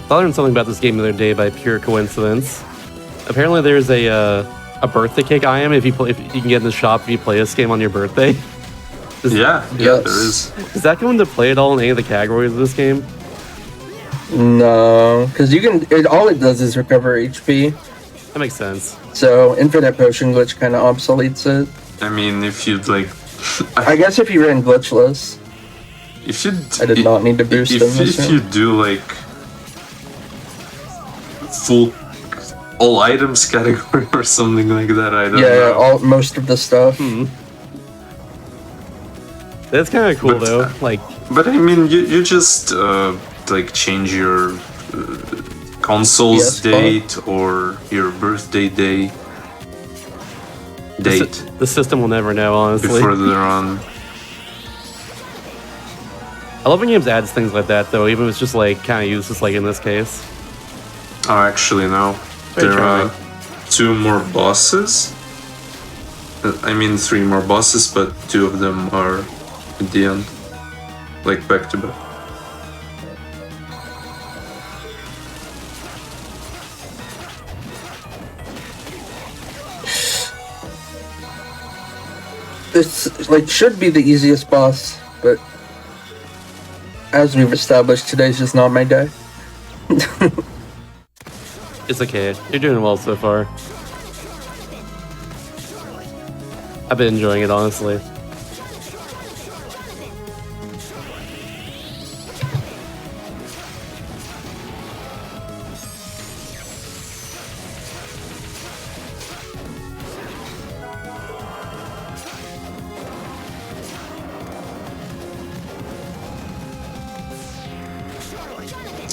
I learned something about this game the other day by pure coincidence. Apparently, there's a birthday cake item if you can get in the shop if you play this game on your birthday. Yeah, Yes. there is. Does that come into play at all in any of the categories of this game? No, because all it does is recover HP. That makes sense. So infinite potion glitch kind of obsoletes it. I mean, if you'd like... I guess if you ran glitchless, If you... I did not need to boost them this If round. you do like... full... all items category or something like that, I don't know. most of the stuff. That's kind of cool But, though. Like, But I mean, you just like change your console's PS5. date or your birthday date the system will never know, honestly. before they're on. I love when games adds things like that though, even if it's just like kind of useless, like in this case. Oh, actually, no. Very There are charming. 2 more bosses. I mean, 3 more bosses, but 2 of them are at the end, like back to back. This like should be the easiest boss, but as we've established, today's just not my day. It's okay. You're doing well so far. I've been enjoying it, honestly.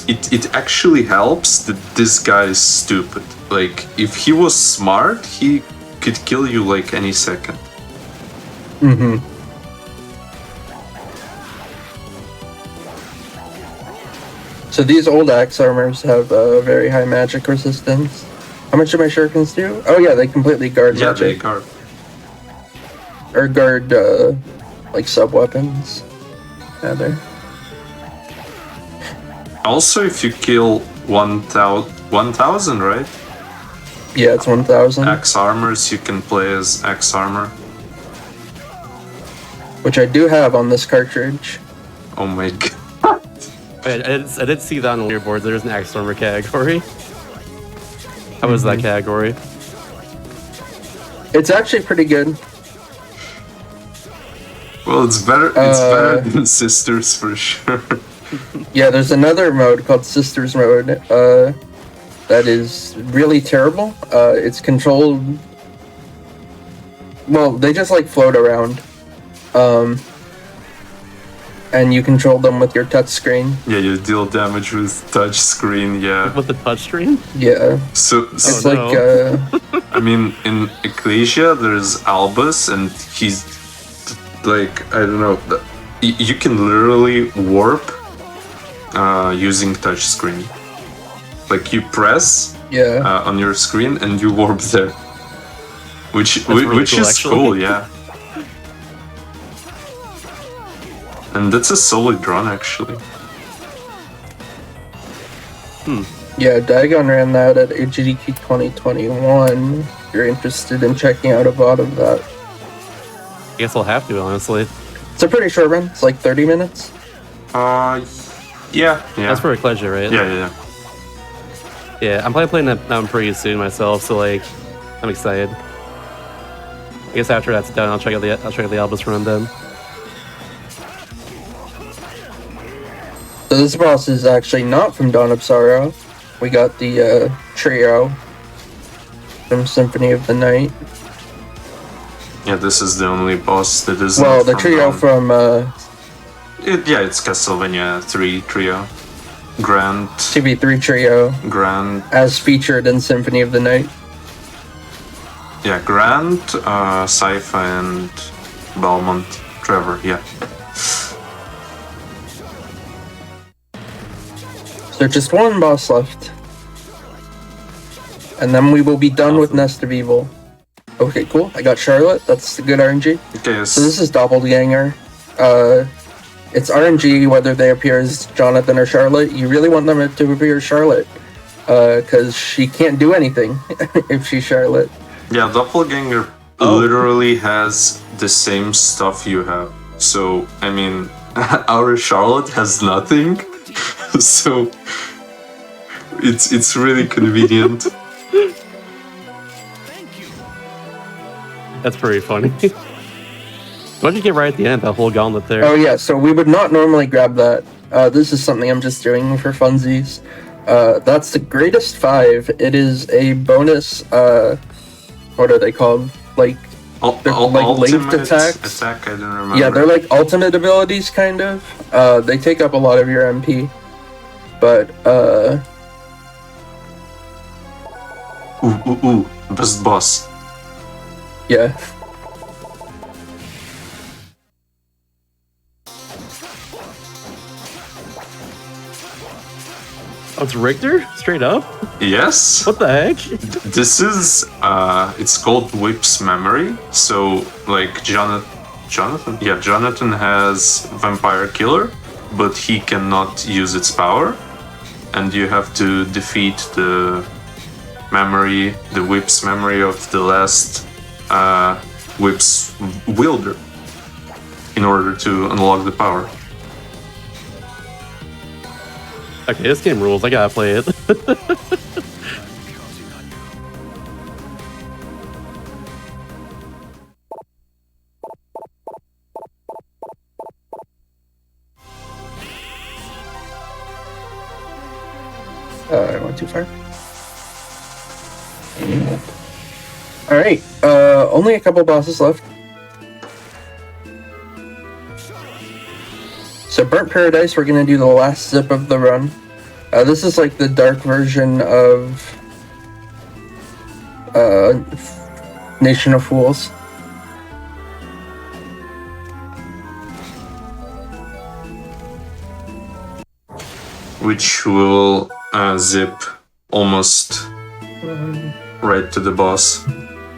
it actually helps that this guy is stupid. Like, if he was smart, he could kill you like any second. Mm-hmm. So these old axe armors have very high magic resistance. How much do my shurikens do? Oh yeah, they completely guard Yeah, they magic. guard. Or guard, like sub-weapons. Rather. Also, if you kill 1,000, right? Yeah, it's 1,000. Axe armors, you can play as axe armor. Which I do have on this cartridge. Oh my god. I did see that on the leaderboards. There's an axe armor category. How was that category? It's actually pretty good. Well, it's better. It's better than Sisters for sure. Yeah, there's another mode called Sisters mode. That is really terrible. It's controlled. Well, they just like float around. And you control them with your touch screen. Yeah, you deal damage with touch screen. Yeah. With the touchscreen? Yeah. So It's Oh, like I mean, in Ecclesia, there's Albus, and he's like, I don't know. You can literally warp using touch screen. Like, you press yeah. on your screen and you warp there, which really which cool, is actually. cool, yeah. And that's a solid run, actually. Yeah, Dagon ran that at GDQ 2021. If you're interested in checking out a VOD of that. I guess I'll have to, honestly. It's a pretty short run. It's like 30 minutes. Yeah. That's for Ecclesia, right? Yeah. Yeah, I'm probably playing that pretty soon myself, so like, I'm excited. I guess after that's done, I'll check out the Albus run then. So this boss is actually not from Dawn of Sorrow. We got the trio from Symphony of the Night. Yeah, this is the only boss that is. Well, not the trio Dawn. from It's Castlevania 3 trio. Grand, TV3 trio, Grand, as featured in Symphony of the Night. yeah, Grand, Sci-Fi, and Belmont, Trevor, yeah. So just one boss left. And then we will be done with Nest of Evil. Okay, cool. I got Charlotte. That's the good RNG. Okay, So this is Doppelganger. It's RNG whether they appear as Jonathan or Charlotte. You really want them to appear as Charlotte. Because she can't do anything if she's Charlotte. yeah, Doppelganger literally has the same stuff you have. So, I mean, our Charlotte has nothing. So, it's really convenient. That's pretty funny. Why'd you get right at the end, that whole gauntlet there? Oh yeah, so we would not normally grab that. This is something I'm just doing for funsies. That's the greatest 5. It is a bonus, what are they called? Like, they're like linked Ultimate attacks. attack, I don't remember. Yeah, they're like ultimate abilities, kind of. They take up a lot of your MP. But, Ooh, best boss. yeah. Oh, it's Richter? Straight up? Yes. What the heck? This is it's called Whip's memory. So like Jonathan? Yeah, Jonathan has Vampire Killer, but he cannot use its power. And you have to defeat the Whip's memory of the last Whip's wielder in order to unlock the power. Okay, this game rules. I gotta play it. I went too far. Alright, only a couple bosses left. So Burnt Paradise, we're gonna do the last zip of the run. This is like the dark version of Nation of Fools. Which will zip almost right to the boss,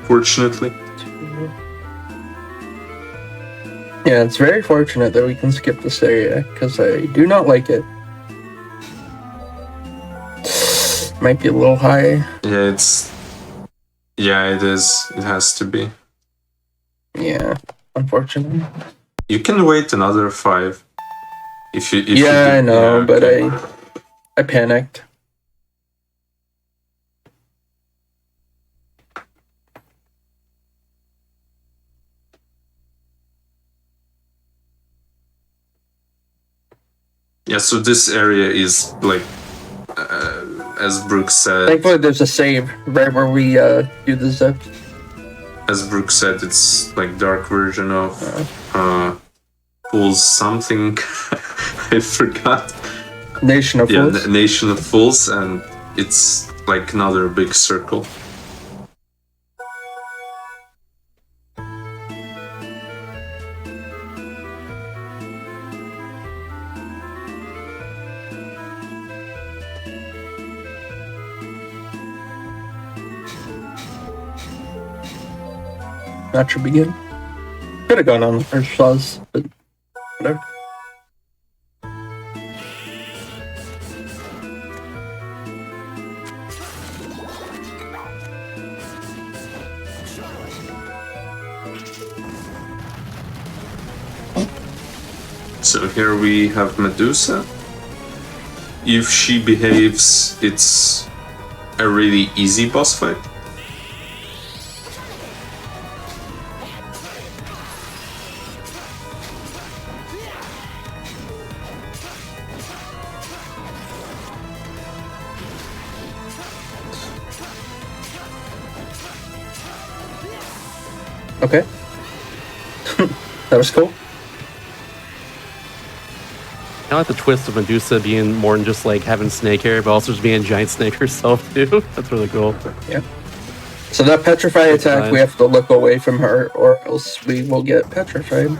fortunately. Yeah, it's very fortunate that we can skip this area, because I do not like it. Might be a little high. Yeah, it is. It has to be. Yeah, unfortunately. You can wait another 5. If you Yeah, I know, but okay. I panicked. Yeah, so this area is like, as Brooke said. Thankfully, there's a save right where we do the zip. As Brooke said, it's like dark version of Fools something. I forgot. Nation of Fools. Nation of Fools, and it's like another big circle. That should be good. Could have gone on the first fuzz, but whatever. So here we have Medusa. If she behaves, it's a really easy boss fight. Okay. That was cool. I like the twist of Medusa being more than just like having snake hair, but also just being a giant snake herself too. That's really cool. Yeah. So that petrify attack, we have to look away from her, or else we will get petrified.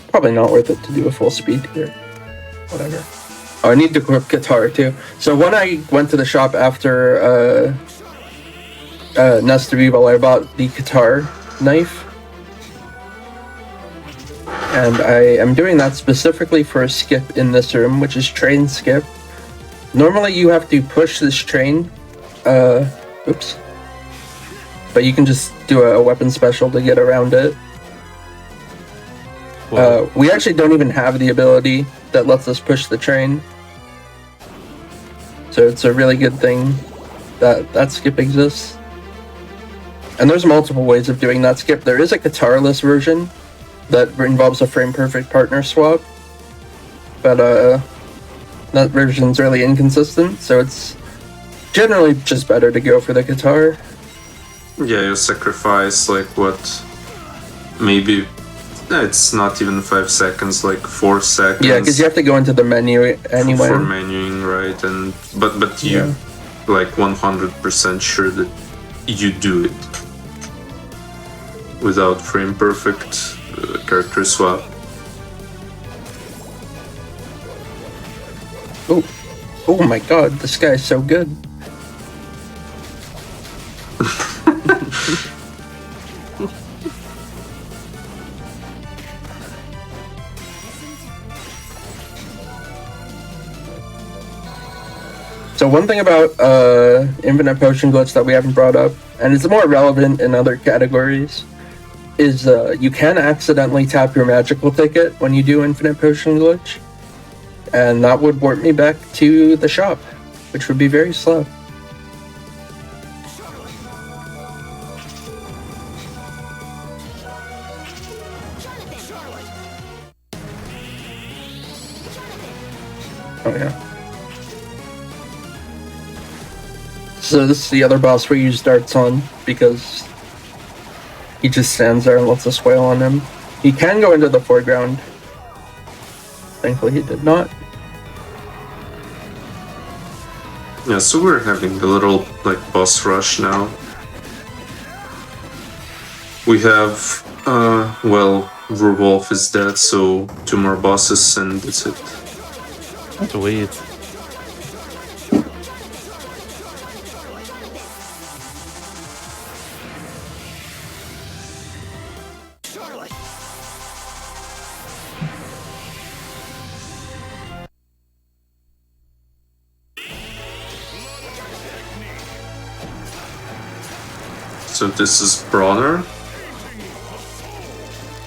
Probably not worth it to do a full speed here. Whatever. Oh, I need to equip guitar too. So when I went to the shop after Nest of Evil, I bought the guitar knife. And I am doing that specifically for a skip in this room, which is train skip. Normally you have to push this train. Oops. But you can just do a weapon special to get around it. We actually don't even have the ability that lets us push the train. So it's a really good thing that that skip exists. And there's multiple ways of doing that skip. There is a guitarless version that involves a frame perfect partner swap, but that version's really inconsistent, so it's generally just better to go for the guitar. Yeah, you sacrifice like what? Maybe it's not even 5 seconds, like 4 seconds. Yeah, because you have to go into the menu anyway. For menuing, right? And but you like 100% sure that you do it without frame perfect character swap. Oh my god, this guy is so good. So one thing about Infinite Potion Glitch that we haven't brought up, and it's more relevant in other categories, is you can accidentally tap your magical ticket when you do Infinite Potion Glitch, and that would warp me back to the shop, which would be very slow. Oh yeah. So this is the other boss we use darts on, because he just stands there and lets us wail on him. He can go into the foreground. Thankfully he did not. Yeah, so we're having a little like boss rush now. We have well, Werewolf is dead, so 2 more bosses and that's it. Sweet. So this is Bronner.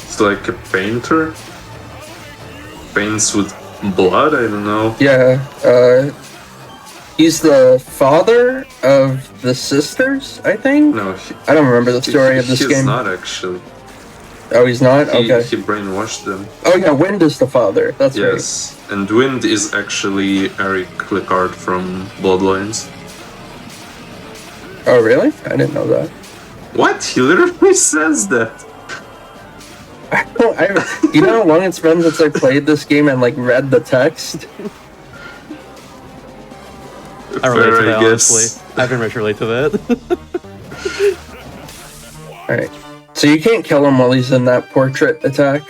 It's like a painter. Paints with blood, I don't know. Yeah, he's the father of the sisters, I think? No, I don't remember the story of this he's game. not actually. Oh, he's not? He Okay. brainwashed them. Oh yeah, Wind is the father. That's right. Yes, and Wind is actually Eric Licard from Bloodlines. Oh really? I didn't know that. What? He literally says that. You know how long it's been since I played this game and like read the text? I relate to that, guess. honestly. I very much relate to that. Alright. So you can't kill him while he's in that portrait attack.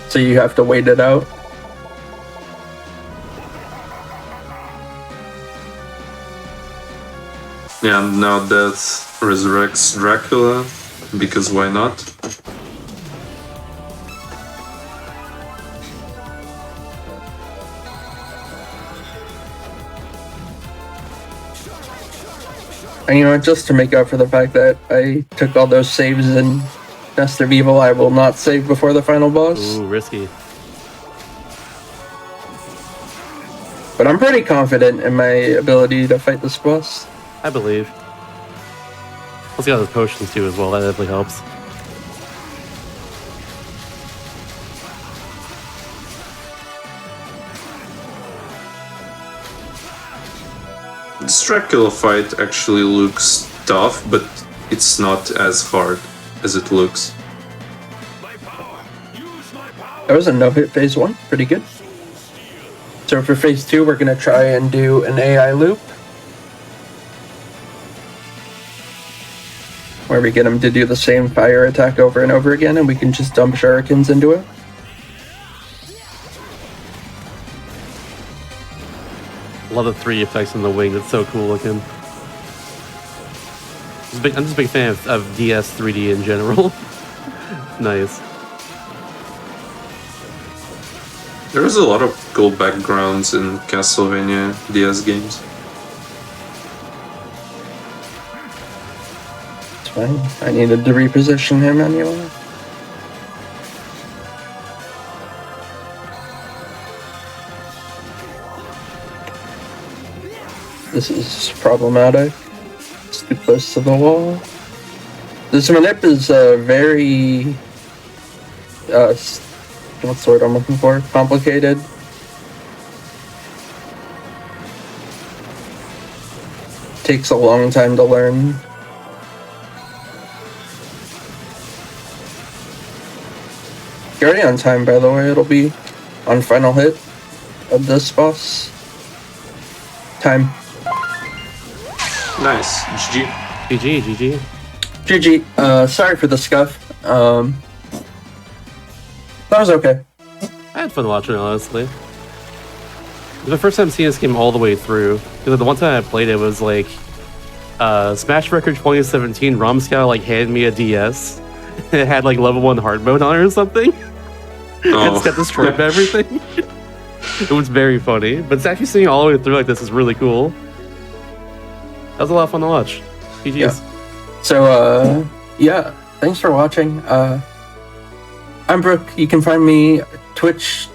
So you have to wait it out. Yeah, and now Death resurrects Dracula, because why not? And you know what, just to make up for the fact that I took all those saves in Nest of Evil, I will not save before the final boss. Ooh, risky. But I'm pretty confident in my ability to fight this boss. I believe. Let's get those potions too as well. That definitely helps. This Dracula fight actually looks tough, but it's not as hard as it looks. That was a no-hit phase 1, pretty good. So for phase 2, we're gonna try and do an AI loop. Where we get him to do the same fire attack over and over again, and we can just dump shurikens into it. Love the 3 effects on the wing. It's so cool looking. I'm just a big fan of DS 3D in general. Nice. There's a lot of cool backgrounds in Castlevania DS games. It's fine. I needed to reposition him anyway. This is problematic. It's too close to the wall. This manip is very... what's the word I'm looking for? Complicated. Takes a long time to learn. You're already on time, by the way. It'll be on final hit of this boss. Time. Nice. GG. GG, GG. GG. Sorry for the scuff. That was okay. I had fun watching it, honestly. It was the first time seeing this game all the way through. Because the one time I played it was like Smash Record 2017 Romscow like handed me a DS. It had like level 1 hard mode on it or something. Oh. It's got destroyed by everything. It was very funny. But it's actually seeing it all the way through like this is really cool. That was a lot of fun to watch. GG's. Yeah. So, yeah. Thanks for watching. I'm Brooke. You can find me Twitch,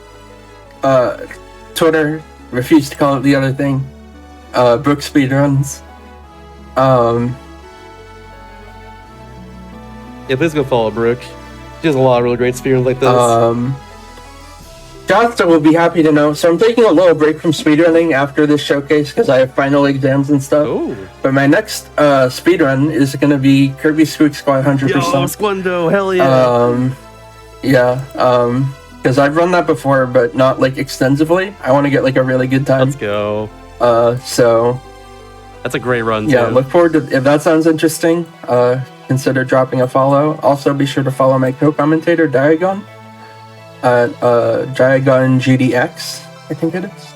Twitter. Refuse to call it the other thing. Brooke Speedruns. Yeah, please go follow Brooke. She has a lot of really great speedruns like this. Johnston will be happy to know. So I'm taking a little break from speedrunning after this showcase because I have final exams and stuff. Oh. But my next speedrun is going to be Kirby Spook Squad 100%. Yo, Squundo, hell yeah. Yeah, because I've run that before, but not like extensively. I want to get like a really good time. Let's go. So That's a great run, yeah, too. look forward to if that sounds interesting. Consider dropping a follow. Also, be sure to follow my co-commentator Diagon at Diagon GDX, I think it is,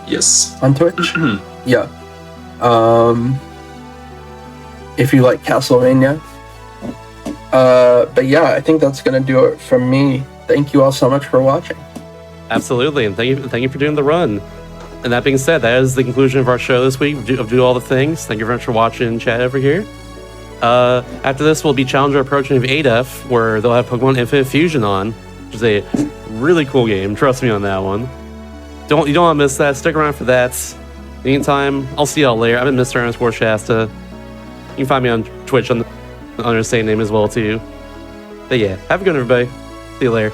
Yes. on Twitch. Yeah. If you like Castlevania. But yeah, I think that's gonna do it from me. Thank you all so much for watching. Absolutely, and thank you for doing the run. And that being said, that is the conclusion of our show this week of Do All the Things. Thank you very much for watching chat over here. After this, we'll be Challenger approaching of 8F, where they'll have Pokemon Infinite Fusion on, which is a really cool game. Trust me on that one. You don't want to miss that. Stick around for that. In the meantime, I'll see y'all later. I've been Mr. Ernest Shasta. You can find me on Twitch under the same name as well too. But yeah, have a good one, everybody. See you later.